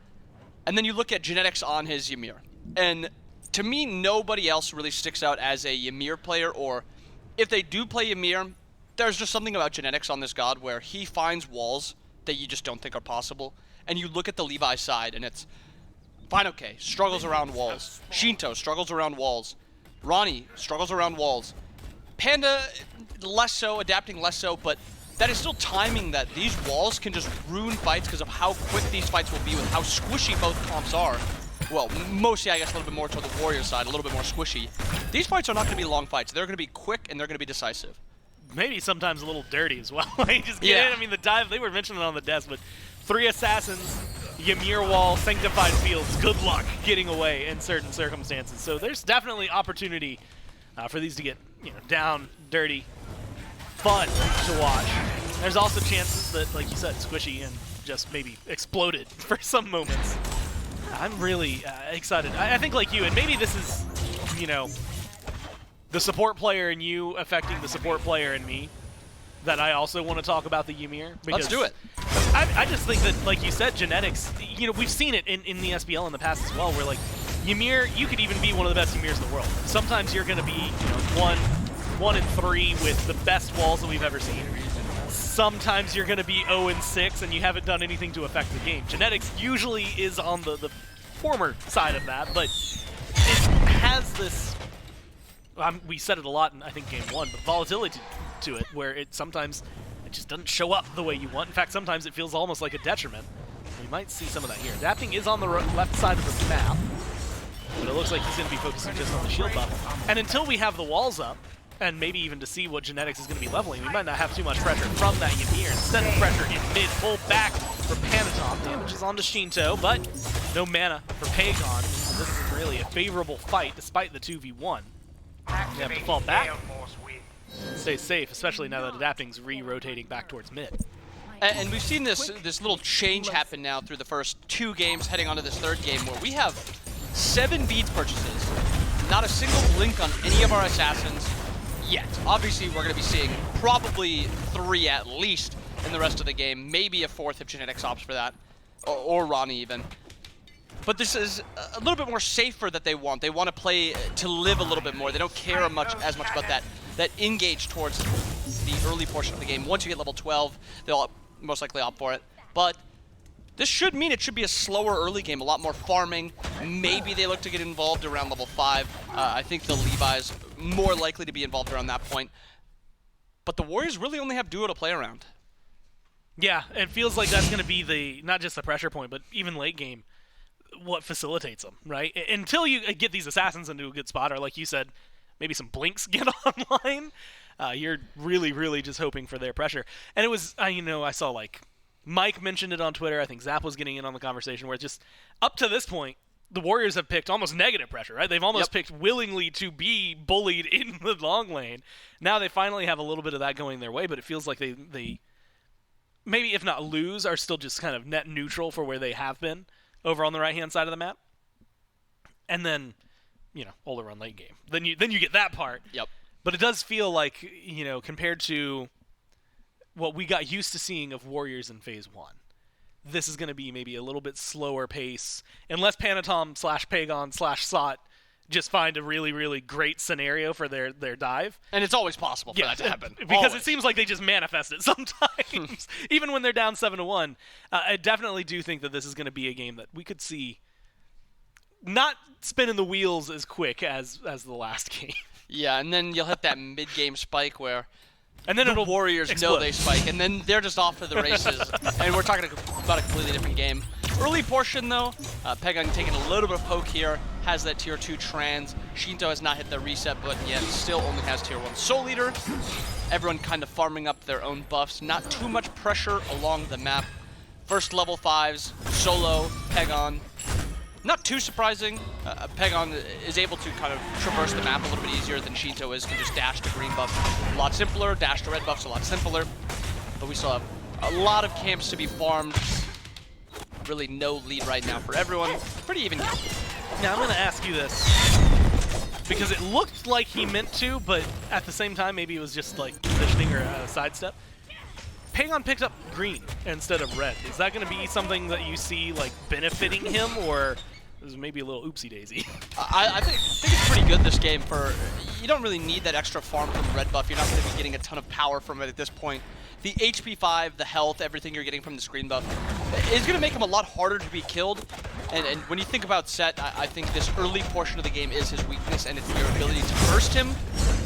And then you look at genetics on his Ymir. And to me, nobody else really sticks out as a Ymir player, or if they do play Ymir, there's just something about genetics on this god where he finds walls that you just don't think are possible. And you look at the Levi side, and it's Final K struggles around walls. Shinto struggles around walls. Ronnie struggles around walls. Panda, less so, adapting less so, but that is still timing that these walls can just ruin fights because of how quick these fights will be with how squishy both comps are. Well, mostly, I guess, a little bit more toward the Warrior side, a little bit more squishy. These fights are not going to be long fights. They're going to be quick, and they're going to be decisive. Maybe sometimes a little dirty as well. Just get in. I mean, the dive, they were mentioning it on the desk, but 3 assassins, Ymir wall, Sanctified Fields, good luck getting away in certain circumstances. So there's definitely opportunity for these to get down, dirty, fun to watch. There's also chances that, like you said, squishy and just maybe exploded for some moments. I'm really excited. I think like you, and maybe this is, the support player and you affecting the support player and me, that I also want to talk about the Ymir. Let's do it. I just think that, like you said, genetics, we've seen it in the SPL in the past as well, where like Ymir, you could even be one of the best Ymirs in the world. Sometimes you're going to be 1 and 3 with the best walls that we've ever seen. Sometimes you're going to be 0 and 6 and you haven't done anything to affect the game. Genetics usually is on the former side of that, but it has this, we said it a lot in, I think, game 1, but volatility to it, where it sometimes it just doesn't show up the way you want. In fact, sometimes it feels almost like a detriment. We might see some of that here. Adapting is on the left side of the map, but it looks like he's going to be focusing just on the shield buff. And until we have the walls up, and maybe even to see what genetics is going to be leveling, we might not have too much pressure from that Ymir. Instead of pressure in mid, pull back for Panatop. Damage is onto Shinto, but no mana for Pagon. So this isn't really a favorable fight, despite the 2v1. You have to fall back. Stay safe, especially now that Adapting's re-rotating back towards mid. And we've seen this little change happen now through the first 2 games heading onto this 3rd game, where we have 7 beads purchases, not a single blink on any of our assassins yet. Obviously, we're going to be seeing probably 3 at least in the rest of the game. Maybe a fourth if Genetics opts for that, or Ronnie even. But this is a little bit more safer that they want. They want to play to live a little bit more. They don't care as much about that engage towards the early portion of the game. Once you get level 12, they'll most likely opt for it. But this should mean it should be a slower early game, a lot more farming. Maybe they look to get involved around level 5. I think the Levi's more likely to be involved around that point. But the Warriors really only have duo to play around. Yeah, it feels like that's going to be not just the pressure point, but even late game, what facilitates them, right? Until you get these assassins into a good spot, or like you said, maybe some blinks get online, you're really, really just hoping for their pressure. And it was, I saw like Mike mentioned it on Twitter. I think Zap was getting in on the conversation where just up to this point, the Warriors have picked almost negative pressure, right? They've almost picked willingly to be bullied in the long lane. Now they finally have a little bit of that going their way, but it feels like they maybe if not lose, are still just kind of net neutral for where they have been over on the right-hand side of the map. And then, older run late game. Then you get that part. Yep. But it does feel like, compared to what we got used to seeing of Warriors in Phase 1, this is going to be maybe a little bit slower pace, unless Panatom/Pagon/Sot just find a really, really great scenario for their dive. And it's always possible for that to happen. Because it seems like they just manifest it sometimes, even when they're down 7-1. I definitely do think that this is going to be a game that we could see not spinning the wheels as quick as the last game. Yeah, and then you'll hit that mid-game spike where and then the Warriors know they spike, and then they're just off for the races. And we're talking about a completely different game. Early portion, though, Pegon taking a little bit of poke here, has that tier 2 trans. Shinto has not hit the reset button yet, still only has tier 1 Soul Eater. Everyone kind of farming up their own buffs. Not too much pressure along the map. First level 5s, Solo, Pegon. Not too surprising. Pegon is able to kind of traverse the map a little bit easier than Shinto is. Can just dash to green buff a lot simpler, dash to red buffs a lot simpler. But we still have a lot of camps to be farmed. Really no lead right now for everyone. Pretty even. Now I'm going to ask you this, because it looked like he meant to, but at the same time maybe it was just like positioning or a sidestep. Pegon picked up green instead of red. Is that going to be something that you see like benefiting him, or is it maybe a little oopsie daisy? I think it's pretty good this game. You don't really need that extra farm from red buff. You're not going to be getting a ton of power from it at this point. The HP 5, the health, everything you're getting from the screen buff is going to make him a lot harder to be killed. And when you think about Set, I think this early portion of the game is his weakness, and it's your ability to burst him.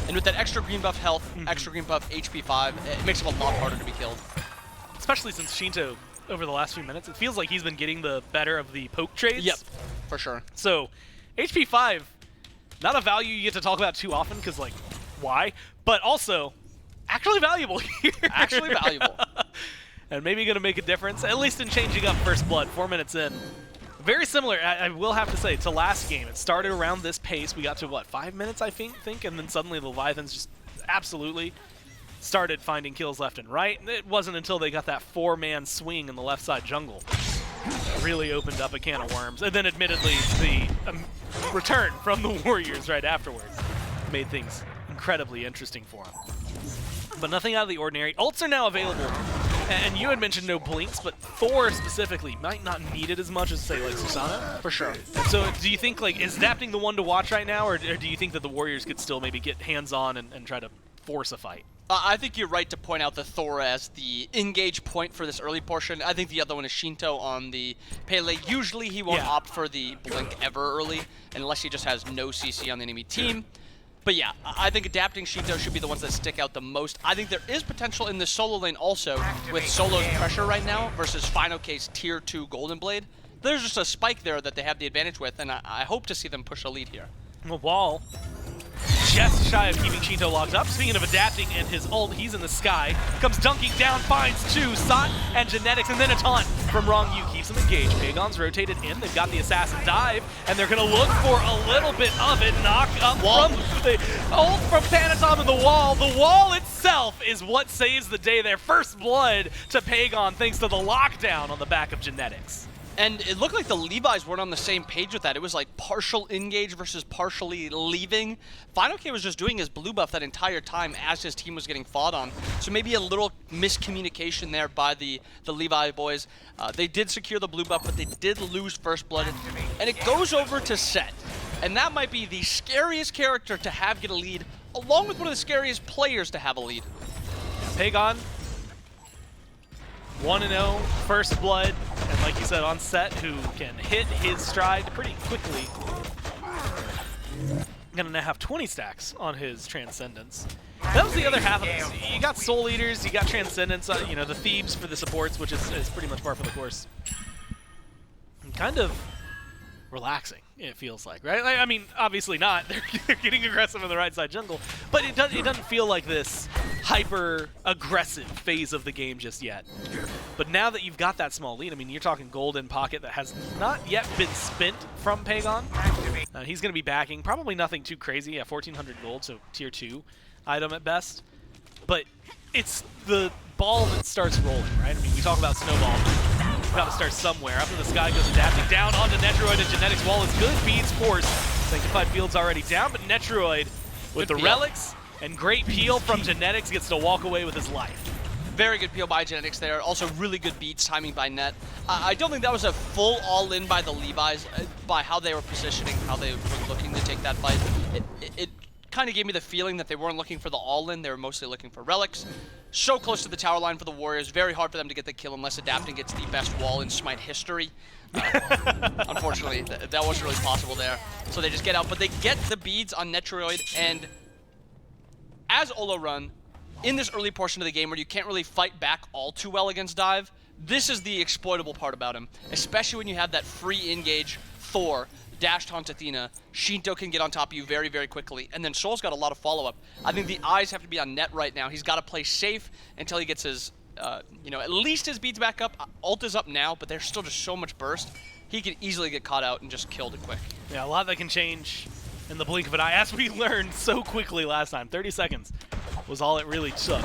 And with that extra green buff health, extra green buff HP 5, it makes him a lot harder to be killed. Especially since Shinto, over the last few minutes, it feels like he's been getting the better of the poke trades. Yep, for sure. So, HP 5, not a value you get to talk about too often, because, like, why? But also, actually valuable here. Actually valuable. And maybe going to make a difference, at least in changing up First Blood, 4 minutes in. Very similar, I will have to say, to last game. It started around this pace. We got to, 5 minutes, I think? And then suddenly the Leviathans just absolutely started finding kills left and right. It wasn't until they got that 4-man swing in the left side jungle that really opened up a can of worms. And then, admittedly, the return from the Warriors right afterwards made things incredibly interesting for them. But nothing out of the ordinary. Ults are now available. And you had mentioned no blinks, but Thor specifically might not need it as much as, say, like Susana. For sure. So do you think, like, is Adapting the one to watch right now, or do you think that the Warriors could still maybe get hands-on and try to force a fight? I think you're right to point out the Thor as the engage point for this early portion. I think the other one is Shinto on the Pele. Usually he won't opt for the blink ever early, unless he just has no CC on the enemy team. But yeah, I think Adapting Shinto should be the ones that stick out the most. I think there is potential in the solo lane also with Solo's pressure right now versus Final Case Tier 2 Golden Blade. There's just a spike there that they have the advantage with, and I hope to see them push a lead here. Well, Wall, just shy of keeping Shinto locked up. Speaking of adapting and his ult, he's in the sky. Comes dunking down, finds 2, Sot and Genetics, and then a taunt from Wrong Yu keeps him engaged. Pagon's rotated in, they've got the assassin dive, and they're going to look for a little bit of it. Knock up from the ult from Panatom in the wall. The wall itself is what saves the day there. First blood to Pagon thanks to the lockdown on the back of Genetics. And it looked like the Levi's weren't on the same page with that. It was like partial engage versus partially leaving. FineOK was just doing his blue buff that entire time as his team was getting fought on. So maybe a little miscommunication there by the Levi boys. They did secure the blue buff, but they did lose first blood. And it goes over to Set. And that might be the scariest character to have get a lead, along with one of the scariest players to have a lead. Pagon, 1-0, first blood, and like you said, on Set, who can hit his stride pretty quickly. Gonna now have 20 stacks on his Transcendence. That was the other half of this. You got Soul Eaters, you got Transcendence, you know, the Thebes for the supports, which is pretty much par for the course. And kind of relaxing, it feels like, right? I mean, obviously not. They're getting aggressive in the right side jungle, but it doesn't feel like this hyper-aggressive phase of the game just yet. But now that you've got that small lead, I mean, you're talking gold in pocket that has not yet been spent from Pagon. He's going to be backing probably nothing too crazy. Yeah, 1,400 gold, so tier 2 item at best. But it's the ball that starts rolling, right? I mean, we talk about snowball. Got to start somewhere. Up in the sky goes adapting down onto Netroid, and Genetics wall is good. Beats force. Sanctified Field's already down, but Netroid with the relics and great peel from Genetics gets to walk away with his life. Very good peel by Genetics there. Also really good beats timing by Net. I don't think that was a full all-in by the Levi's, by how they were positioning, how they were looking to take that fight. It kind of gave me the feeling that they weren't looking for the all-in. They were mostly looking for relics. So close to the tower line for the Warriors. Very hard for them to get the kill unless Adapting gets the best wall in Smite history. Unfortunately, that wasn't really possible there. So they just get out, but they get the beads on Netroid, and as Olo run, in this early portion of the game where you can't really fight back all too well against Dive, this is the exploitable part about him, especially when you have that free engage Thor, dash taunt Athena, Shinto can get on top of you very, very quickly, and then Soul's got a lot of follow-up. I think the eyes have to be on Net right now. He's got to play safe until he gets his, you know, at least his beats back up. Ult is up now, but there's still just so much burst. He could easily get caught out and just killed it quick. Yeah, a lot that can change in the blink of an eye, as we learned so quickly last time. 30 seconds was all it really took.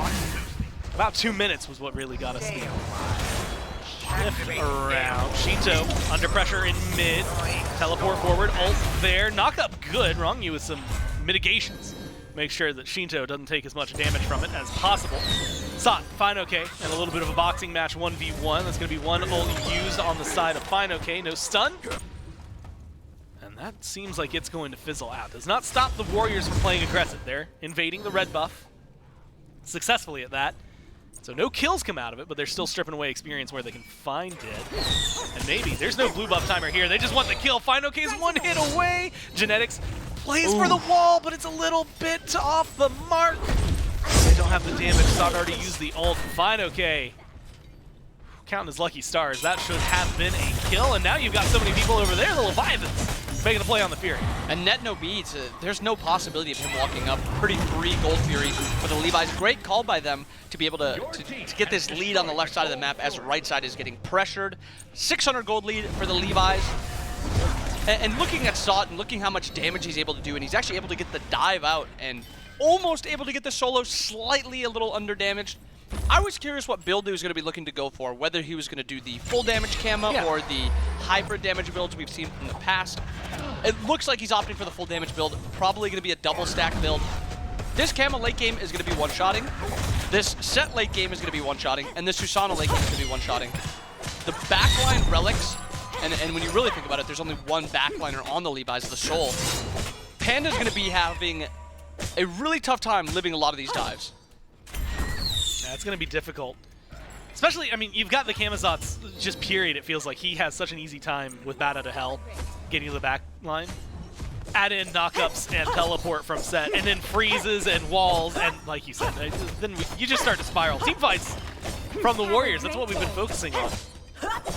About 2 minutes was what really got us the shift around. Shinto under pressure in mid. Teleport forward, ult there. Knock up good. Wrong you with some mitigations. Make sure that Shinto doesn't take as much damage from it as possible. Sot, FineOK, and a little bit of a boxing match 1v1. That's going to be one ult used on the side of FineOK. No stun. And that seems like it's going to fizzle out. Does not stop the Warriors from playing aggressive. They're invading the red buff successfully at that. So no kills come out of it, but they're still stripping away experience where they can find it. And maybe there's no blue buff timer here. They just want the kill. FineOK's one hit away. Genetics plays for the wall, but it's a little bit off the mark. They don't have the damage. Sot already used the ult. FineOK counting his lucky stars. That should have been a kill. And now you've got so many people over there, the Leviathans, making a play on the Fury. And Net no beads. There's no possibility of him walking up. Pretty free Gold Fury for the Levi's. Great call by them to be able to get this lead on the left side of the map as the right side is getting pressured. 600 gold lead for the Levi's. And looking at Sot and looking how much damage he's able to do, and he's actually able to get the dive out and almost able to get the solo slightly a little under damaged. I was curious what build he was going to be looking to go for, whether he was going to do the full damage Kama or the hybrid damage builds we've seen from the past. It looks like he's opting for the full damage build, probably going to be a double stack build. This Kama late game is going to be one-shotting, this Set late game is going to be one-shotting, and this Susano late game is going to be one-shotting. The backline relics, and when you really think about it, there's only one backliner on the Levi's, the Soul. Panda's going to be having a really tough time living a lot of these dives. Yeah, it's going to be difficult. Especially, I mean, you've got the Kamazots, just period, it feels like. He has such an easy time with Bat Out of Hell getting to the back line. Add in knockups and teleport from Set, and then freezes and walls, and like you said, then you just start to spiral. Team fights from the Warriors, that's what we've been focusing on.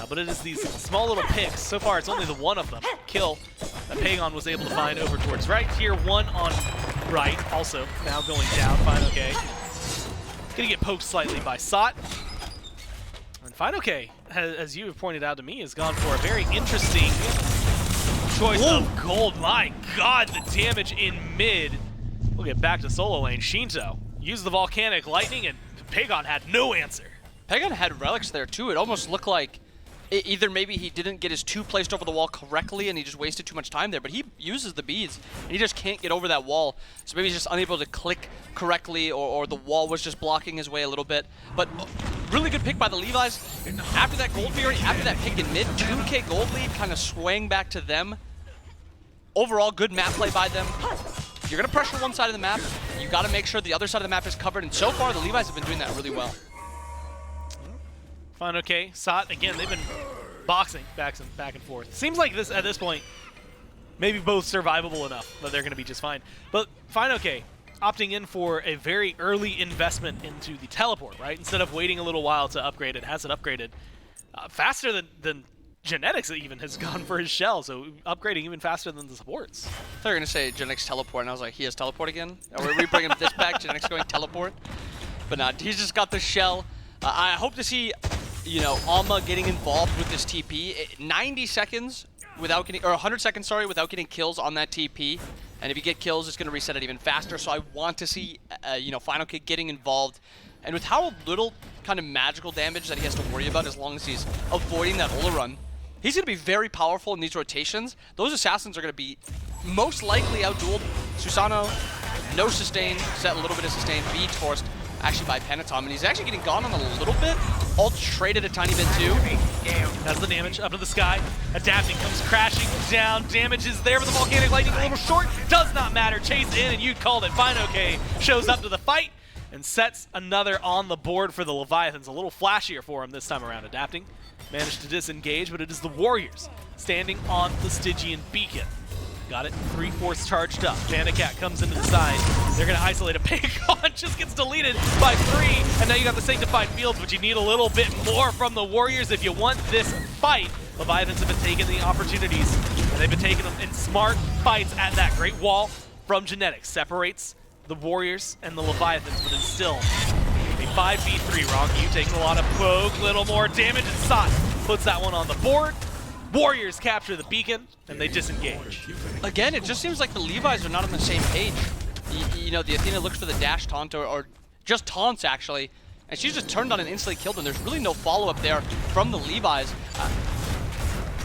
But it is these small little picks. So far, it's only the one of them. Kill that Pagon was able to find over towards right. Here, one on right, also now going down. FineOK gonna get poked slightly by Sot. And FineOK, as you have pointed out to me, has gone for a very interesting choice of gold. My God, the damage in mid. We'll get back to solo lane. Shinto used the volcanic lightning, and Pagon had no answer. Pagan had relics there too. It almost looked like either maybe he didn't get his 2 placed over the wall correctly and he just wasted too much time there, but he uses the beads and he just can't get over that wall. So maybe he's just unable to click correctly, or the wall was just blocking his way a little bit. But really good pick by the Levi's. After that Gold Fury, after that pick in mid, 2K gold lead kind of swaying back to them. Overall, good map play by them. You're going to pressure one side of the map. You got to make sure the other side of the map is covered, and so far the Levi's have been doing that really well. Fine, okay. Sot, again, they've been boxing back and forth. Seems like this at this point, maybe both survivable enough that they're going to be just fine. But Fine, okay, opting in for a very early investment into the teleport, right? Instead of waiting a little while to upgrade it, has it upgraded faster than Genetics even has gone for his shell, so upgrading even faster than the supports. I thought you were going to say Genetics teleport, and I was like, he has teleport again? Are we bringing this back, Genetics going teleport? But not, he's just got the shell. I hope to see, you know, Alma getting involved with this TP. 90 seconds without getting, or 100 seconds, sorry, without getting kills on that TP. And if you get kills, it's going to reset it even faster. So I want to see, you know, Final Kid getting involved. And with how little kind of magical damage that he has to worry about as long as he's avoiding that Ola run, he's going to be very powerful in these rotations. Those assassins are going to be most likely outdueled. Susano, no sustain, set a little bit of sustain, beads forced actually by Penetom, and he's actually getting gone on a little bit. Ult traded a tiny bit too. That's the damage up to the sky. Adapting comes crashing down. Damage is there, but the volcanic lightning a little short. Does not matter. Chase in, and you called it. Fine, okay. Shows up to the fight and sets another on the board for the Leviathans. A little flashier for him this time around. Adapting managed to disengage, but it is the Warriors standing on the Stygian beacon. Got it, 3/4 charged up. Cat comes into the side. They're going to isolate a Paycon, just gets deleted by 3. And now you got the Sanctified Fields, but you need a little bit more from the Warriors if you want this fight. Leviathans have been taking the opportunities, and they've been taking them in smart fights at that Great Wall from Genetics. Separates the Warriors and the Leviathans, but it's still a 5v3. Ronk, you taking a lot of poke, little more damage, and Sot puts that one on the board. Warriors capture the beacon, and they disengage. Again, it just seems like the Levi's are not on the same page. You know, the Athena looks for the dash taunt, or just taunts, actually, and she's just turned on and instantly killed them. There's really no follow-up there from the Levi's.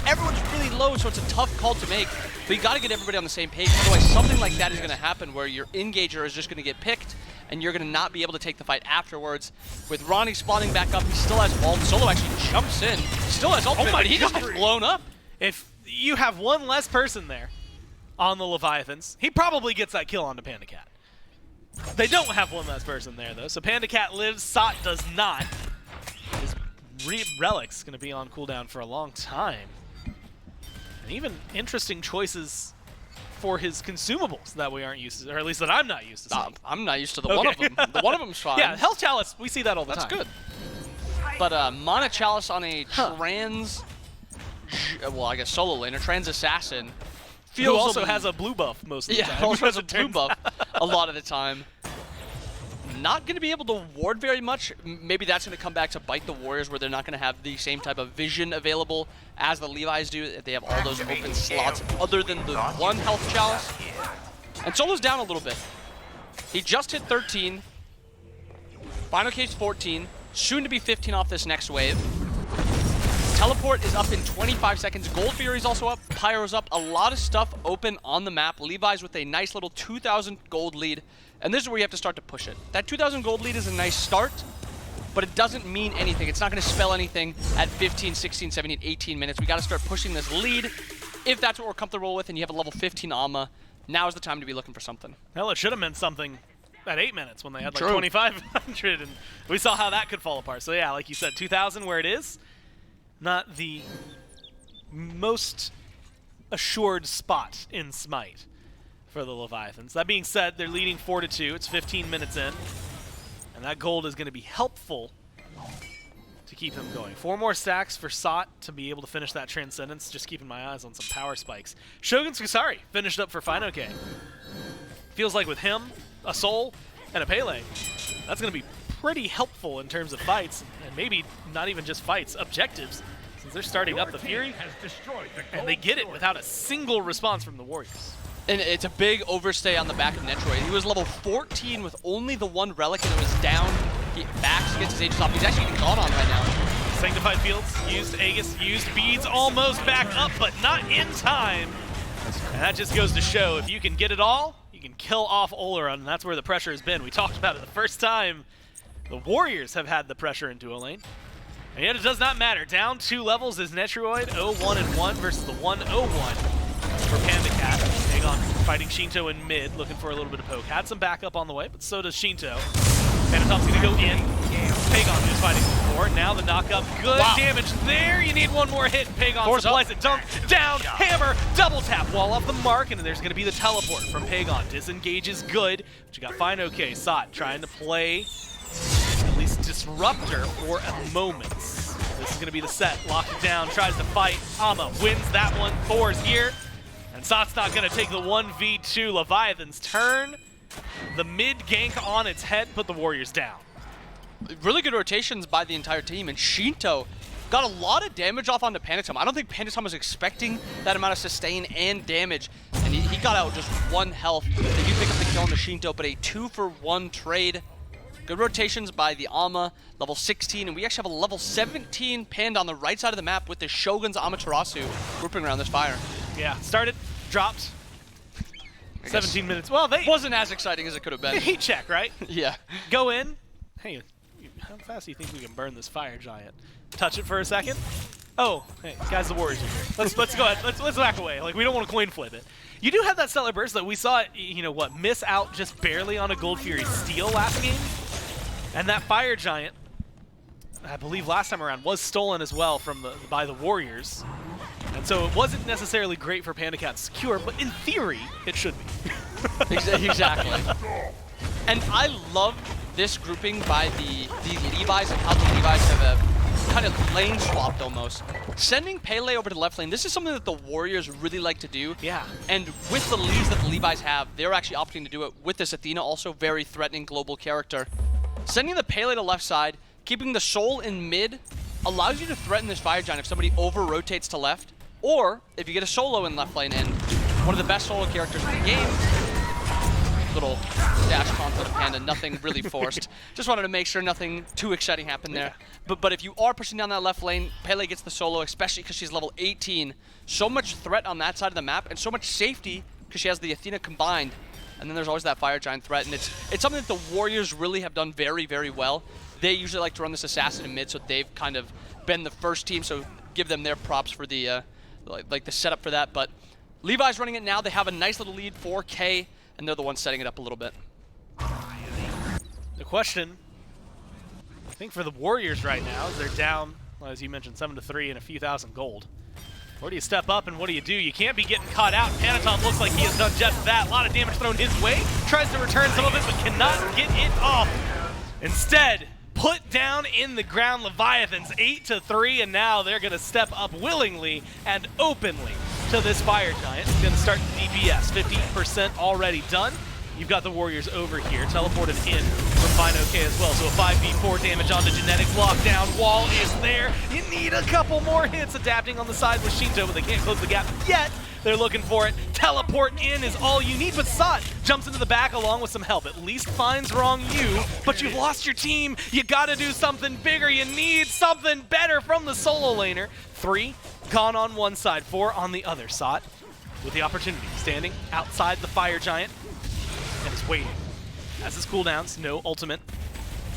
Everyone's really low, so it's a tough call to make, but you got to get everybody on the same page. Otherwise, something like that is going to happen where your engager is just going to get picked, and you're going to not be able to take the fight afterwards. With Ronnie spawning back up, he still has ult. Solo actually jumps in. Still has ultimate, but he just gets blown up. If you have one less person there on the Leviathans, he probably gets that kill onto Panda Cat. They don't have one less person there, though, so Panda Cat lives, Sot does not. His Relic's going to be on cooldown for a long time. And even interesting choices for his consumables that we aren't used to, or at least that I'm not used to seeing. I'm not used to the one of them. The one of them's fine. Yeah, Health Chalice, we see that all the time. That's good. But Mana Chalice on a trans, well, I guess solo laner, trans assassin, who also has a blue buff most of the time. Yeah, also has a blue buff a lot of the time. Not going to be able to ward very much. Maybe that's going to come back to bite the Warriors, where they're not going to have the same type of vision available as the Levi's do. If they have all those open slots other than the one health chalice. And Solo's down a little bit. He just hit 13. Final case 14. Soon to be 15 off this next wave. Teleport is up in 25 seconds. Gold Fury's also up. Pyro's up. A lot of stuff open on the map. Levi's with a nice little 2,000 gold lead. And this is where you have to start to push it. That 2,000 gold lead is a nice start, but it doesn't mean anything. It's not going to spell anything at 15, 16, 17, 18 minutes. We got to start pushing this lead. If that's what we're comfortable with and you have a level 15 Alma, now is the time to be looking for something. Hell, it should have meant something at 8 minutes when they had like True. 2,500, and we saw how that could fall apart. So yeah, like you said, 2,000 where it is, not the most assured spot in Smite for the Leviathans. That being said, they're leading 4-2. It's 15 minutes in, and that gold is going to be helpful to keep them going. 4 more stacks for Sot to be able to finish that Transcendence. Just keeping my eyes on some power spikes. Shogun Skasari finished up for Fine OK. Feels like with him, a Soul, and a Pele, that's going to be pretty helpful in terms of fights, and maybe not even just fights, objectives, since they're starting up the Fury, and they get it without a single response from the Warriors. And it's a big overstay on the back of Netroid. He was level 14 with only the one relic, and it was down. He backs, gets his Aegis off. He's actually getting gone on right now. Sanctified Fields used, Aegis used, Beads almost back up, but not in time. And that just goes to show, if you can get it all, you can kill off Oleron, and that's where the pressure has been. We talked about it the first time the Warriors have had the pressure in duo lane. And yet it does not matter. Down 2 levels is Netroid, 0-1-1 versus the 1-0-1 for Panda Cat. Pagon fighting Shinto in mid, looking for a little bit of poke. Had some backup on the way, but so does Shinto. Phantom's gonna go in. Pagon who's fighting before. Now the knockup. Good damage there. You need one more hit. Pagon supplies it. Dunk, down, hammer, double tap. Wall off the mark, and there's gonna be the teleport from Pagon. Disengage is good, but you got fine okay. Sot trying to play, at least disrupt her for a moment. This is gonna be the set. Lock it down, tries to fight. Ama wins that one. Thor's here. And Sot's not gonna take the 1v2. Leviathan's turn. The mid gank on its head put the Warriors down. Really good rotations by the entire team, and Shinto got a lot of damage off onto Panatom. I don't think Panatom was expecting that amount of sustain and damage, and he got out just 1 health. They do pick up the kill on the Shinto, but a 2-for-1 trade. Good rotations by the Ama, level 16, and we actually have a level 17 Panda on the right side of the map with the Shogun's Amaterasu grouping around this fire. Yeah, started, dropped. 17 minutes. Well, they wasn't as exciting as it could have been. Heat check, right? Yeah. Go in. Hey, how fast do you think we can burn this fire giant? Touch it for a second. Oh, hey, guys, the Warriors are here. Let's go ahead. Let's back away. Like, we don't want to coin flip it. You do have that stellar burst that we saw, you know what, miss out just barely on a Gold Fury steal last game. And that fire giant, I believe last time around, was stolen as well from by the Warriors. And so it wasn't necessarily great for Panda Cat to secure, but in theory, it should be. Exactly. And I love this grouping by the Levi's and how the Levi's have kind of lane swapped almost. Sending Pele over to the left lane, this is something that the Warriors really like to do. Yeah. And with the leads that the Levi's have, they're actually opting to do it with this Athena, also very threatening global character. Sending the Pele to left side, keeping the Soul in mid, allows you to threaten this Fire Giant if somebody over-rotates to left, or if you get a solo in left lane, and one of the best solo characters in the game. Little dash conflict of Panda, nothing really forced. Just wanted to make sure nothing too exciting happened there. But if you are pushing down that left lane, Pele gets the solo, especially because she's level 18. So much threat on that side of the map, and so much safety because she has the Athena combined. And then there's always that Fire Giant threat, and it's something that the Warriors really have done very, very well. They usually like to run this assassin in mid, so they've kind of been the first team, so give them their props for the like the setup for that. But Levi's running it now. They have a nice little lead, 4K, and they're the ones setting it up a little bit. The question, I think for the Warriors right now, is they're down, well, as you mentioned, 7-3 and a few thousand gold. Where do you step up and what do you do? You can't be getting caught out. Panatom looks like he has done just that. A lot of damage thrown his way. Tries to return some of it, but cannot get it off. Instead, put down in the ground Leviathans, 8-3, and now they're going to step up willingly and openly to this Fire Giant. It's going to start the DPS, 50% already done. You've got the Warriors over here, teleported in from Fine OK as well. So a 5v4 damage on the Genetics lockdown. Wall is there. You need a couple more hits. Adapting on the side with Shinto, but they can't close the gap yet. They're looking for it. Teleport in is all you need, but Sot jumps into the back along with some help. At least finds wrong you, but you've lost your team. You gotta do something bigger. You need something better from the solo laner. 3 gone on one side, 4 on the other. Sot with the opportunity, standing outside the Fire Giant, and is waiting. Has his cooldowns, no ultimate,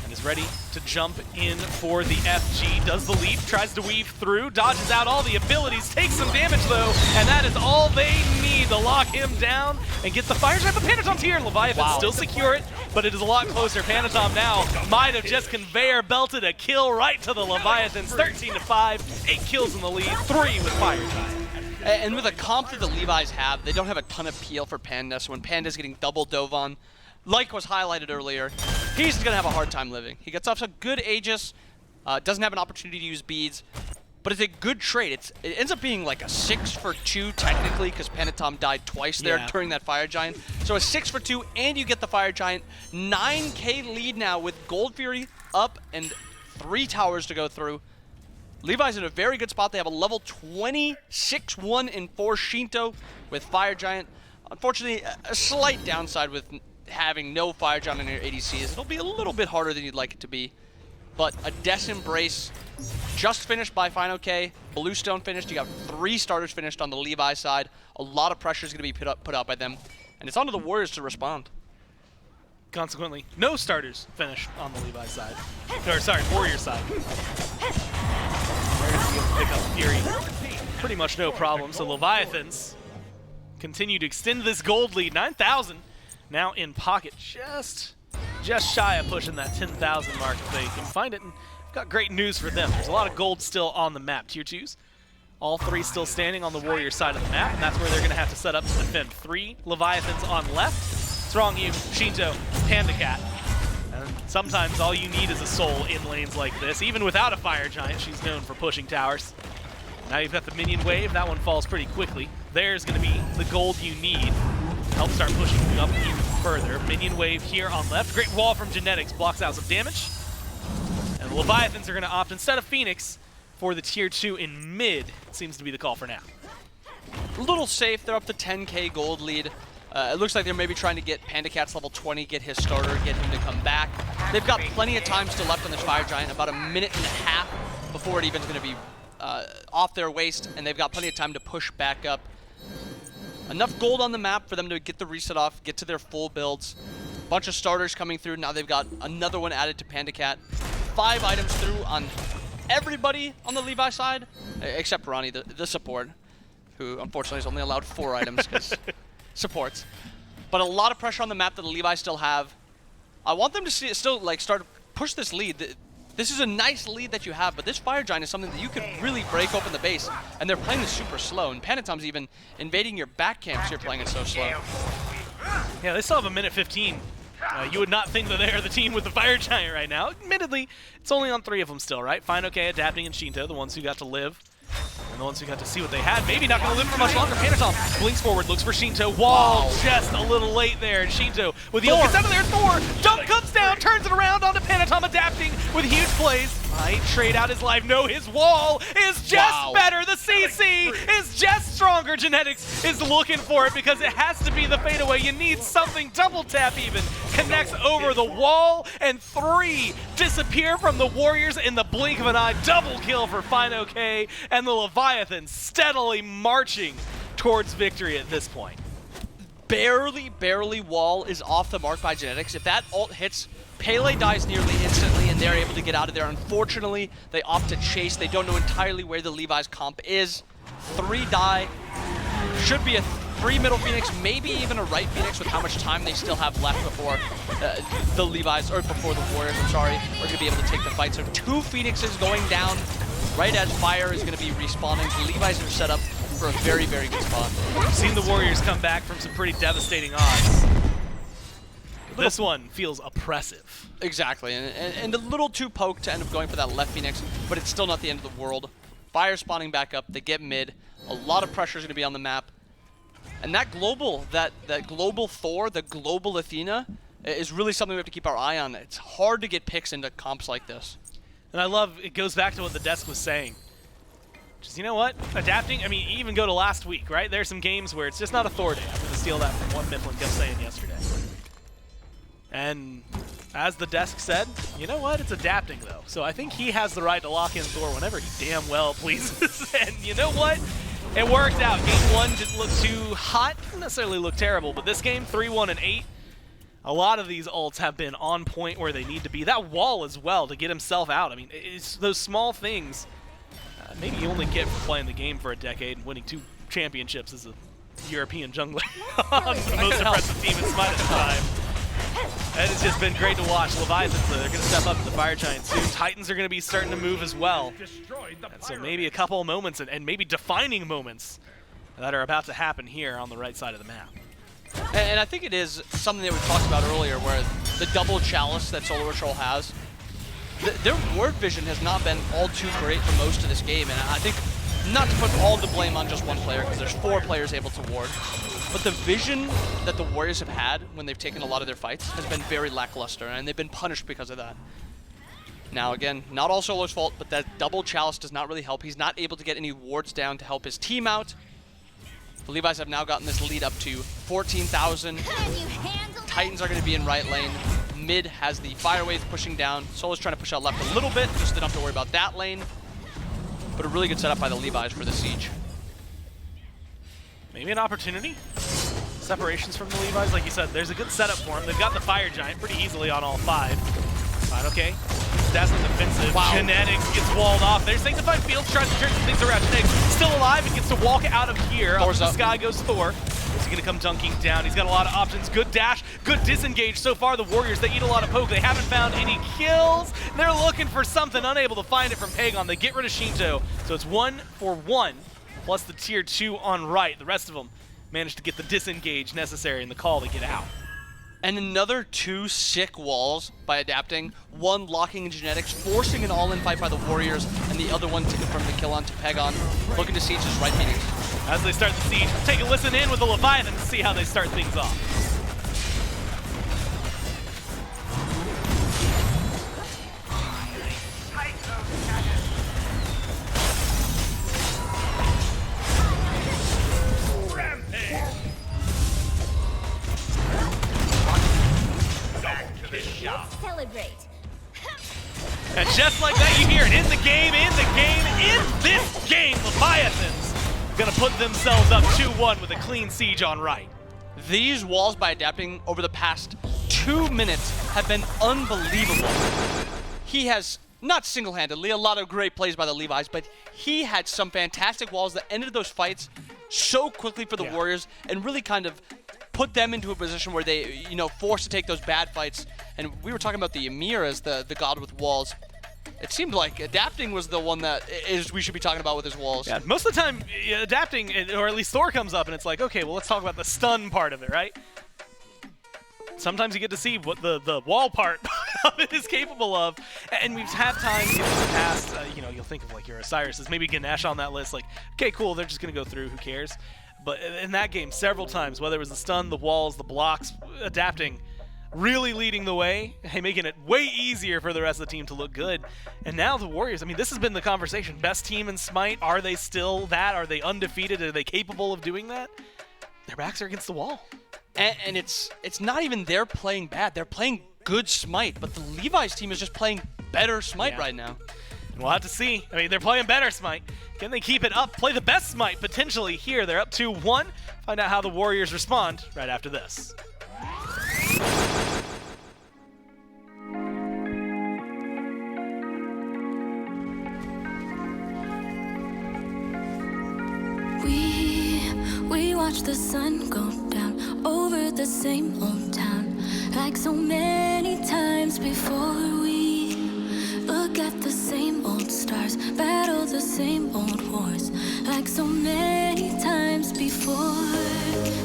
and is ready to jump in for the FG. Does the leap, tries to weave through, dodges out all the abilities, takes some damage though, and that is all they need to lock him down and get the Fire Giant. But Panatom's here, and Leviathan still secure it, but it is a lot closer. Panatom now might have just conveyor belted a kill right to the Leviathans. 13-5, 8 kills in the lead, 3 with Fire Giant. And with a comp that the Levi's have, they don't have a ton of peel for Panda, so when Panda's getting double dove on, like was highlighted earlier, he's going to have a hard time living. He gets off a good Aegis, doesn't have an opportunity to use beads, but it's a good trade. It ends up being like a 6-for-2 technically, because Panatom died twice there during that Fire Giant. So a 6-for-2, and you get the Fire Giant. 9K lead now with Gold Fury up and 3 towers to go through. Levi's in a very good spot. They have a level 26-1-4 Shinto with Fire Giant. Unfortunately, a slight downside with having no Fire Giant in your ADCs. It'll be a little bit harder than you'd like it to be. but a Death's Embrace just finished by FineOK. Bluestone finished. You got 3 starters finished on the Levi side. A lot of pressure is going to be put out by them, and it's on to the Warriors to respond. Consequently, no starters finished on the Levi side. Or, sorry, Warrior side. They're going to be able to pick up Fury. Pretty much no problem. So Leviathans continue to extend this gold lead. 9,000 now in pocket. Just shy of pushing that 10,000 mark if they can find it. And I've got great news for them. There's a lot of gold still on the map. Tier 2s. All 3 still standing on the Warrior side of the map, and that's where they're going to have to set up to defend. 3 Leviathans on left. Strong you, Shinto, Panda Cat. And sometimes all you need is a soul in lanes like this. Even without a Fire Giant, she's known for pushing towers. Now you've got the minion wave. That one falls pretty quickly. There's going to be the gold you need. Help start pushing up even further. Minion wave here on left. Great wall from Genetics blocks out some damage. And the Leviathans are going to opt, instead of Phoenix, for the tier 2 in mid. Seems to be the call for now. A little safe. They're up to 10k gold lead. It looks like they're maybe trying to get Panda Cat's level 20, get his starter, get him to come back. They've got plenty of time still left on this Fire Giant, about a minute and a half before it even's going to be off their waist, and they've got plenty of time to push back up. Enough gold on the map for them to get the reset off, get to their full builds. Bunch of starters coming through. Now they've got another one added to Panda Cat. 5 items through on everybody on the Levi side, except Ronnie, the support, who unfortunately is only allowed 4 items because supports. But a lot of pressure on the map that the Levi still have. I want them to still like start to push this lead. This is a nice lead that you have, but this Fire Giant is something that you could really break open the base, and they're playing this super slow, and Panatom's even invading your back camps. You're playing it so slow. Yeah, they still have a minute 15. You would not think that they are the team with the Fire Giant right now. Admittedly, it's only on 3 of them still, right? FineOK, Adapting, and Shinto, the ones who got to live. And the ones who got to see what they had. Maybe not going to live for much longer. Panatom blinks forward, looks for Shinto. Wall just a little late there. And Shinto with the ult gets out of there. Thor, jump comes down, turns it around onto Panatom, Adapting with huge plays. Might trade out his life. No, his wall is just better. The CC is just stronger. Genetics is looking for it because it has to be the fadeaway. You need something. Double tap even. Connects over the wall, and 3 disappear from the Warriors in the blink of an eye. Double kill for FineOK, and the Leviathan steadily marching towards victory at this point. Barely wall is off the mark by Genetics. If that ult hits, Pele dies nearly instantly, and they're able to get out of there. Unfortunately, they opt to chase. They don't know entirely where the Levi's comp is. 3 die. Should be a 3 middle Phoenix, maybe even a right Phoenix with how much time they still have left before the Levi's, or before the Warriors, I'm sorry, are going to be able to take the fight. So 2 Phoenixes going down right as Fire is going to be respawning. The Levi's are set up for a very, very good spot. We've seen the Warriors come back from some pretty devastating odds. This one feels oppressive. Exactly, and a little too poked to end up going for that left Phoenix, but it's still not the end of the world. Fire spawning back up, they get mid. A lot of pressure is going to be on the map. And that global Thor, the global Athena, is really something we have to keep our eye on. It's hard to get picks into comps like this. And I love, it goes back to what the desk was saying. Just, you know what? Adapting, I mean, even go to last week, right? There's some games where it's just not a Thor day. I'm going to steal that from what Mifflin kept saying yesterday. And as the desk said, you know what? It's adapting, though. So I think he has the right to lock in Thor whenever he damn well pleases. And you know what? It worked out. Game 1 didn't look too hot. Didn't necessarily look terrible. But this game, 3-1 and 8, a lot of these ults have been on point where they need to be. That wall as well to get himself out. I mean, it's those small things. Maybe you only get for playing the game for a decade and winning 2 championships as a European jungler on the most impressive team in Smite at the time. And it's just been great to watch. Leviathans, they're going to step up to the Fire Giant soon. Titans are going to be starting to move as well. And so maybe a couple of moments and maybe defining moments that are about to happen here on the right side of the map. And I think it is something that we talked about earlier where the double chalice that Solar Patrol has, their ward vision has not been all too great for most of this game. And I think not to put all the blame on just one player because there's 4 players able to ward. But the vision that the Warriors have had when they've taken a lot of their fights has been very lackluster, and they've been punished because of that. Now, again, not all Solar's fault, but that double chalice does not really help. He's not able to get any wards down to help his team out. The Levi's have now gotten this lead up to 14,000. Titans are going to be in right lane. Mid has the fire waves pushing down. Solo's trying to push out left a little bit, just enough to worry about that lane. But a really good setup by the Levi's for the siege. Maybe an opportunity. Separations from the Levi's, like you said, there's a good setup for them. They've got the Fire Giant pretty easily on all 5. Fine, okay. Dazzling defensive. Wow. Genetics gets walled off. There's Sanctified Fields, tries to turn some things around. Genetics still alive and gets to walk out of here. Up Thor's in the up. sky goes Thor. Is he going to come dunking down? He's got a lot of options. Good dash, good disengage so far. The Warriors, they eat a lot of poke. They haven't found any kills. They're looking for something, unable to find it from Pagon. They get rid of Shinto, so it's 1 for 1, plus the tier 2 on right. The rest of them managed to get the disengage necessary and the call to get out. And another 2 sick walls by adapting. One locking in Genetics, forcing an all-in fight by the Warriors, and the other one to confirm the kill onto Pagon. Looking to siege his right meetings. As they start the siege, take a listen in with the Leviathans to see how they start things off. Celebrate. And just like that, you hear it in the game, in this game, Leviathans gonna put themselves up 2-1 with a clean siege on right. These walls by adapting over the past 2 minutes have been unbelievable. He has, not single-handedly, a lot of great plays by the Levi's, but he had some fantastic walls that ended those fights so quickly for the Warriors and really kind of put them into a position where they, forced to take those bad fights. And we were talking about the Emir as the god with walls. It seemed like adapting was the one that we should be talking about with his walls. Yeah, most of the time, adapting, or at least Thor comes up and it's like, okay, well, let's talk about the stun part of it, right? Sometimes you get to see what the wall part of it is capable of. And we've had times in the past, you'll think of like your Osiris, maybe Ganesh on that list, like, okay, cool, they're just going to go through, who cares? But in that game, several times, whether it was the stun, the walls, the blocks, adapting, really leading the way, making it way easier for the rest of the team to look good. And now the Warriors, this has been the conversation. Best team in Smite, are they still that? Are they undefeated? Are they capable of doing that? Their backs are against the wall. And it's not even they're playing bad. They're playing good Smite, but the Levi's team is just playing better Smite right now. We'll have to see. They're playing better Smite. Can they keep it up? Play the best Smite potentially here. They're up 2-1. Find out how the Warriors respond right after this. We watch the sun go down over the same old town, like so many times before. We look at the same old stars, battle the same old wars, like so many times before.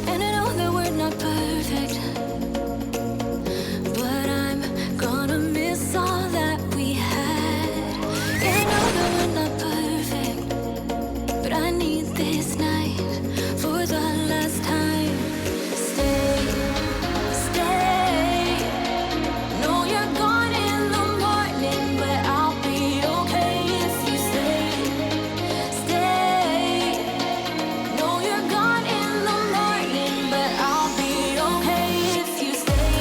And I know that we're not perfect, but I'm gonna miss all that we had. Yeah, I know that we're not perfect, but I need this night for the last time. Stay. No, you're gone in the morning, but I'll be okay if you stay. No, you're gone in the morning, but I'll be okay if you stay.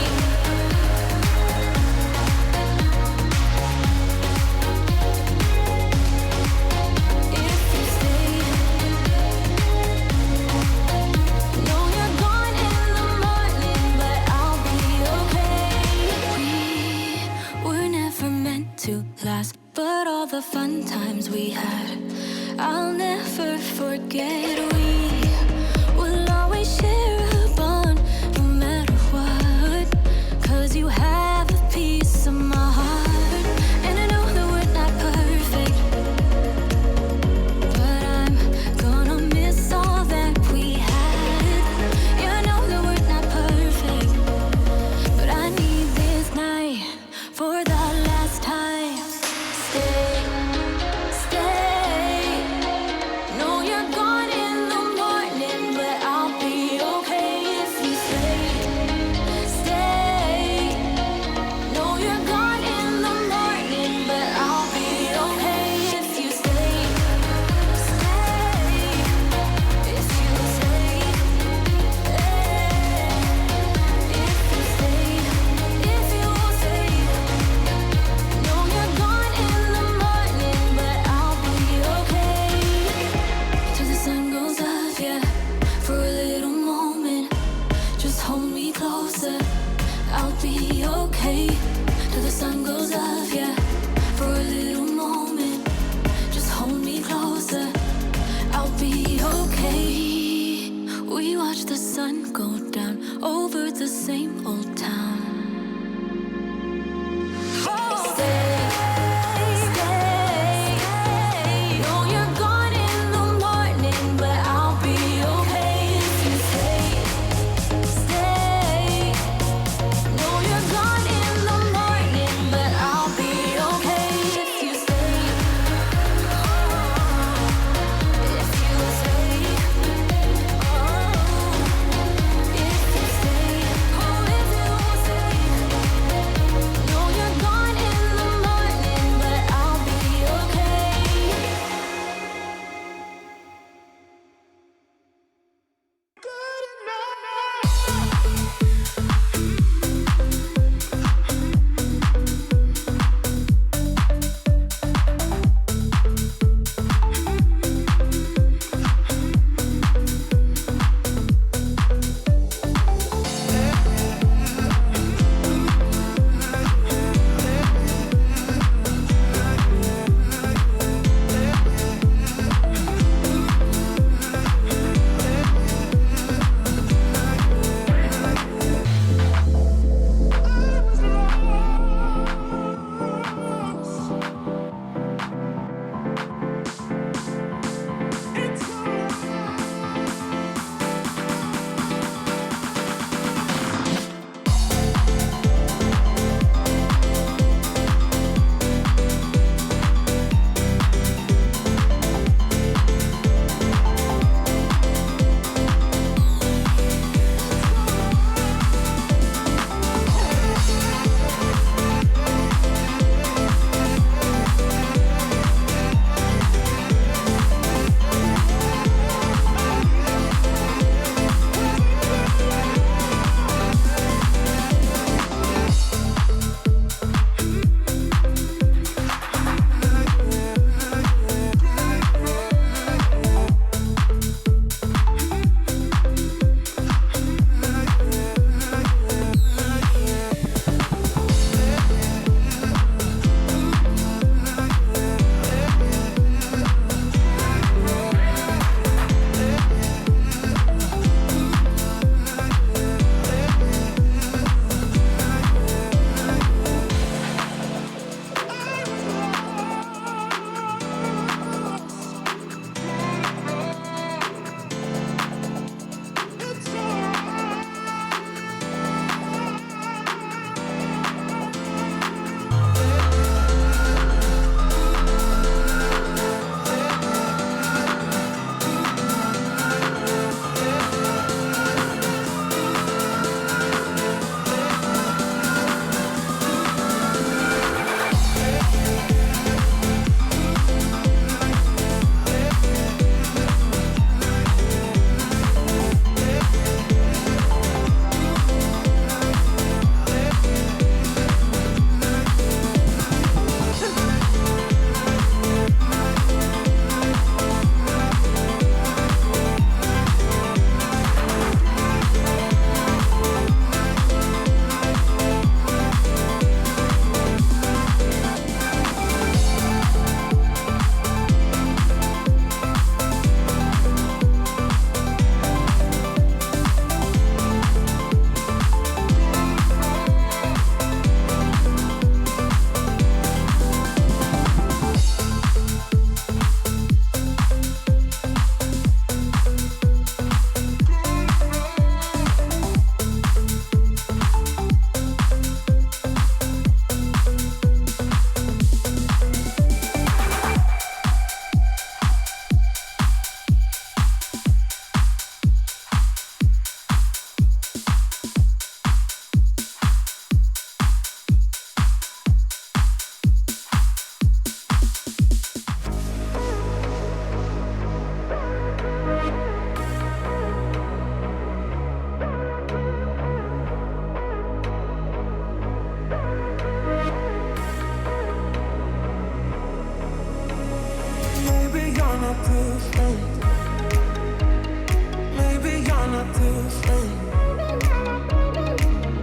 If you stay. No, you're gone in the morning, but I'll be okay. We were never meant to last, but all the fun times we had, I'll never forget. We will always share a bond, no matter what, 'cause you have a piece of my heart. And I know that we're not perfect, but I'm gonna miss all that we had. Yeah, I know that we're not perfect, but I need this night for the last time. Stay. No, you're gone in the okay till the sun goes up, yeah. For a little moment, just hold me closer. I'll be okay. We watch the sun go down over the same old town. Stay, stay. Know you're gone in the morning, but I'll be okay if you stay, stay. Know you're gone in the morning, but I'll be okay if you stay. If you stay, if you stay, oh, if you stay. Know you're gone in the morning, but I'll be okay.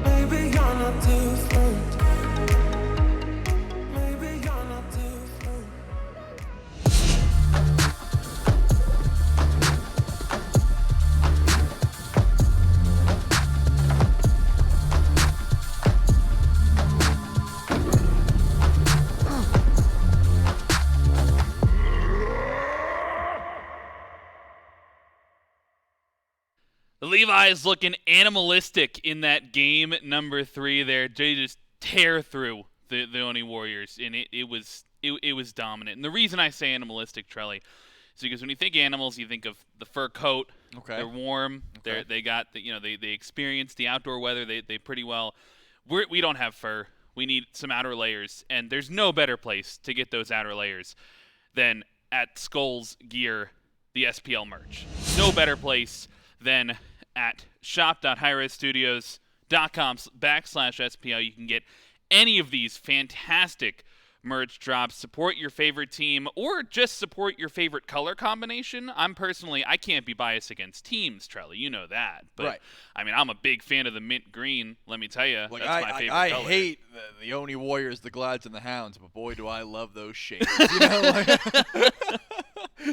Maybe you're not different. Levi's looking animalistic in that game number 3 there. They just tear through the Oni Warriors, and it was dominant. And the reason I say animalistic, Trelly, is because when you think animals, you think of the fur coat. Okay. They're warm. Okay. They got they experience the outdoor weather. They pretty well. We don't have fur. We need some outer layers, and there's no better place to get those outer layers than at Skull's Gear, the SPL merch. No better place than at shop.highresstudios.com/SPL. You can get any of these fantastic merch drops. Support your favorite team, or just support your favorite color combination. I can't be biased against teams, Trelly. You know that. But, right. I mean, I'm a big fan of the mint green. Let me tell you, Like, that's my favorite I color. hate the Oni Warriors, the Glads, and the Hounds, but boy, do I love those shades. You know, like,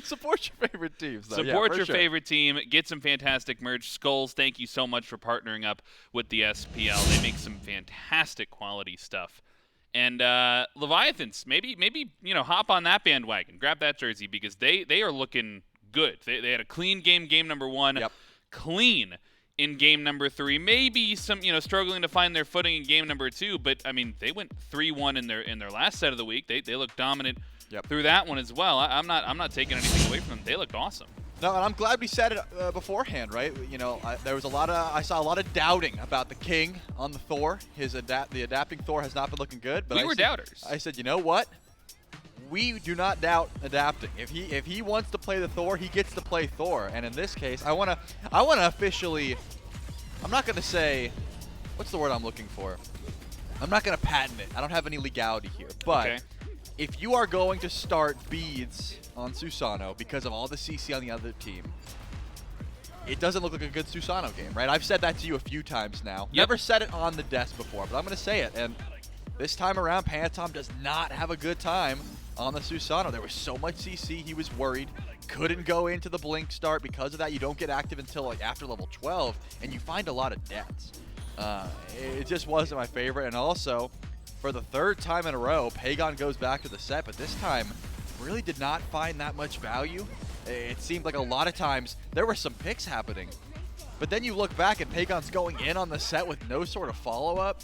support your favorite teams, though. Support for your sure. favorite team. Get some fantastic merch. Skulls, thank you so much for partnering up with the SPL. They make some fantastic quality stuff. And Leviathans, maybe hop on that bandwagon. Grab that jersey because they are looking good. They had a clean game number 1. Yep. Clean in game number 3. Maybe some struggling to find their footing in game number 2, but I mean they went 3-1 in their last set of the week. They looked dominant through that one as well. I'm not taking anything away from them. They looked awesome. No, and I'm glad we said it beforehand, right? There was I saw a lot of doubting about the King on the Thor. The adapting Thor has not been looking good. But We were doubters. I said, you know what? We do not doubt adapting. If he wants to play the Thor, he gets to play Thor. And in this case, I wanna officially. I'm not gonna say, what's the word I'm looking for? I'm not gonna patent it. I don't have any legality here, but. Okay. If you are going to start beads on Susano because of all the CC on the other team, it doesn't look like a good Susano game, right? I've said that to you a few times now. Yep. Never said it on the desk before, but I'm going to say it. And this time around, Panatom does not have a good time on the Susano. There was so much CC, he was worried. Couldn't go into the Blink start. Because of that, you don't get active until like after level 12, and you find a lot of deaths. It just wasn't my favorite, and also, for the 3rd time in a row, Pagon goes back to the set, but this time really did not find that much value. It seemed like a lot of times there were some picks happening, but then you look back and Pagon's going in on the set with no sort of follow-up.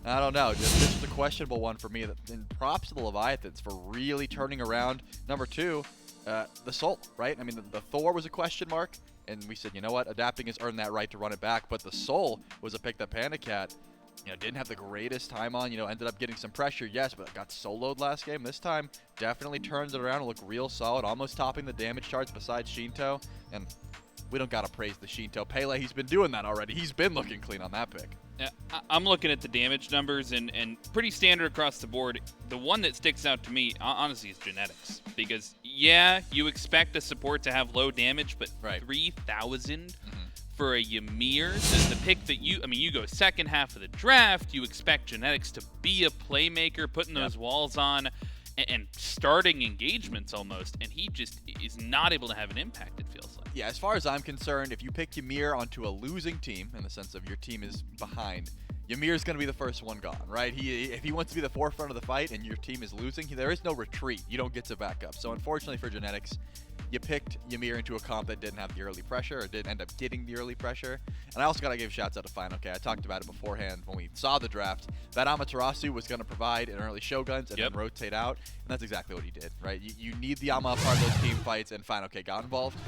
I don't know, just this was a questionable one for me. And props to the Leviathans for really turning around. Number 2, the Soul, right? I mean, the Thor was a question mark, and we said, you know what, adapting has earned that right to run it back, but the Soul was a pick that Panicat didn't have the greatest time on, ended up getting some pressure, yes, but got soloed last game. This time, definitely turned it around and looked real solid, almost topping the damage charts besides Shinto. And we don't got to praise the Shinto. Pele, he's been doing that already. He's been looking clean on that pick. Yeah, I'm looking at the damage numbers, and pretty standard across the board. The one that sticks out to me, honestly, is genetics. Because, yeah, you expect a support to have low damage, but 3,000 for a Ymir, the pick that you go second half of the draft, you expect genetics to be a playmaker, putting those walls on, and starting engagements almost, and he just is not able to have an impact, it feels like. Yeah, as far as I'm concerned, if you pick Ymir onto a losing team, in the sense of your team is behind, Ymir's going to be the first one gone, right? If he wants to be the forefront of the fight and your team is losing, there is no retreat. You don't get to back up. So unfortunately for genetics, you picked Ymir into a comp that didn't have the early pressure, or didn't end up getting the early pressure. And I also got to give shouts out to Final K. I talked about it beforehand when we saw the draft, that Amaterasu was going to provide an early Shoguns and then rotate out, and that's exactly what he did, right? You need the Ama part of those team fights, and Final K got involved.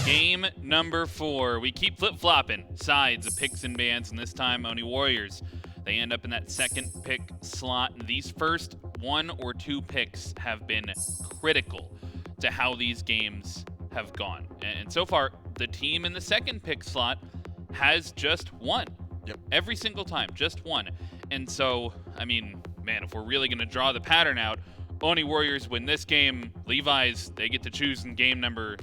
Game number 4. We keep flip-flopping sides of picks and bans, and this time Oni Warriors. They end up in that second pick slot. And these first 1 or 2 picks have been critical to how these games have gone. And so far, the team in the second pick slot has just won. Yep. Every single time, just won. And so, I mean, man, if we're really going to draw the pattern out, Oni Warriors win this game. Levi's, they get to choose in game number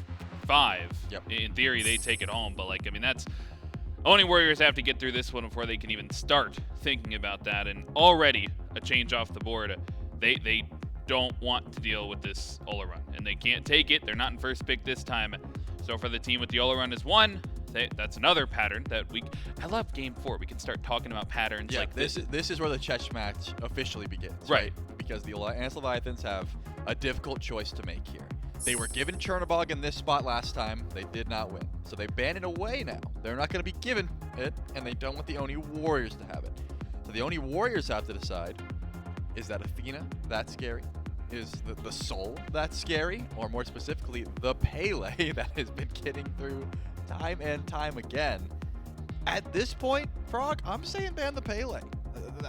5. Yep. In theory, they take it home. But, that's... Oni Warriors have to get through this one before they can even start thinking about that. And already a change off the board. They don't want to deal with this Ola run, and they can't take it. They're not in first pick this time. So for the team with the Ola run is 1. That's another pattern that I love game 4. We can start talking about patterns like this. This is where the chess match officially begins, right? Because the Leviathans have a difficult choice to make here. They were given Chernobog in this spot last time. They did not win. So they ban it away now. They're not going to be given it, and they don't want the Oni Warriors to have it. So the Oni Warriors have to decide, is that Athena that scary? Is the Soul that scary? Or more specifically, the Pele that has been getting through time and time again? At this point, Frog, I'm saying ban the Pele.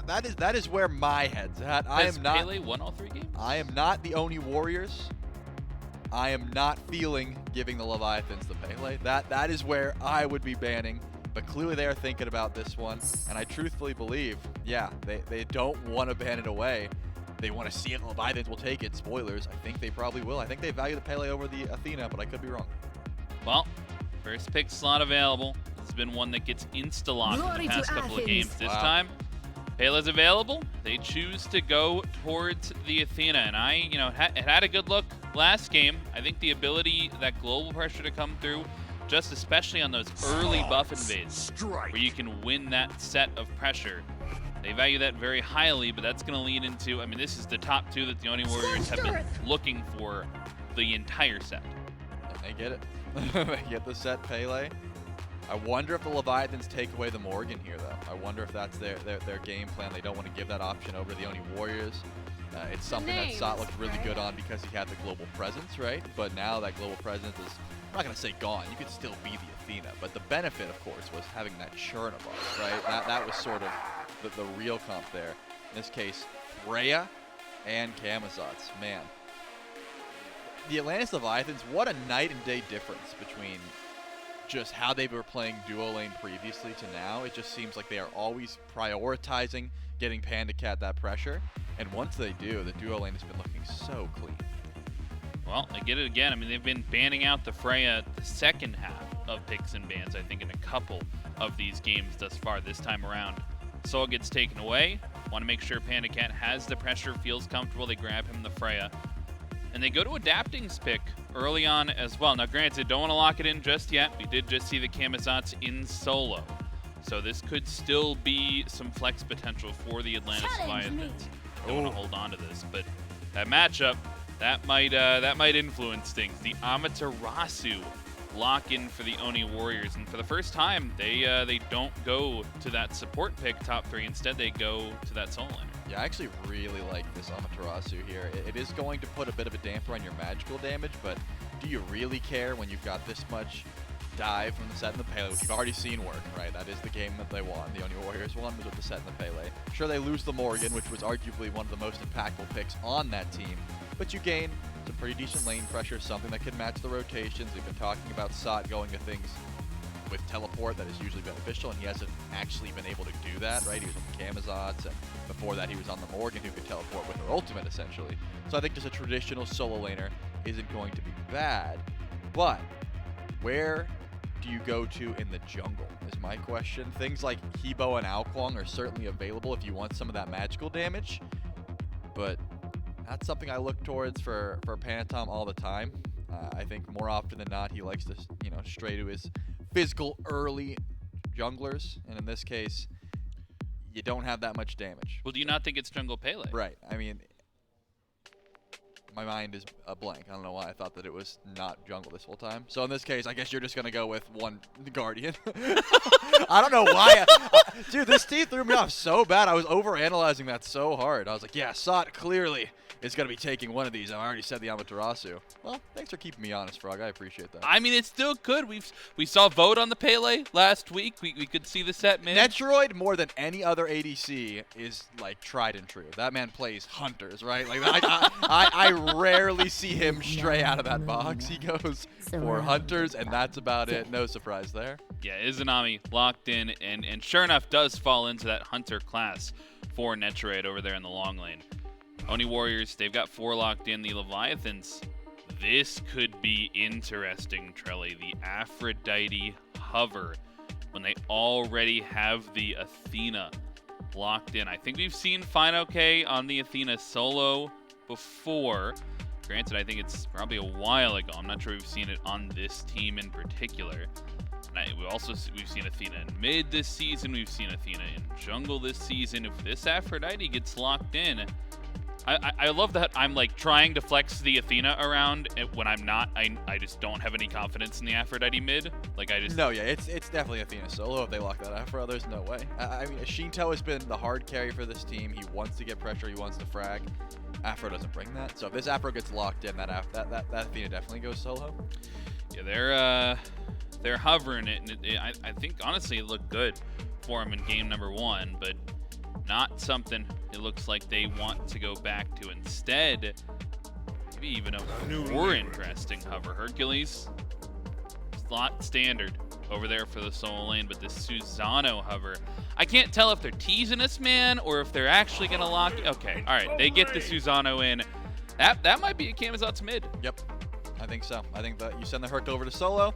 That is where my head's at. Has Pele won all 3 games? I am not the Oni Warriors. I am not feeling giving the Leviathans the Pele. That is where I would be banning. But clearly they are thinking about this one. And I truthfully believe, yeah, they don't want to ban it away. They want to see if the Leviathans will take it. Spoilers, I think they probably will. I think they value the Pele over the Athena, but I could be wrong. Well, first pick slot available. This has been one that gets insta-locked in the past couple of games. This time, Pele's available. They choose to go towards the Athena. And it had a good look last game. I think the ability, that global pressure to come through, just especially on those early buff invades, where you can win that set of pressure. They value that very highly, but that's going to lead into, I mean, this is the top 2 that the Oni Warriors have been looking for the entire set. And they get it. They get the set Pele. I wonder if the Leviathans take away the Morgan here, though. I wonder if that's their game plan. They don't want to give that option over the Oni Warriors. It's something that Sot looked really good on because he had the global presence, right? But now that global presence is, I'm not going to say gone. You could still be the Athena. But the benefit, of course, was having that Chernobog, right? That was sort of the real comp there. In this case, Freya and Camazotz. Man. The Atlantis Leviathans, what a night and day difference between just how they were playing duo lane previously to now. It just seems like they are always prioritizing getting Panda Cat that pressure. And once they do, the duo lane has been looking so clean. Well, they get it again. I mean, they've been banning out the Freya the second half of picks and bans, I think, in a couple of these games thus far. This time around, Soul gets taken away. Want to make sure Panda Cat has the pressure, feels comfortable. They grab him the Freya. And they go to Adapting's pick early on as well. Now, granted, don't want to lock it in just yet. We did just see the Camazotz in solo. So this could still be some flex potential for the Atlantis Leviathans. They want to hold on to this. But that matchup, that might influence things. The Amaterasu lock in for the Oni Warriors. And for the first time, they don't go to that support pick top 3. Instead, they go to that solo laner. Yeah, I actually really like this Amaterasu here. It is going to put a bit of a damper on your magical damage, but do you really care when you've got this much dive from the set and the Pele, which you've already seen work, right? That is the game that they won. The Oni Warriors won was with the set and the Pele. Sure, they lose the Morgan, which was arguably one of the most impactful picks on that team, but you gain some pretty decent lane pressure, something that can match the rotations. We've been talking about Sot going to things with teleport that is usually beneficial, and he hasn't actually been able to do that, right? He was on the Camazotz, and before that he was on the Morgan, who could teleport with her ultimate, essentially. So I think just a traditional solo laner isn't going to be bad, but where do you go to in the jungle is my question. Things like Hebo and Aokwang are certainly available if you want some of that magical damage, but that's something I look towards for Panatom all the time. I think more often than not he likes to stray to his physical early junglers, and in this case you don't have that much damage. Well, do you not think it's Jungle Pele? Right. I mean, my mind is a blank. I don't know why I thought that it was not jungle this whole time. So in this case, I guess you're just going to go with one Guardian. I don't know why. Dude, this team threw me off so bad. I was overanalyzing that so hard. I was like, yeah, Sot clearly is going to be taking one of these. I already said the Amaterasu. Well, thanks for keeping me honest, Frog. I appreciate that. I mean, it's still good. We saw Vote on the Pele last week. We could see the set mid. Netroid, more than any other ADC, is like tried and true. That man plays hunters, right? Like I rarely see him stray out of that box. He goes for hunters, and that's about it. No surprise there. Yeah, Izanami locked in, and sure enough does fall into that hunter class for Netroid over there in the long lane. Oni Warriors, they've got 4 locked in. The Leviathans, this could be interesting, Trelly. The Aphrodite hover when they already have the Athena locked in. I think we've seen Fine on the Athena solo before. Granted, I think it's probably a while ago. I'm not sure we've seen it on this team in particular. And we've seen Athena in mid this season. We've seen Athena in jungle this season. If this Aphrodite gets locked in, I love that I'm like trying to flex the Athena around when I'm not. I just don't have any confidence in the Aphrodite mid. Like I just No, yeah, it's definitely Athena solo if they lock that Aphro. There's no way. I mean, Shinto has been the hard carry for this team. He wants to get pressure. He wants to frag. Aphro doesn't bring that. So if this Aphro gets locked in, that Athena definitely goes solo. Yeah, they're hovering it, and I think honestly it looked good for him in game number 1, but not something it looks like they want to go back to. Instead, maybe even a more interesting hover. Hercules, slot standard over there for the solo lane, but this Susano hover, I can't tell if they're teasing us, man, or if they're actually gonna lock. Okay, all right, they get the Susano in. That might be a Camazot's mid. Yep, I think so. I think that you send the Herc over to solo.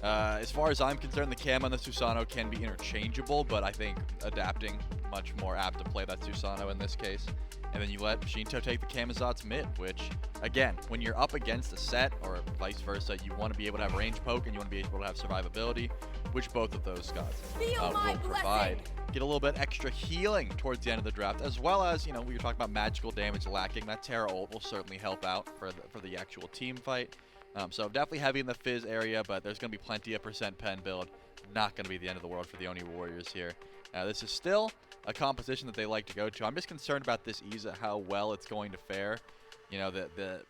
As far as I'm concerned, the Cam and the Susano can be interchangeable, but I think adapting much more apt to play that Susano in this case. And then you let Shinto take the Camazot's mid, which, again, when you're up against a set or vice versa, you want to be able to have range poke and you want to be able to have survivability, which both of those gods will provide. Get a little bit extra healing towards the end of the draft, as well as, you know, we were talking about magical damage lacking. That Terra ult will certainly help out for the actual team fight. So definitely heavy in the Fizz area, but there's going to be plenty of percent pen build. Not going to be the end of the world for the Oni Warriors here. This is still a composition that they like to go to. I'm just concerned about this Iza, how well it's going to fare. You know, the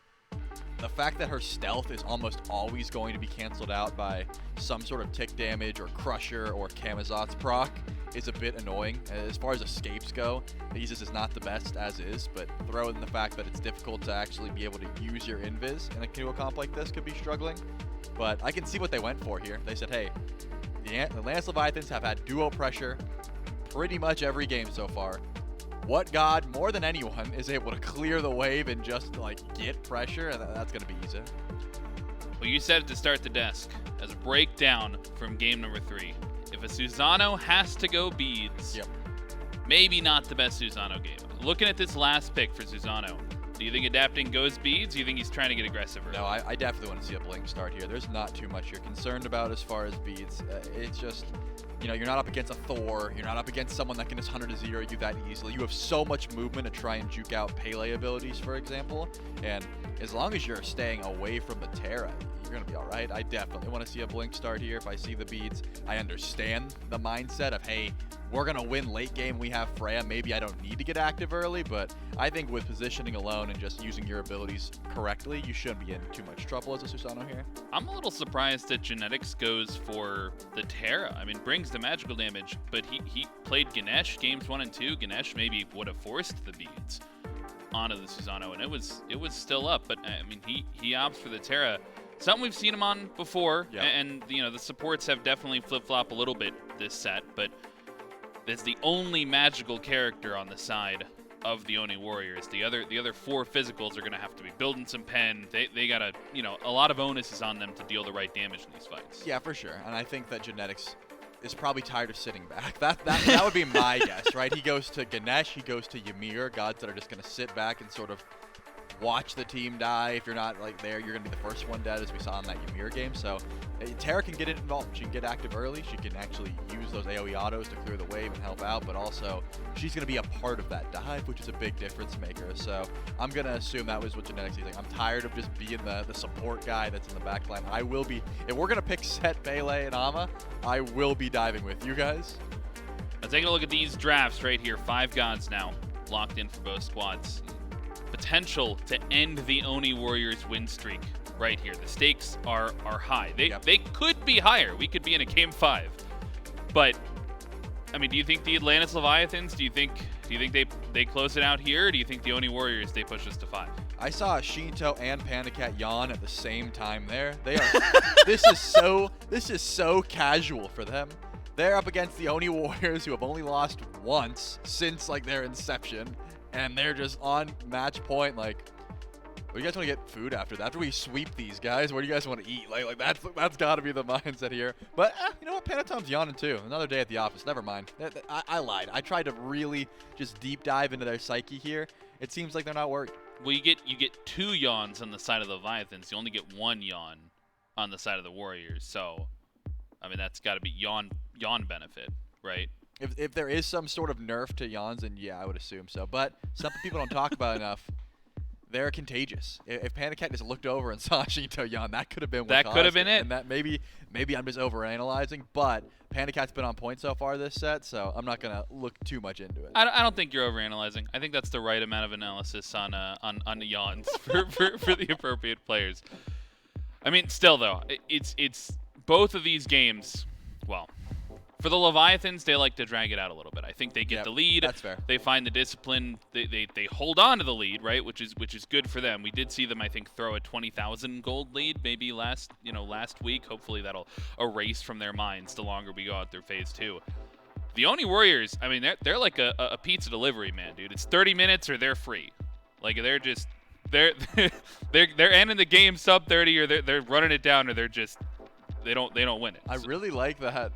fact that her stealth is almost always going to be canceled out by some sort of tick damage or Crusher or Camazot's proc is a bit annoying. As far as escapes go, Iza's is not the best as is, but throw in the fact that it's difficult to actually be able to use your invis in a duo comp like this could be struggling. But I can see what they went for here. They said, hey, the Lance Leviathans have had duo pressure pretty much every game so far. What god, more than anyone, is able to clear the wave and just, like, get pressure? And that's going to be Iza. Well, you said it to start the desk as a breakdown from game number 3. If a Susano has to go beads, maybe not the best Susano game. Looking at this last pick for Susano, do you think adapting goes beads? Do you think he's trying to get aggressive? No, I definitely want to see a blink start here. There's not too much you're concerned about as far as beads. It's just, you know, you're not up against a Thor. You're not up against someone that can just 100-0 you that easily. You have so much movement to try and juke out Pele abilities, for example. And as long as you're staying away from the Terra, you're going to be all right. I definitely want to see a blink start here if I see the beads. I understand the mindset of, hey, we're going to win late game. We have Freya. Maybe I don't need to get active early, but I think with positioning alone and just using your abilities correctly, you shouldn't be in too much trouble as a Susano here. I'm a little surprised that Genetics goes for the Terra. I mean, brings the magical damage, but he played Ganesh games 1 and 2. Ganesh maybe would have forced the beads onto the Susano, and it was still up. But I mean, he opts for the Terra. Something we've seen him on before, and you know the supports have definitely flip-flop a little bit this set, but it's the only magical character on the side of the Oni Warriors. The other 4 physicals are going to have to be building some pen. They got to, you know, a lot of onus is on them to deal the right damage in these fights. Yeah, for sure. And I think that Genetics is probably tired of sitting back. That would be my guess, right? He goes to Ganesh, he goes to Ymir, gods that are just going to sit back and sort of watch the team die. If you're not like there, you're gonna be the first one dead, as we saw in that Ymir game. So Terra can get involved. She can get active early. She can actually use those AoE autos to clear the wave and help out, but also she's gonna be a part of that dive, which is a big difference maker. So I'm gonna assume that was what Genetics is like. I'm tired of just being the support guy that's in the back line. I will be, if we're gonna pick Set, Pele, and Ama, I will be diving with you guys. Now taking a look at these drafts right here, 5 gods now locked in for both squads. Potential to end the Oni Warriors win streak right here. The stakes are high. They could be higher. We could be in a game 5. But I mean, do you think the Atlantis Leviathans, do you think they close it out here, or do you think the Oni Warriors, they push us to 5? I saw Shinto and Pandacat yawn at the same time there. They are this is so casual for them. They're up against the Oni Warriors, who have only lost once since like their inception. And they're just on match point, like, well, you guys want to get food after that? After we sweep these guys, where do you guys want to eat? Like that's got to be the mindset here. But you know what? Panatom's yawning too. Another day at the office. Never mind. I lied. I tried to really just deep dive into their psyche here. It seems like they're not worried. Well, you get 2 yawns on the side of the Leviathans. You only get 1 yawn on the side of the Warriors. So, I mean, that's got to be yawn benefit, right? If there is some sort of nerf to Yawns, then yeah, I would assume so. But something people don't talk about enough, they're contagious. If Panda Cat just looked over and saw Shinto Yan, that could have been what That could have been it. And that maybe I'm just overanalyzing, but Panda Cat's been on point so far this set, so I'm not gonna look too much into it. I don't think you're overanalyzing. I think that's the right amount of analysis on the Yawns for the appropriate players. I mean, still though, it's both of these games. Well, for the Leviathans, they like to drag it out a little bit. I think they get the lead. That's fair. They find the discipline. They hold on to the lead, right? Which is good for them. We did see them, I think, throw a 20,000 gold lead maybe last week. Hopefully that'll erase from their minds the longer we go out through phase 2. The Oni Warriors, I mean, they're like a pizza delivery man, dude. It's 30 minutes or they're free. Like they're ending the game sub 30, or they're running it down, or they don't win it. I really like that.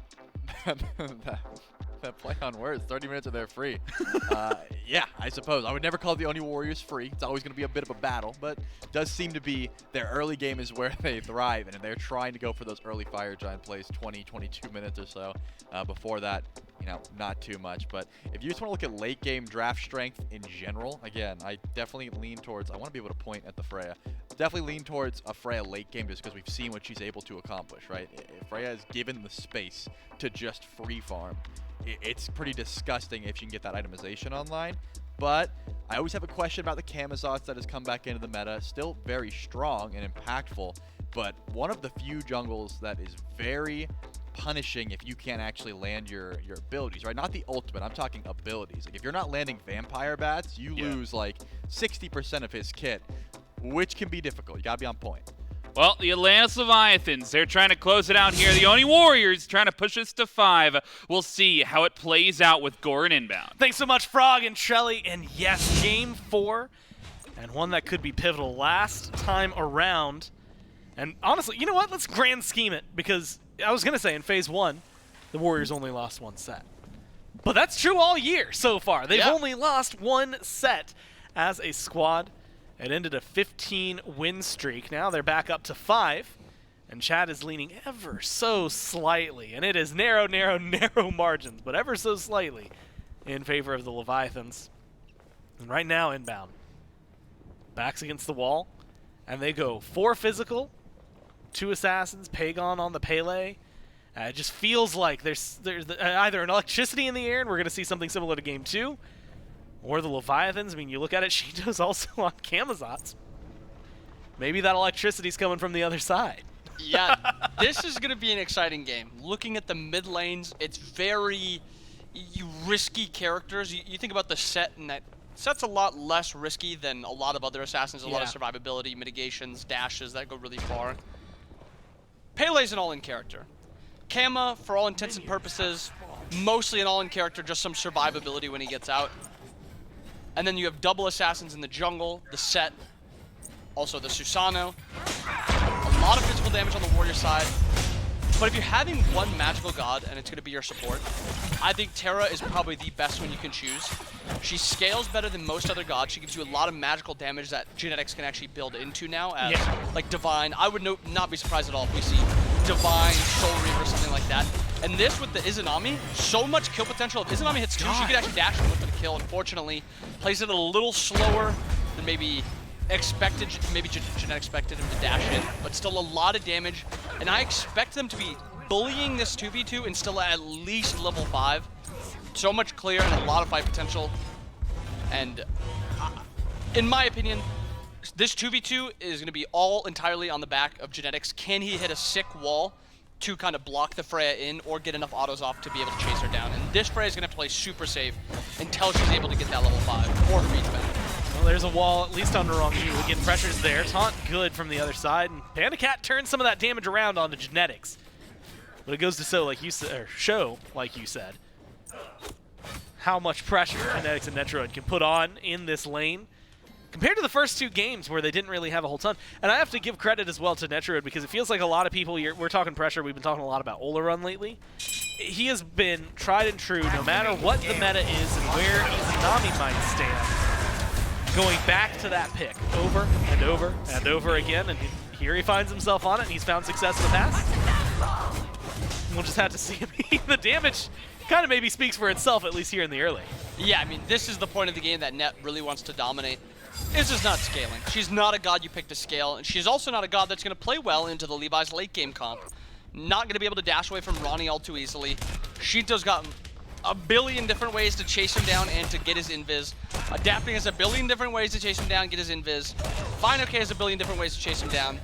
That play on words, 30 minutes or they're free. Yeah, I suppose. I would never call the Oni Warriors free. It's always going to be a bit of a battle, but it does seem to be their early game is where they thrive, and they're trying to go for those early Fire Giant plays, 20, 22 minutes or so. Before that, not too much. But if you just want to look at late game draft strength in general, again, I definitely lean towards, I want to be able to point at the Freya. Definitely lean towards a Freya late game just because we've seen what she's able to accomplish, right? If Freya is given the space to just free farm, it's pretty disgusting if you can get that itemization online. But I always have a question about the Camazots that has come back into the meta. Still very strong and impactful, but one of the few jungles that is very punishing if you can't actually land your abilities, right? Not the ultimate, I'm talking abilities. Like if you're not landing Vampire Bats, you lose like 60% of his kit, which can be difficult. You gotta be on point. Well, the Atlantis Leviathans, they're trying to close it out here. The Oni Warriors trying to push us to 5. We'll see how it plays out with Goran inbound. Thanks so much, Frog and Shelly. And yes, game 4, and one that could be pivotal last time around. And honestly, you know what? Let's grand scheme it, because I was going to say in phase 1, the Warriors only lost 1 set. But that's true all year so far. They've only lost 1 set as a squad. It ended a 15-win streak. Now they're back up to 5, and Chad is leaning ever so slightly, and it is narrow margins, but ever so slightly in favor of the Leviathans. And right now, inbound. Backs against the wall, and they go 4 physical, 2 assassins, Pagon on the Pele. It just feels like there's either an electricity in the air, and we're going to see something similar to Game 2, or the Leviathans. I mean, you look at it, Shinto's also on Camazots. Maybe that electricity's coming from the other side. Yeah, this is going to be an exciting game. Looking at the mid lanes, it's very risky characters. You think about the set, and that set's a lot less risky than a lot of other assassins. A lot of survivability, mitigations, dashes that go really far. Pele's an all-in character. Kama, for all intents and purposes, mostly an all-in character, just some survivability when he gets out. And then you have double assassins in the jungle, the set, also the Susano. A lot of physical damage on the warrior side. But if you're having one magical god and it's going to be your support, I think Terra is probably the best one you can choose. She scales better than most other gods. She gives you a lot of magical damage that genetics can actually build into now as like Divine. I would not be surprised at all if we see Divine, Soul Reaver, something like that. And this with the Izanami, so much kill potential. If Izanami hits 2, she could actually dash and look for the kill. Unfortunately, plays it a little slower than maybe expected. Maybe Jeanette expected him to dash in, but still a lot of damage. And I expect them to be bullying this 2v2 and still at least level 5. So much clear and a lot of fight potential. And in my opinion, this 2v2 is going to be all entirely on the back of genetics. Can he hit a sick wall to kind of block the Freya in or get enough autos off to be able to chase her down? And this Freya is going to have to play super safe until she's able to get that level 5 or her reach back. Well, there's a wall at least under on you. Again, pressure's there. Taunt good from the other side. And Panda Cat turns some of that damage around onto genetics. But it goes to show, like you said, how much pressure genetics and Netroid can put on in this lane compared to the first 2 games where they didn't really have a whole ton. And I have to give credit as well to Netroid because it feels like a lot of people, we're talking pressure, we've been talking a lot about Ola Run lately. He has been tried and true no matter what the meta is and where Izanami might stand. Going back to that pick over and over and over again, and here he finds himself on it, and he's found success in the past. We'll just have to see him. The damage kind of maybe speaks for itself, at least here in the early. Yeah, I mean, this is the point of the game that Net really wants to dominate. Is just not scaling. She's not a god you pick to scale, and she's also not a god that's going to play well into the Levi's late game comp. Not going to be able to dash away from Ronnie all too easily. Shinto's got a billion different ways to chase him down and to get his invis. Adapting has a billion different ways to chase him down and get his invis. Fine has a billion different ways to chase him down.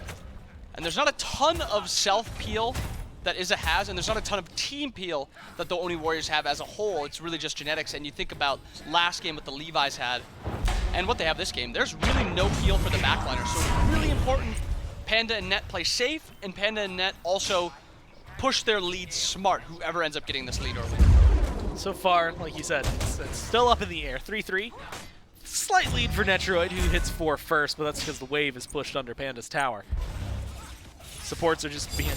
And there's not a ton of self-peel that Izza has, and there's not a ton of team peel that the Oni Warriors have as a whole. It's really just genetics, and you think about last game what the Levi's had and what they have this game. There's really no peel for the backliner, so it's really important Panda and Net play safe, and Panda and Net also push their lead smart, whoever ends up getting this lead early. So far, like you said, it's still up in the air. 3-3. Slight lead for Netroid, who hits 4 first, but that's because the wave is pushed under Panda's tower. Supports are just being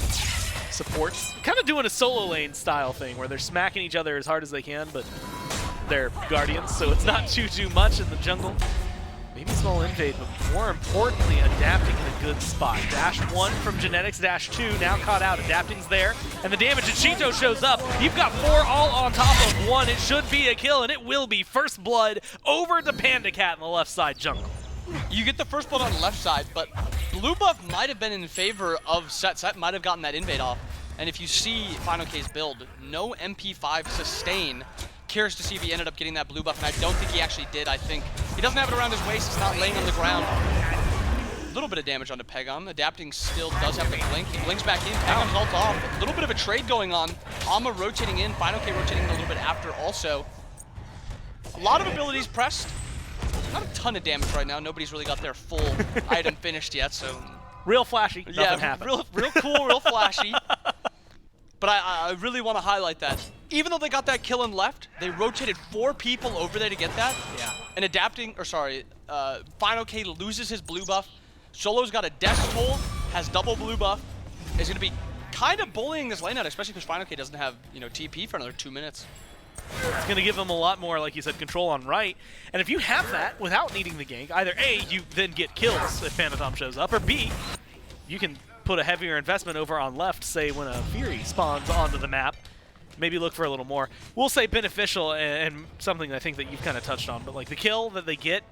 supports. Kind of doing a solo lane style thing where they're smacking each other as hard as they can, but they're guardians, so it's not too much in the jungle. Maybe small invade, but more importantly, adapting in a good spot. Dash 1 from Genetics, dash 2 now caught out. Adapting's there, and the damage at Shinto shows up. You've got 4 all on top of 1. It should be a kill, and it will be. First blood over to Panda Cat in the left side jungle. You get the first blood on the left side, but blue buff might have been in favor of Set. Set might have gotten that invade off. And if you see Final K's build, no MP5 sustain. Curious to see if he ended up getting that blue buff, and I don't think he actually did. I think he doesn't have it around his waist. It's not laying on the ground. A little bit of damage onto Pegon. Adapting still does have to blink. He blinks back in. Pegon's ult off. A little bit of a trade going on. Alma rotating in. Final K rotating in a little bit after also. A lot of abilities pressed. Not a ton of damage right now. Nobody's really got their full item finished yet, so... Real flashy. Nothing happened. Real cool, real flashy. But I really want to highlight that. Even though they got that kill and left, they rotated 4 people over there to get that. Yeah. And adapting, or sorry, Final K loses his blue buff. Solo's got a death toll, has double blue buff. Is going to be kind of bullying this lane out, especially because Final K doesn't have, TP for another 2 minutes. It's going to give them a lot more, like you said, control on right. And if you have that without needing the gank, either A, you then get kills if Phantom shows up, or B, you can put a heavier investment over on left, say when a Fury spawns onto the map. Maybe look for a little more. We'll say beneficial and something I think that you've kind of touched on, but like the kill that they get,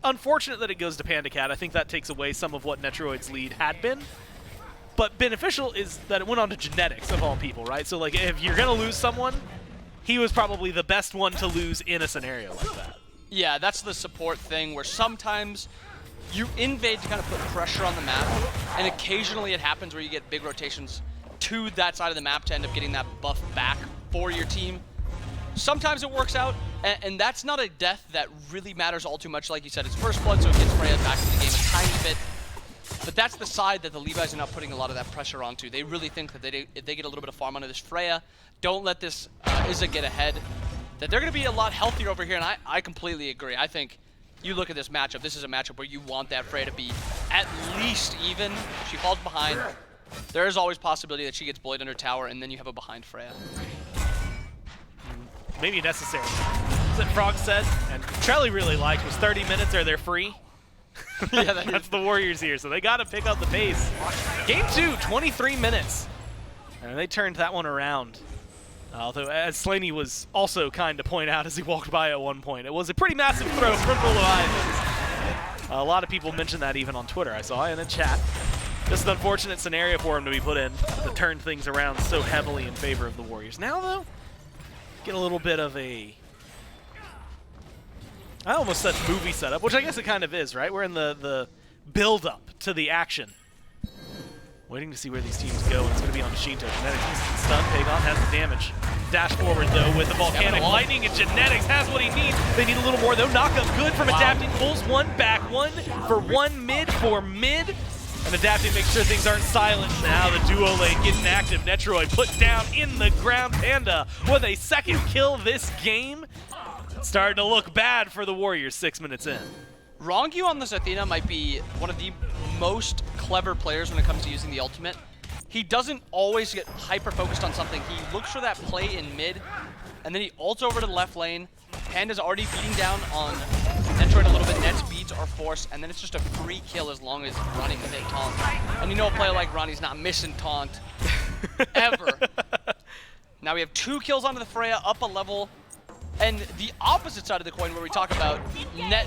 unfortunate that it goes to Panda Cat. I think that takes away some of what Netroid's lead had been. But beneficial is that it went on to Genetics of all people, right? So like if you're going to lose someone, he was probably the best one to lose in a scenario like that. Yeah, that's the support thing where sometimes you invade to kind of put pressure on the map, and occasionally it happens where you get big rotations to that side of the map to end up getting that buff back for your team. Sometimes it works out, and that's not a death that really matters all too much. Like you said, it's first blood, so it gets Freya back in the game a tiny bit. But that's the side that the Levi's are not putting a lot of that pressure onto. They really think that if they get a little bit of farm onto this Freya, don't let this Izza get ahead, that they're going to be a lot healthier over here, and I completely agree. I think you look at this matchup, this is a matchup where you want that Freya to be at least even. She falls behind. There is always possibility that she gets bullied under tower, and then you have a behind Freya. Maybe necessary. That's what Frog said, and Trelly really liked was 30 minutes or they're free. Yeah, that's the Warriors here, so they got to pick up the pace. Game 2, 23 minutes. And they turned that one around. Although, as Slaney was also kind to point out as he walked by at one point, it was a pretty massive throw from the Leviathans. A lot of people mentioned that even on Twitter, I saw in the chat. Just an unfortunate scenario for him to be put in to turn things around so heavily in favor of the Warriors. Now, though, get a little bit of a... I almost said movie setup, which I guess it kind of is, right? We're in the build-up to the action. Waiting to see where these teams go, and it's going to be on Shinto. Genetics instant stun. Pagon has the damage. Dash forward, though, with the Volcanic Lightning, and Genetics has what he needs. They need a little more, though. Knockup good from Adapting. Pulls one back. One for one mid for mid. And Adapting makes sure things aren't silent. Now the duo lane getting active. Netroid put down in the ground. Panda with a second kill this game. Starting to look bad for the Warriors 6 minutes in. Rongu on this Athena might be one of the most clever players when it comes to using the ultimate. He doesn't always get hyper-focused on something. He looks for that play in mid, and then he ults over to the left lane. Panda's already beating down on Netroid a little bit. Net's beats are forced, and then it's just a free kill as long as Ronnie can hit taunt. And you know a player like Ronnie's not missing taunt ever. Now we have 2 kills onto the Freya, up a level. And the opposite side of the coin where we talk about net,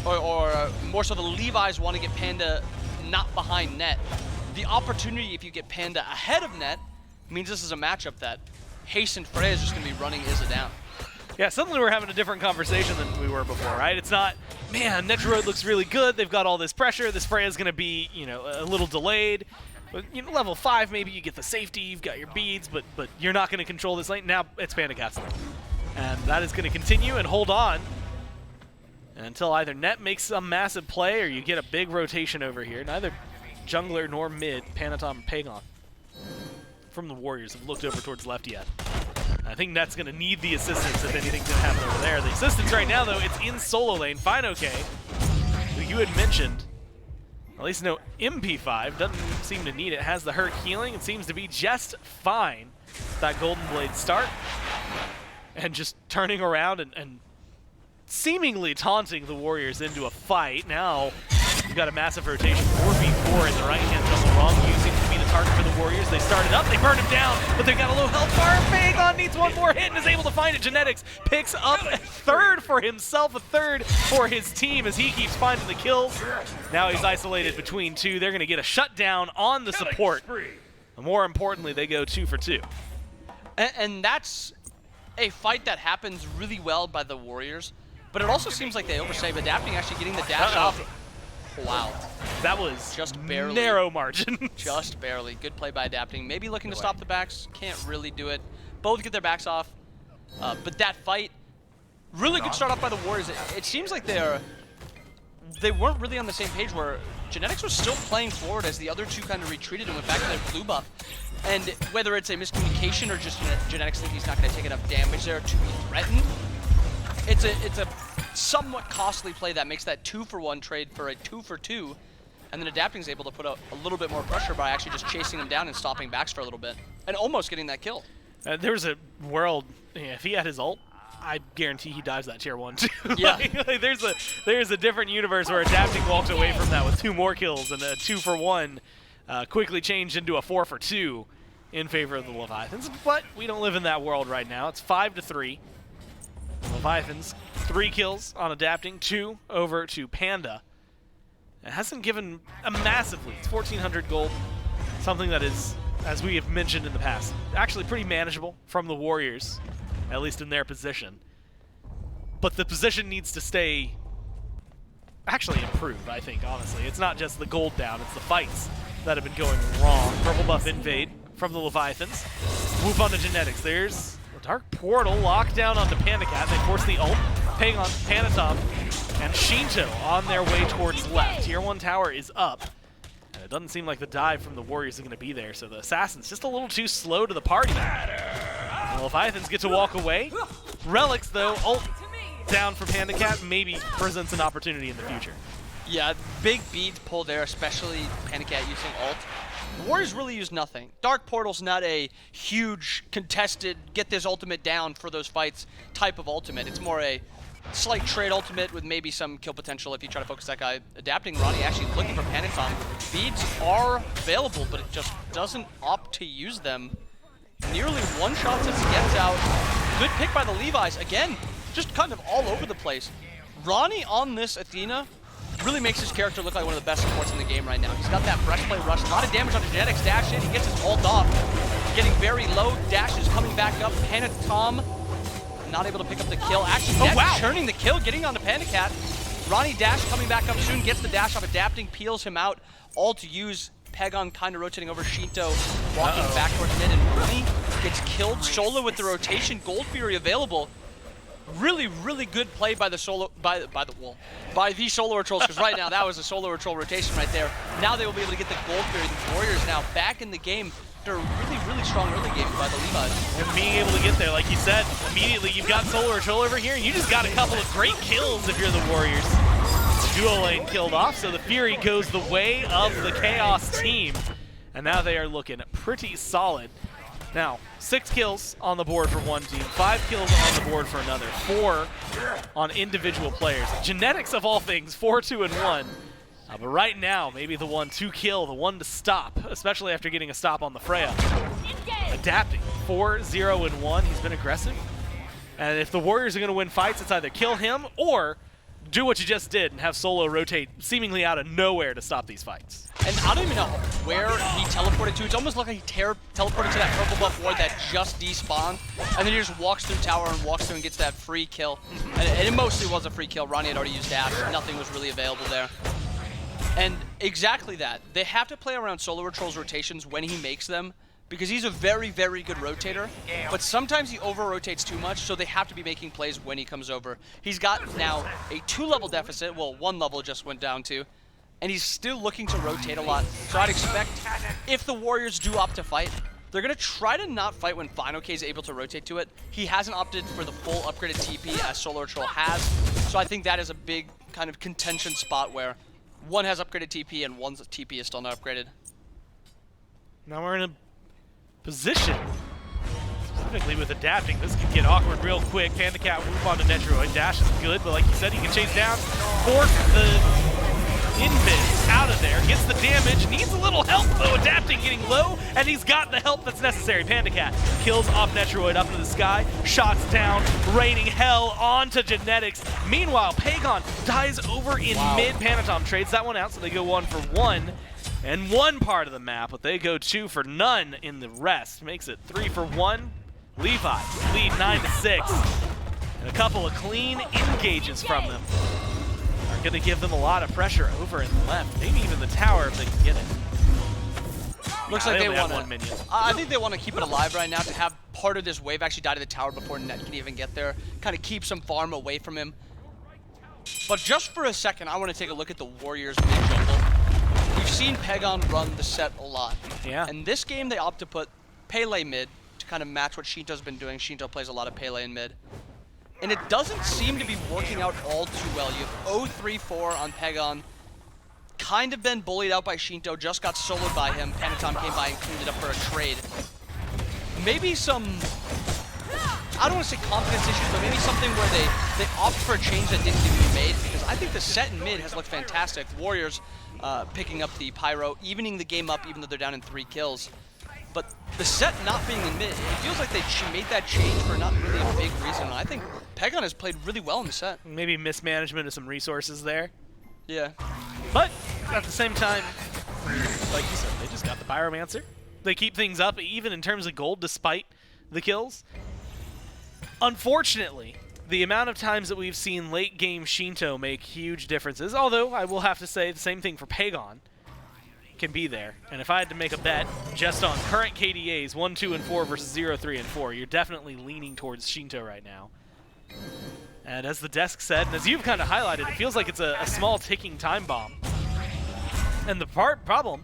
or more so the Levi's want to get Panda not behind net. The opportunity if you get Panda ahead of net means this is a matchup that Hastened Freya is just going to be running Izza down. Yeah, suddenly we're having a different conversation than we were before, right? It's not, man, Netrode looks really good. They've got all this pressure. This Freya's going to be, you know, a little delayed. But, you know, level 5, maybe you get the safety, you've got your beads, but you're not going to control this lane. Now it's Panda Cat's lane. And that is going to continue and hold on until either net makes a massive play or you get a big rotation over here. Neither jungler nor mid, Panatom or Pagon, from the Warriors have looked over towards left yet. I think net's going to need the assistance if anything's going to happen over there. The assistance right now, though, it's in solo lane. Fine-OK, who you had mentioned, at least no MP5, doesn't seem to need it, has the hurt healing. It seems to be just fine. That Golden Blade start. And just turning around and seemingly taunting the Warriors into a fight. Now, you've got a massive rotation. 4v4 in the right-hand jungle. Wrong seems to be the target for the Warriors. They started up, they burn him down, but they've got a low health bar. Pagon needs one more hit and is able to find it. Genetics picks up a 3rd for himself, a 3rd for his team as he keeps finding the kills. Now he's isolated between 2. They're going to get a shutdown on the support. And more importantly, they go 2 for 2. And that's a fight that happens really well by the Warriors, but it also seems like they oversave. Adapting actually getting the dash off. Wow. That was just barely. Narrow margin. Just barely. Good play by Adapting. Maybe looking to stop the backs. Can't really do it. Both get their backs off. But that fight, really good start off by the Warriors. It seems like they weren't really on the same page where Genetics was still playing forward as the other 2 kind of retreated and went back to their blue buff. And whether it's a miscommunication or just Genetics think he's not going to take enough damage there to be threatened, it's a somewhat costly play that makes that 2-for-1 trade for a 2-for-2, and then Adapting is able to put a little bit more pressure by actually just chasing him down and stopping backs for a little bit, and almost getting that kill. There's a world, if he had his ult, I guarantee he dives that tier 1 too. Yeah. like, there's a different universe where Adapting walked away from that with 2 more kills and a 2-for-1 quickly changed into a 4-for-2 in favor of the Leviathans. But we don't live in that world right now. It's 5-3. Leviathans, 3 kills on Adapting, 2 over to Panda. It hasn't given a massive lead. It's 1,400 gold, something that is, as we have mentioned in the past, actually pretty manageable from the Warriors, at least in their position. But the position needs to stay, actually improve, I think, honestly. It's not just the gold down, it's the fights that have been going wrong. Purple buff invade from the Leviathans. Move on to Genetics. There's a Dark Portal lockdown onto Panda Cat. They force the ult, paying on Panatom and Shinto on their way towards left. Tier 1 tower is up. And it doesn't seem like the dive from the Warriors is going to be there, so the Assassin's just a little too slow to the party. The Leviathans get to walk away. Relics, though, ult down for Panda Cat, maybe presents an opportunity in the future. Yeah, big beads pull there, especially Panda Cat using ult. Warriors really use nothing. Dark Portal's not a huge, contested, get this ultimate down for those fights type of ultimate. It's more a slight trade ultimate with maybe some kill potential if you try to focus that guy. Adapting, Ronnie actually looking for Panatom. Beads are available, but it just doesn't opt to use them. Nearly one-shots as he gets out. Good pick by the Levi's. Again, just kind of all over the place. Ronnie on this Athena really makes his character look like one of the best supports in the game right now. He's got that breastplate rush, a lot of damage on the Genetics dash in. He gets his ult off, getting very low. Dash is coming back up. Panatom not able to pick up the kill. Actually, churning the kill, getting on the Panda Cat. Ronnie dash coming back up soon, gets the dash off. Adapting, peels him out. All to use. Pagon kind of rotating over. Shinto walking back towards mid, and Ronnie gets killed solo with the rotation. Gold Fury available. Really, really good play by the solo by the Soloer Trolls, because right now that was a Soloer Troll rotation right there. Now they will be able to get the Gold Fury. The Warriors now back in the game. They're really, really strong early game by the Levi's. And being able to get there, like you said, immediately you've got Soloer Troll over here, and you just got a couple of great kills if you're the Warriors. Duo lane killed off, so the Fury goes the way of the Chaos team. And now they are looking pretty solid. Now, 6 kills on the board for one team, 5 kills on the board for another, 4 on individual players. Genetics of all things, 4-2-1. But right now, maybe the one to kill, the one to stop, especially after getting a stop on the Freya. adapting. 4-0-1. He's been aggressive. And if the Warriors are going to win fights, it's either kill him or do what you just did and have Solo rotate seemingly out of nowhere to stop these fights. And I don't even know where he teleported to. It's almost like he teleported to that purple buff ward that just despawned, and then he just walks through tower and walks through and gets that free kill. And it mostly was a free kill. Ronnie had already used dash. Nothing was really available there. And exactly that. They have to play around Solo Troll's rotations when he makes them, because he's a very, very good rotator, but sometimes he over-rotates too much, so they have to be making plays when he comes over. He's got now a 2-level deficit, well, 1 level just went down to, and he's still looking to rotate a lot. So I'd expect, if the Warriors do opt to fight, they're going to try to not fight when FineOK is able to rotate to it. He hasn't opted for the full upgraded TP as Solar Troll has, so I think that is a big kind of contention spot where one has upgraded TP and one's TP is still not upgraded. Now we're in a position, specifically with adapting. This could get awkward real quick. Panda Cat whoop onto Netroid. Dash is good, but like you said, he can chase down, force the invis out of there, gets the damage, needs a little help though. Adapting getting low, and he's got the help that's necessary. Panda Cat kills off Netroid up into the sky, shots down, raining hell onto Genetics. Meanwhile, Pagon dies over in mid. Panatom trades that one out, so they go 1 for 1. And one part of the map, but they go 2 for none in the rest. Makes it 3 for 1. Levi lead 9-6. And a couple of clean engages from them are going to give them a lot of pressure over in the left. Maybe even the tower if they can get it. Looks like they want one minion. I think they want to keep it alive right now to have part of this wave actually die to the tower before Net can even get there. Kind of keep some farm away from him. But just for a second, I want to take a look at the Warriors mid jungle. We've seen Pagon run the set a lot. Yeah. And this game, they opt to put Pele mid to kind of match what Shinto's been doing. Shinto plays a lot of Pele in mid. And it doesn't seem to be working out all too well. You have 0-3-4 on Pagon. Kind of been bullied out by Shinto, just got soloed by him. Panatom came by and cleaned it up for a trade. Maybe some, I don't want to say confidence issues, but maybe something where they opt for a change that didn't need to be made. Because I think the set in mid has looked fantastic. Warriors picking up the Pyro, evening the game up even though they're down in 3 kills. But the set not being in mid, it feels like they made that change for not really a big reason. And I think Pagon has played really well in the set. Maybe mismanagement of some resources there. Yeah. But at the same time, like you said, they just got the Pyromancer. They keep things up even in terms of gold despite the kills. Unfortunately, the amount of times that we've seen late game Shinto make huge differences, although I will have to say the same thing for Pagon, can be there. And if I had to make a bet just on current KDAs, 1, 2, and 4 versus 0, 3, and 4, you're definitely leaning towards Shinto right now. And as the desk said, and as you've kind of highlighted, it feels like it's a small ticking time bomb. And the problem,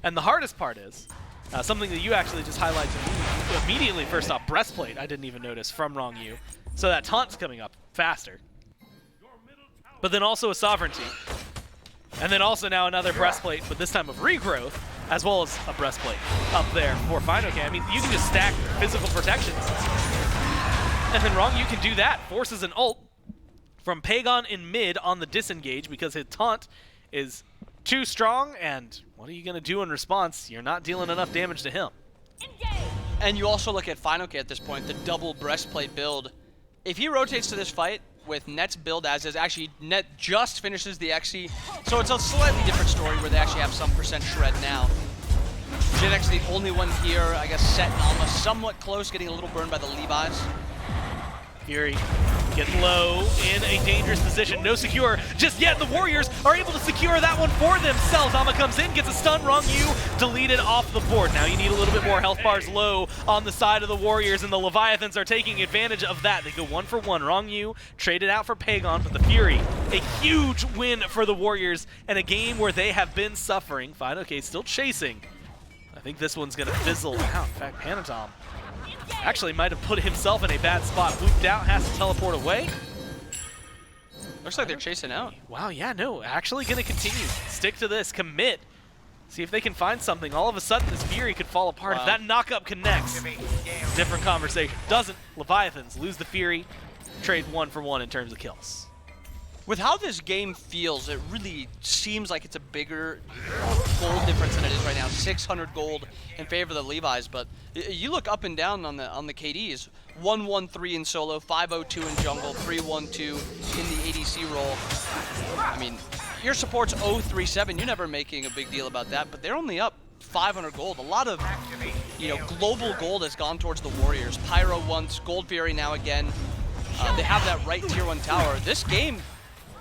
and the hardest part is, something that you actually just highlighted to me immediately. First off, breastplate, I didn't even notice from Wrong U. So that taunt's coming up faster. But then also a sovereignty. And then also now another breastplate, but this time of regrowth, as well as a breastplate up there for FineOK. I mean, you can just stack physical protections. And then Wrong U can do that. Forces an ult from Pagon in mid on the disengage because his taunt is too strong, and what are you going to do in response? You're not dealing enough damage to him. And you also look at FineOK at this point, the double breastplate build. If he rotates to this fight with Net's build as is, actually Net just finishes the XE, so it's a slightly different story where they actually have some percent shred now. Jinx the only one here, I guess Set and Alma somewhat close, getting a little burned by the Levi's. Fury getting low in a dangerous position. No secure just yet. The Warriors are able to secure that one for themselves. Alma comes in, gets a stun. Wrong U deleted off the board. Now you need a little bit more health bars low on the side of the Warriors, and the Leviathans are taking advantage of that. They go 1 for 1. Wrong U traded out for Pagon, but the Fury, a huge win for the Warriors in a game where they have been suffering. FineOK still chasing. I think this one's going to fizzle out. In fact, Panatom actually might have put himself in a bad spot. Whooped out, has to teleport away. Looks like they're chasing out. Wow, yeah, no, actually going to continue. Stick to this, commit. See if they can find something. All of a sudden, this Fury could fall apart. If that knockup connects, different conversation. Doesn't. Leviathans lose the Fury. Trade 1 for 1 in terms of kills. With how this game feels, it really seems like it's a bigger gold difference than it is right now. 600 gold in favor of the Levi's, but you look up and down on the KDs. 1-1-3 in solo, 5-0-2 in jungle, 3-1-2 in the ADC role. I mean, your support's 0-3-7. You're never making a big deal about that, but they're only up 500 gold. A lot of, global gold has gone towards the Warriors. Pyro once, Gold Fury now again. They have that right tier 1 tower. This game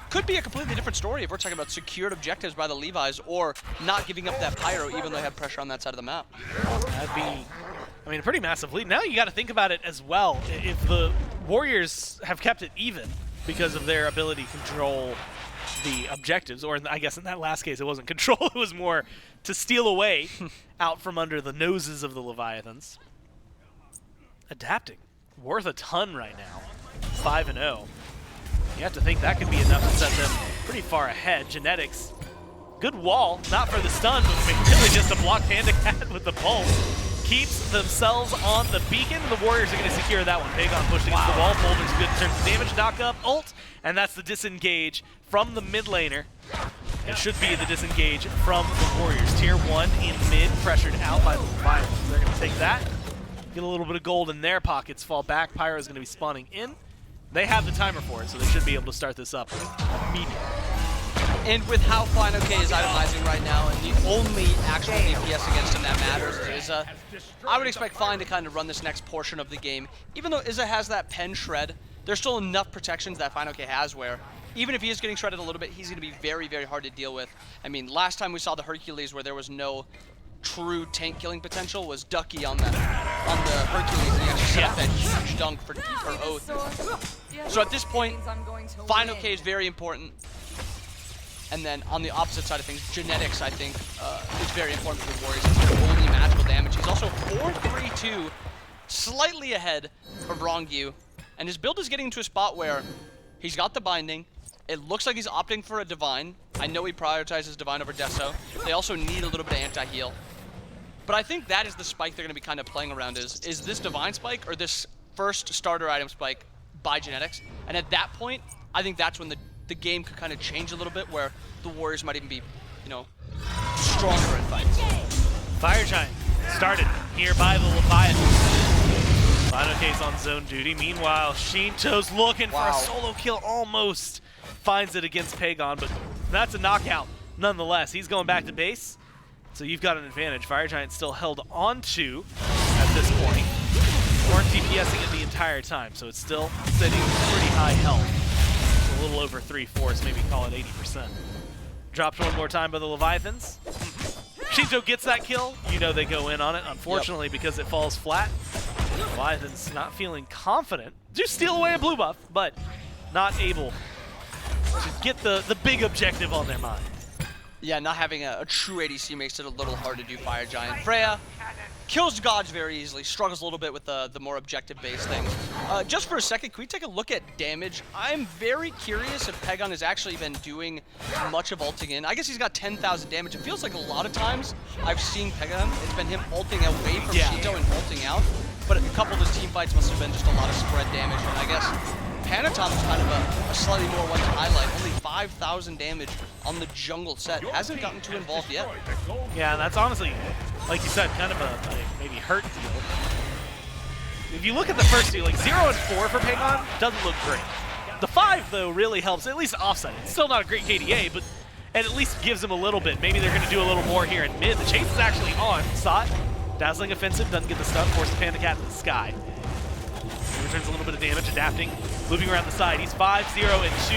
could be a completely different story if we're talking about secured objectives by the Levi's or not giving up that Pyro even though they have pressure on that side of the map. That'd be, a pretty massive lead. Now you got to think about it as well. If the Warriors have kept it even because of their ability to control the objectives, or I guess in that last case it wasn't control, it was more to steal away out from under the noses of the Leviathans. Adapting. Worth a ton right now. 5-0. You have to think that could be enough to set them pretty far ahead. Genetics, good wall, not for the stun, but really just a block Panda Cat with the pulse. Keeps themselves on the beacon. The Warriors are going to secure that one. Pagon pushed against the wall. Boulder's good in terms of damage. Knock up, ult, and that's the disengage from the mid laner. It should be the disengage from the Warriors. Tier 1 in mid, pressured out by the Leviathans. They're going to take that, get a little bit of gold in their pockets, fall back. Pyro is going to be spawning in. They have the timer for it, so they should be able to start this up immediately. And with how Fine OK is itemizing right now, and the only actual DPS against him that matters is Izza, I would expect Fine to kind of run this next portion of the game. Even though Izza has that pen shred, there's still enough protections that Fine OK has where even if he is getting shredded a little bit, he's going to be very, very hard to deal with. I mean, last time we saw the Hercules where there was no true tank killing potential was Ducky on the Hercules, and he actually set up that huge dunk for Oath. So at this point, Fine OK is very important. And then on the opposite side of things, Genetics, I think, is very important for the Warriors. It's their only magical damage. He's also 4-3-2, slightly ahead of Rongyu. And his build is getting to a spot where he's got the binding. It looks like he's opting for a Divine. I know he prioritizes Divine over Deso. They also need a little bit of anti-heal. But I think that is the spike they're going to be kind of playing around is this Divine spike or this first starter item spike by Genetics? And at that point, I think that's when the game could kind of change a little bit where the Warriors might even be, stronger in fights. Fire Giant started here by the Leviathans. Final case on zone duty. Meanwhile, Shinto's looking for a solo kill almost. Finds it against Pagon, but that's a knockout nonetheless. He's going back to base, so you've got an advantage. Fire Giant still held onto at this point. Weren't DPSing it the entire time, so it's still sitting pretty high health. It's a little over 3/4, maybe call it 80%. Dropped one more time by the Leviathans. Shinto gets that kill. They go in on it. Unfortunately, because it falls flat, Leviathans not feeling confident. Do steal away a blue buff, but not able to get the big objective on their mind. Yeah, not having a true ADC makes it a little hard to do Fire Giant. Freya kills gods very easily, struggles a little bit with the more objective-based things. Just for a second, can we take a look at damage? I'm very curious if Pagon has actually been doing much of ulting in. I guess he's got 10,000 damage. It feels like a lot of times I've seen Pagon, it's been him ulting away from Shinto and ulting out, but a couple of his team fights must have been just a lot of spread damage, and I guess Panatom's kind of a slightly more one to highlight. Only 5,000 damage on the jungle set. Hasn't gotten too involved yet. Yeah, that's honestly, like you said, kind of a maybe hurt deal. If you look at the first two, like 0 and 4 for Pagon doesn't look great. The 5, though, really helps, at least offset it. It's still not a great KDA, but it at least gives him a little bit. Maybe they're going to do a little more here in mid. The chase is actually on. Sot, dazzling offensive, doesn't get the stun, forces Panda Cat to the sky. He returns a little bit of damage, adapting, moving around the side. He's 5-0 and 2,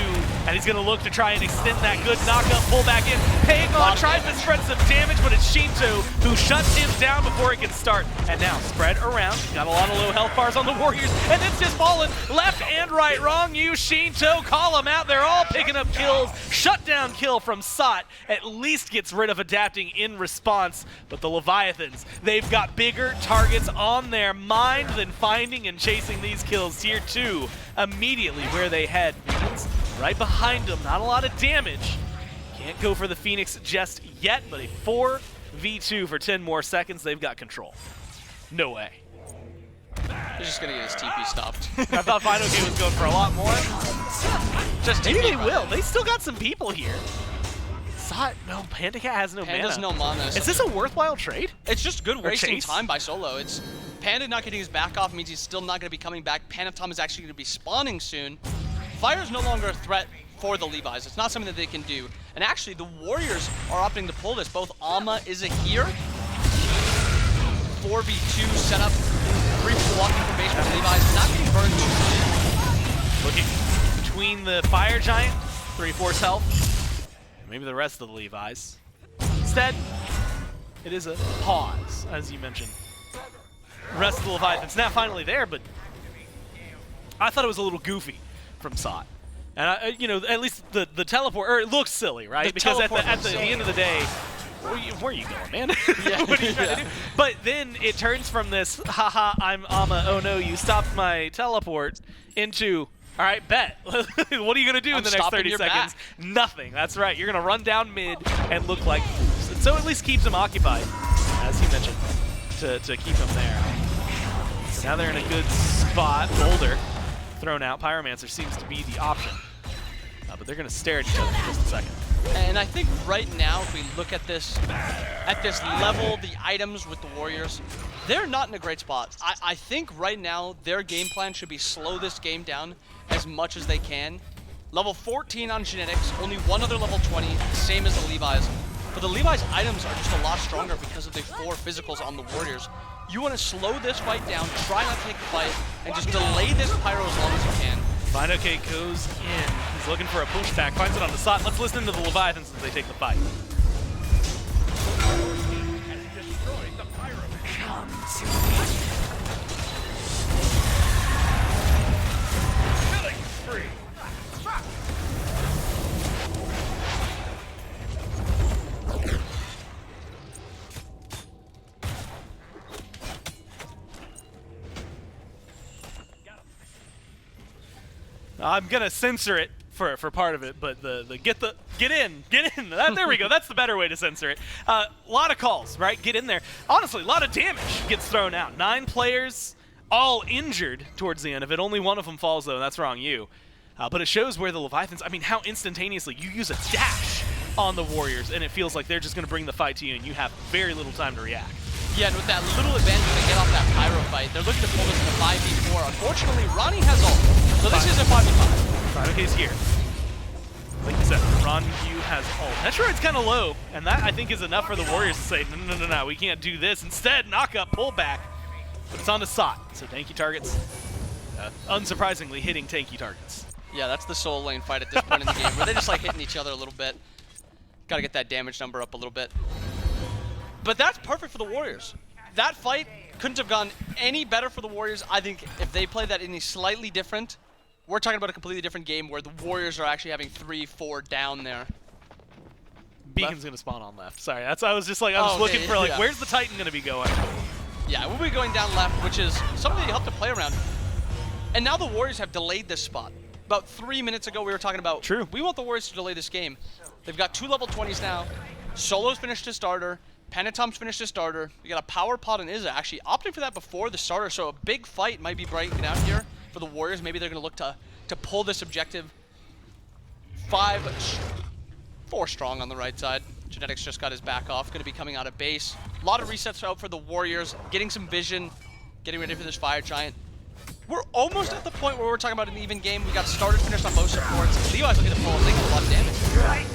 and he's going to look to try and extend that good knockup, pull back in. Pagon tries to spread some damage, but it's Shinto who shuts him down before it can start. And now spread around. Got a lot of low health bars on the Warriors, and it's just fallen left and right. Rongyu, Shinto, call them out. They're all picking up kills. Shutdown kill from Sot at least gets rid of adapting in response. But the Leviathans, they've got bigger targets on their mind than finding and chasing these kills. Tier 2 immediately where they head. Minions right behind them, not a lot of damage. Can't go for the Phoenix just yet, but a 4v2 for 10 more seconds. They've got control. No way. He's just gonna get his TP stopped. I thought Final Game was going for a lot more. Just Maybe TP they right will. in. They still got some people here. No, Panda Cat has no Panda's mana. no mana. Is this a worthwhile trade? It's just good wasting chase? time by Solo. It's Panda not getting his back off means he's still not going to be coming back. Panatom is actually going to be spawning soon. Fire is no longer a threat for the Levi's. It's not something that they can do. And actually, the Warriors are opting to pull this. Both Alma is a here. 4v2 setup. 3 people walking from base with Levi's. Not getting burned too much. Looking between the Fire Giant, 3/4 health, and maybe the rest of the Levi's. Instead, it is a pause, as you mentioned. The rest of the Leviathan's now finally there, but I thought it was a little goofy from Sot. And, at least the teleport, or it looks silly, right? The Because at teleport the looks end of the day, where are you going, man? What are you trying to do? But then it turns from this, haha, I'm Ama, oh no, you stopped my teleport, into, all right, bet. What are you going to do in the next stopping 30 your seconds? back. Nothing. That's right. You're going to run down mid and look like fools. And so at least keeps him occupied, as he mentioned, to keep him there. So now they're in a good spot. Boulder thrown out. Pyromancer seems to be the option. But they're going to stare at each other in just a second. And I think right now, if we look at this level, the items with the Warriors, they're not in a great spot. I think right now their game plan should be slow this game down as much as they can. Level 14 on genetics, only one other level 20, same as the Levi's. But the Levi's items are just a lot stronger because of the 4 physicals on the Warriors. You want to slow this fight down, try not to take the fight, and just delay this pyro as long as you can. Fine goes in. He's looking for a pushback, finds it on the Sot. Let's listen to the Leviathans as they take the fight. Destroyed the pyramid. Killing spree. I'm gonna censor it for part of it, but the get in. There we go. That's the better way to censor it. A lot of calls, right? Get in there. Honestly, a lot of damage gets thrown out. 9 players, all injured towards the end of it. Only one of them falls though, and that's wrong you. But it shows where the Leviathans. I mean, how instantaneously you use a dash on the Warriors, and it feels like they're just gonna bring the fight to you, and you have very little time to react. Yeah, and with that little advantage they get off that pyro fight, they're looking to pull this in a 5v4. Unfortunately, Ronnie has ult, so this is a 5v5. Five here. Like you said, Ron Yu has ult. That droid's kind of low, and that I think is enough for the Warriors to say, no, we can't do this. Instead, knock up, pull back. But it's on to Sot, so tanky targets, unsurprisingly hitting tanky targets. Yeah, that's the soul lane fight at this point in the game, where they're just like hitting each other a little bit. Got to get that damage number up a little bit. But that's perfect for the Warriors. That fight couldn't have gone any better for the Warriors. I think if they play that any slightly different, we're talking about a completely different game where the Warriors are actually having 3-4 down there. Beacon's going to spawn on left. Sorry, I was just looking for yeah. where's the Titan going to be going? Yeah, we'll be going down left, which is something that you have to play around. And now the Warriors have delayed this spot. About 3 minutes ago, we were talking about, True. We want the Warriors to delay this game. They've got 2 level 20s now. Solo's finished his starter. Panatom's finished his starter. You got a power pod and Izza actually opting for that before the starter, so a big fight might be breaking out here for the Warriors. Maybe they're going to look to pull this objective. 4 strong on the right side. Genetics just got his back off. Going to be coming out of base. A lot of resets out for the Warriors. Getting some vision. Getting ready for this Fire Giant. We're almost at the point where we're talking about an even game. We got started, finished on both supports. Levi's looking to pull and taking a lot of damage.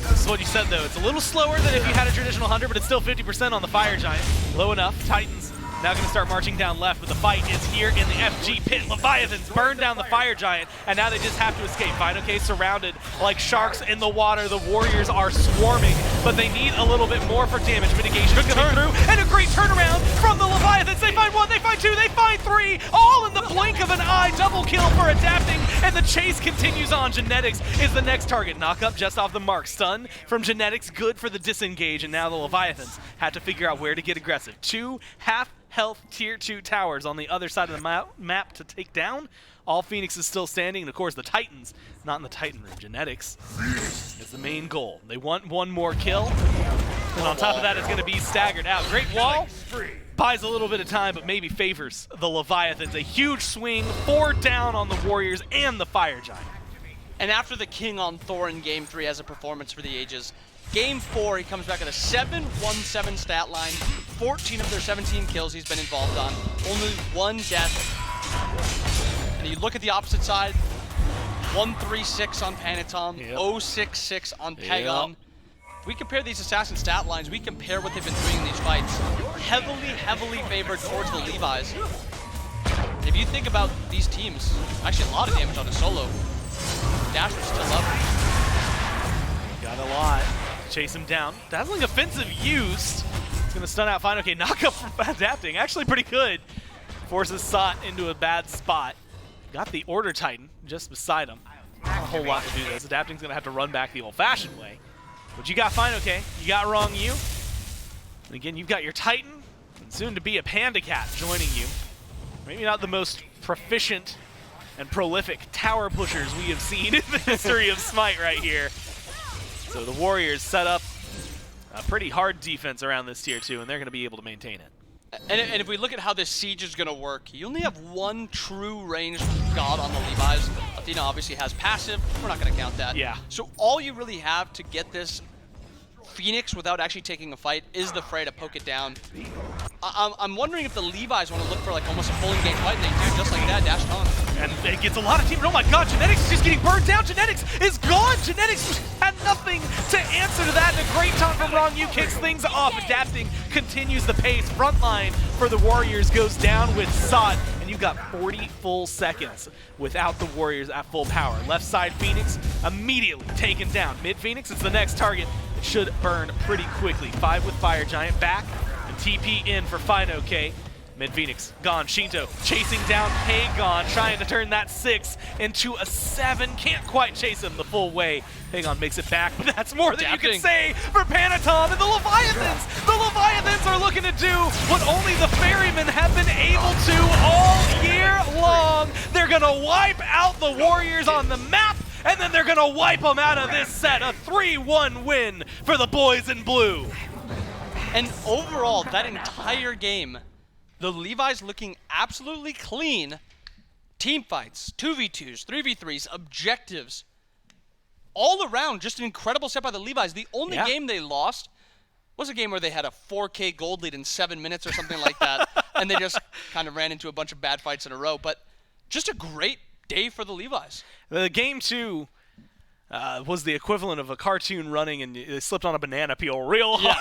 This is what you said, though. It's a little slower than if you had a traditional 100, but it's still 50% on the Fire Giant. Low enough. Titans now going to start marching down left, but the fight is here in the FG pit. Leviathans burn down the Fire Giant, and now they just have to escape. Final K surrounded like sharks in the water. The Warriors are swarming, but they need a little bit more for damage mitigation coming through, and a great turnaround from the Leviathans. They find 1, they find 2, they find 3, all in the blink of an eye. Double kill for adapting, and the chase continues on. Genetics is the next target. Knock up just off the mark. Stun from Genetics, good for the disengage, and now the Leviathans have to figure out where to get aggressive. 2 half-health tier 2 towers on the other side of the map to take down. All Phoenix is still standing, and of course the Titans, not in the Titan room. Genetics is the main goal. They want 1 more kill, and on top of that it's going to be staggered out. Great wall, buys a little bit of time, but maybe favors the Leviathans. A huge swing, 4 down on the Warriors and the Fire Giant. And after the king on Thor in Game 3 has a performance for the ages, Game 4 he comes back at a 7-1-7 stat line, 14 of their 17 kills he's been involved on, only 1 death. And you look at the opposite side, 1-3-6 on Panatom, 0-6-6 on Pegon. If we compare these assassin stat lines, we compare what they've been doing in these fights, heavily favored towards the Levi's. If you think about these teams, actually a lot of damage on a solo. Dash was still up. Got a lot. Chase him down. Dazzling offensive used. It's going to stun out Fine. Okay, knockup from adapting. Actually pretty good. Forces Sot into a bad spot. Got the Order Titan just beside him. Not a whole lot to do this. Adapting's going to have to run back the old-fashioned way. But you got Fine, okay. You got Wrong You. And again, you've got your Titan, and soon to be a Panda Cat joining you. Maybe not the most proficient and prolific tower pushers we have seen in the history of Smite right here. So the Warriors set up a pretty hard defense around this tier 2, and they're going to be able to maintain it. And if we look at how this siege is going to work, you only have one true ranged god on the Levi's. Athena obviously has passive. We're not going to count that. Yeah. So all you really have to get this Phoenix without actually taking a fight is the Frey to poke it down. I'm wondering if the Levi's want to look for like almost a full engaged fight, and they do just like that, dash on. And it gets a lot of team. Oh my god, Genetics is just getting burned down. Genetics is gone. Genetics had nothing to answer to that. And a great taunt from Wrong You kicks things off. Adapting continues the pace. Frontline for the Warriors goes down with Sot. And you've got 40 full seconds without the Warriors at full power. Left side Phoenix immediately taken down. Mid Phoenix is the next target. It should burn pretty quickly. 5 with Fire Giant back. And TP in for Fine OK. Mid Phoenix gone. Shinto chasing down Pagon, trying to turn that 6 into a 7. Can't quite chase him the full way. Pagon makes it back, but that's more than you can say for Panatom and the Leviathans. The Leviathans are looking to do what only the Ferrymen have been able to all year long. They're gonna wipe out the Warriors on the map, and then they're gonna wipe them out of this set. A 3-1 win for the boys in blue. And overall, that entire game, the Levi's looking absolutely clean. Team fights, 2v2s, 3v3s, objectives. All around, just an incredible set by the Levi's. The only game they lost was a game where they had a 4K gold lead in 7 minutes or something like that. And they just kind of ran into a bunch of bad fights in a row. But just a great day for the Levi's. The game 2 was the equivalent of a cartoon running and they slipped on a banana peel real hard.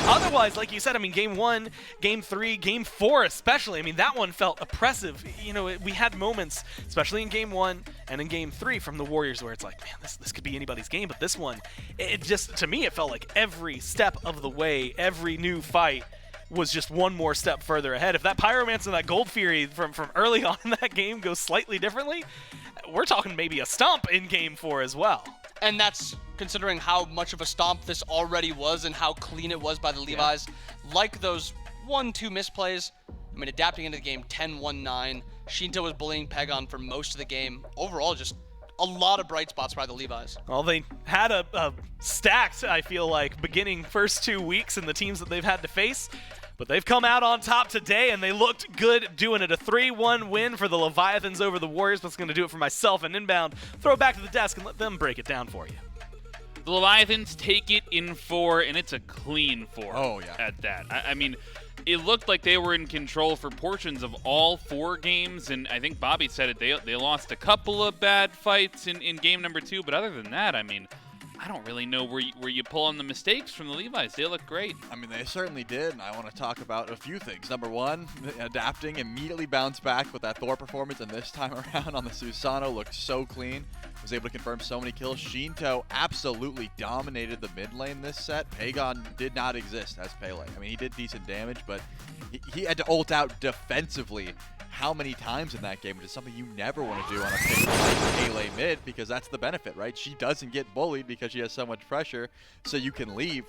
Otherwise, like you said, I mean, game 1, game 3, game 4 especially, I mean, that one felt oppressive. You know, we had moments, especially in game 1 and in game 3 from the Warriors where it's like, man, this could be anybody's game, but this one, it just, to me, it felt like every step of the way, every new fight was just one more step further ahead. If that Pyromancer and that Gold Fury from early on in that game goes slightly differently, we're talking maybe a stomp in game 4 as well. And that's considering how much of a stomp this already was and how clean it was by the Levi's. Like those 1-2 misplays, I mean, adapting into the game 10-1-9. Shinto was bullying Pegon for most of the game. Overall, just a lot of bright spots by the Levi's. Well, they had a stacked, I feel like, beginning first 2 weeks in the teams that they've had to face. But they've come out on top today, and they looked good doing it. A 3-1 win for the Leviathans over the Warriors. That's going to do it for myself and Inbound. Throw it back to the desk and let them break it down for you. The Leviathans take it in 4, and it's a clean 4. Oh, yeah. At that. I mean, it looked like they were in control for portions of all 4 games, and I think Bobby said it. They lost a couple of bad fights in game number 2, but other than that, I mean, I don't really know where you pull on the mistakes from the Levi's. They look great. I mean, they certainly did, and I want to talk about a few things. Number 1, adapting, immediately bounced back with that Thor performance, and this time around on the Susano looked so clean. Was able to confirm so many kills. Shinto absolutely dominated the mid lane this set. Pagon did not exist as Pele. I mean, he did decent damage, but he had to ult out defensively how many times in that game, which is something you never want to do on a pick like Pele mid, because that's the benefit, right? She doesn't get bullied because she has so much pressure, so you can leave.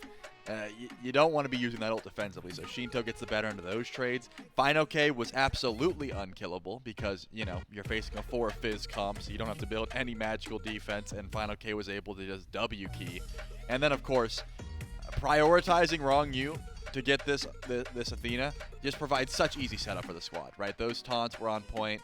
You don't want to be using that ult defensively, so Shinto gets the better end of those trades. Fine OK was absolutely unkillable because, you know, you're facing a 4 Fizz comp, so you don't have to build any magical defense, and Fine OK was able to just W key. And then, of course, prioritizing Wrong You to get this Athena just provides such easy setup for the squad, right? Those taunts were on point.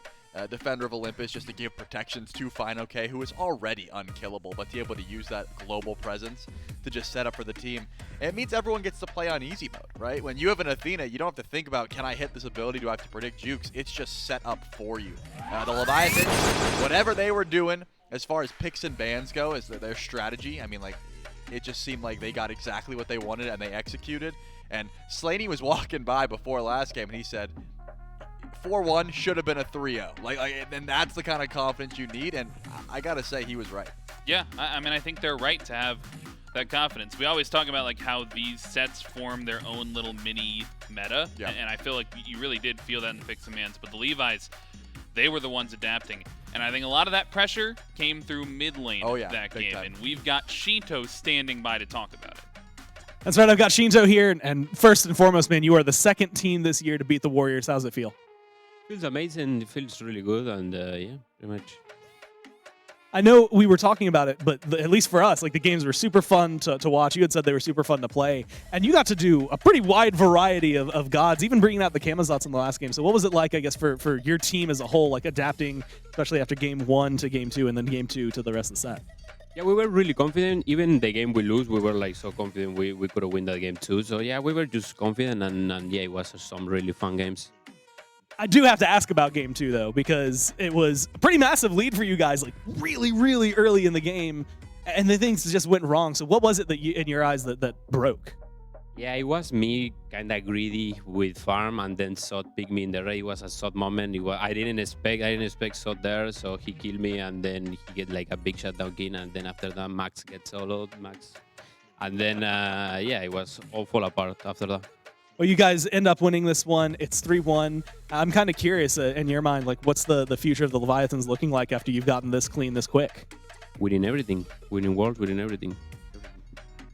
Defender of Olympus, just to give protections to FineOK, who is already unkillable, but to be able to use that global presence to just set up for the team. And it means everyone gets to play on easy mode, right? When you have an Athena, you don't have to think about, can I hit this ability? Do I have to predict jukes? It's just set up for you. The Leviathans, whatever they were doing, as far as picks and bans go, is their strategy. I mean, like, it just seemed like they got exactly what they wanted and they executed. And Slaney was walking by before last game and he said, 4-1 should have been a 3-0. And that's the kind of confidence you need, and I gotta say he was right. Yeah, I mean, I think they're right to have that confidence. We always talk about like how these sets form their own little mini meta, and I feel like you really did feel that in the picks and bans. But the Levi's, they were the ones adapting, and I think a lot of that pressure came through mid lane that game, and we've got Shinto standing by to talk about it. That's right, I've got Shinto here, and first and foremost, man, you are the second team this year to beat the Warriors. How's it feel? Feels amazing. It feels really good, and yeah, pretty much. I know we were talking about it, but at least for us, like the games were super fun to watch. You had said they were super fun to play, and you got to do a pretty wide variety of gods, even bringing out the Kamazots in the last game. So what was it like, I guess, for your team as a whole, like adapting, especially after game 1 to game 2, and then game 2 to the rest of the set? Yeah, we were really confident. Even the game we lose, we were like so confident we could have won that game too. So yeah, we were just confident, and yeah, it was some really fun games. I do have to ask about game 2, though, because it was a pretty massive lead for you guys, like really, really early in the game, and the things just went wrong. So what was it that in your eyes that broke? Yeah, it was me kind of greedy with farm, and then Sot picked me in the raid. It was a Sot moment. I didn't expect Sot there, so he killed me, and then he get like a big shutdown kill, and then after that Max gets soloed, and then yeah, it was all fall apart after that. Well, you guys end up winning this one. It's 3-1. I'm kind of curious, in your mind, like what's the future of the Leviathans looking like after you've gotten this clean this quick? Winning everything. Winning worlds, winning everything.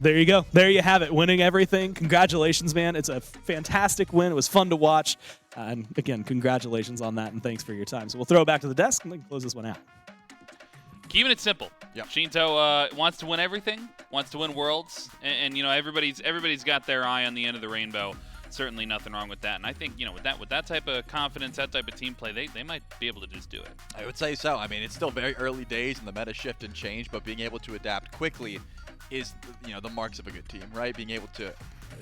There you go. There you have it. Winning everything. Congratulations, man. It's a fantastic win. It was fun to watch. And again, congratulations on that, and thanks for your time. So we'll throw it back to the desk and then close this one out. Keeping it simple. Shinto wants to win everything, wants to win worlds, and you know everybody's got their eye on the end of the rainbow. Certainly nothing wrong with that. And I think, you know, with that type of confidence, that type of team play, they might be able to just do it. I would say so. I mean, it's still very early days and the meta shift and change, but being able to adapt quickly is, you know, the marks of a good team, right? Being able to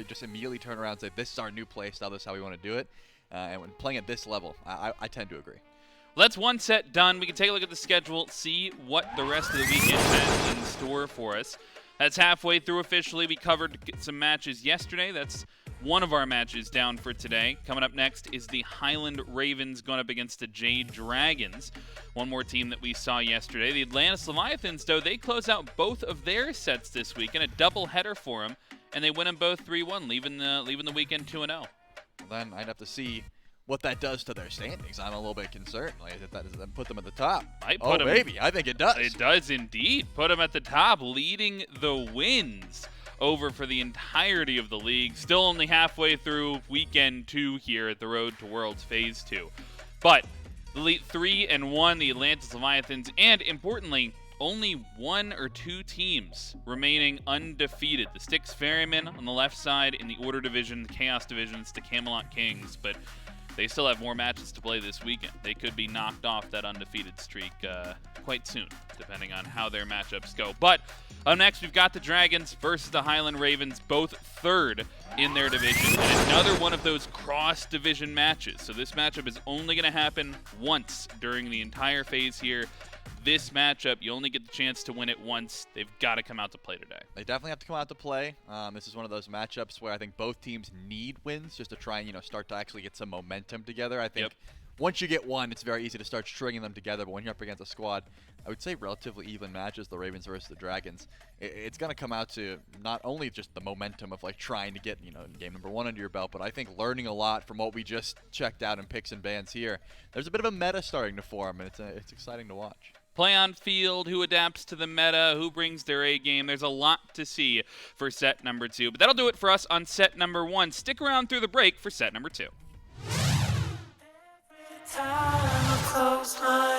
just immediately turn around and say, this is our new play style, this is how we want to do it. And when playing at this level, I tend to agree. Well, that's one set done. We can take a look at the schedule, see what the rest of the weekend has in store for us. That's halfway through officially. We covered some matches yesterday. That's one of our matches down for today. Coming up next is the Highland Ravens going up against the Jade Dragons. One more team that we saw yesterday. The Atlantis Leviathans, though, they close out both of their sets this week in a double header for them, and they win them both 3-1, leaving the weekend 2-0. Well, then I'd have to see what that does to their standings. I'm a little bit concerned. Like, if that does then put them at the top. Maybe. I think it does. It does indeed. Put them at the top, leading the wins over for the entirety of the league. Still only halfway through weekend 2 here at the Road to Worlds Phase 2. But Elite 3-1, the Atlantis Leviathans, and importantly, only 1 or 2 teams remaining undefeated. The Styx Ferrymen on the left side in the Order Division, the Chaos Division, it's the Camelot Kings, but they still have more matches to play this weekend. They could be knocked off that undefeated streak quite soon, depending on how their matchups go. But up next, we've got the Dragons versus the Highland Ravens, both third in their division, and another one of those cross-division matches. So this matchup is only going to happen once during the entire phase here. This matchup, you only get the chance to win it once. They've got to come out to play today. They definitely have to come out to play. This is one of those matchups where I think both teams need wins just to try and, you know, start to actually get some momentum together. I think once you get one, it's very easy to start stringing them together. But when you're up against a squad, I would say relatively even matches, the Ravens versus the Dragons, it's going to come out to not only just the momentum of like trying to get, you know, game number 1 under your belt, but I think learning a lot from what we just checked out in picks and bans here. There's a bit of a meta starting to form, and it's exciting to watch. Play on field, who adapts to the meta, who brings their A game. There's a lot to see for set number 2. But that'll do it for us on set number 1. Stick around through the break for set number 2. Time I close my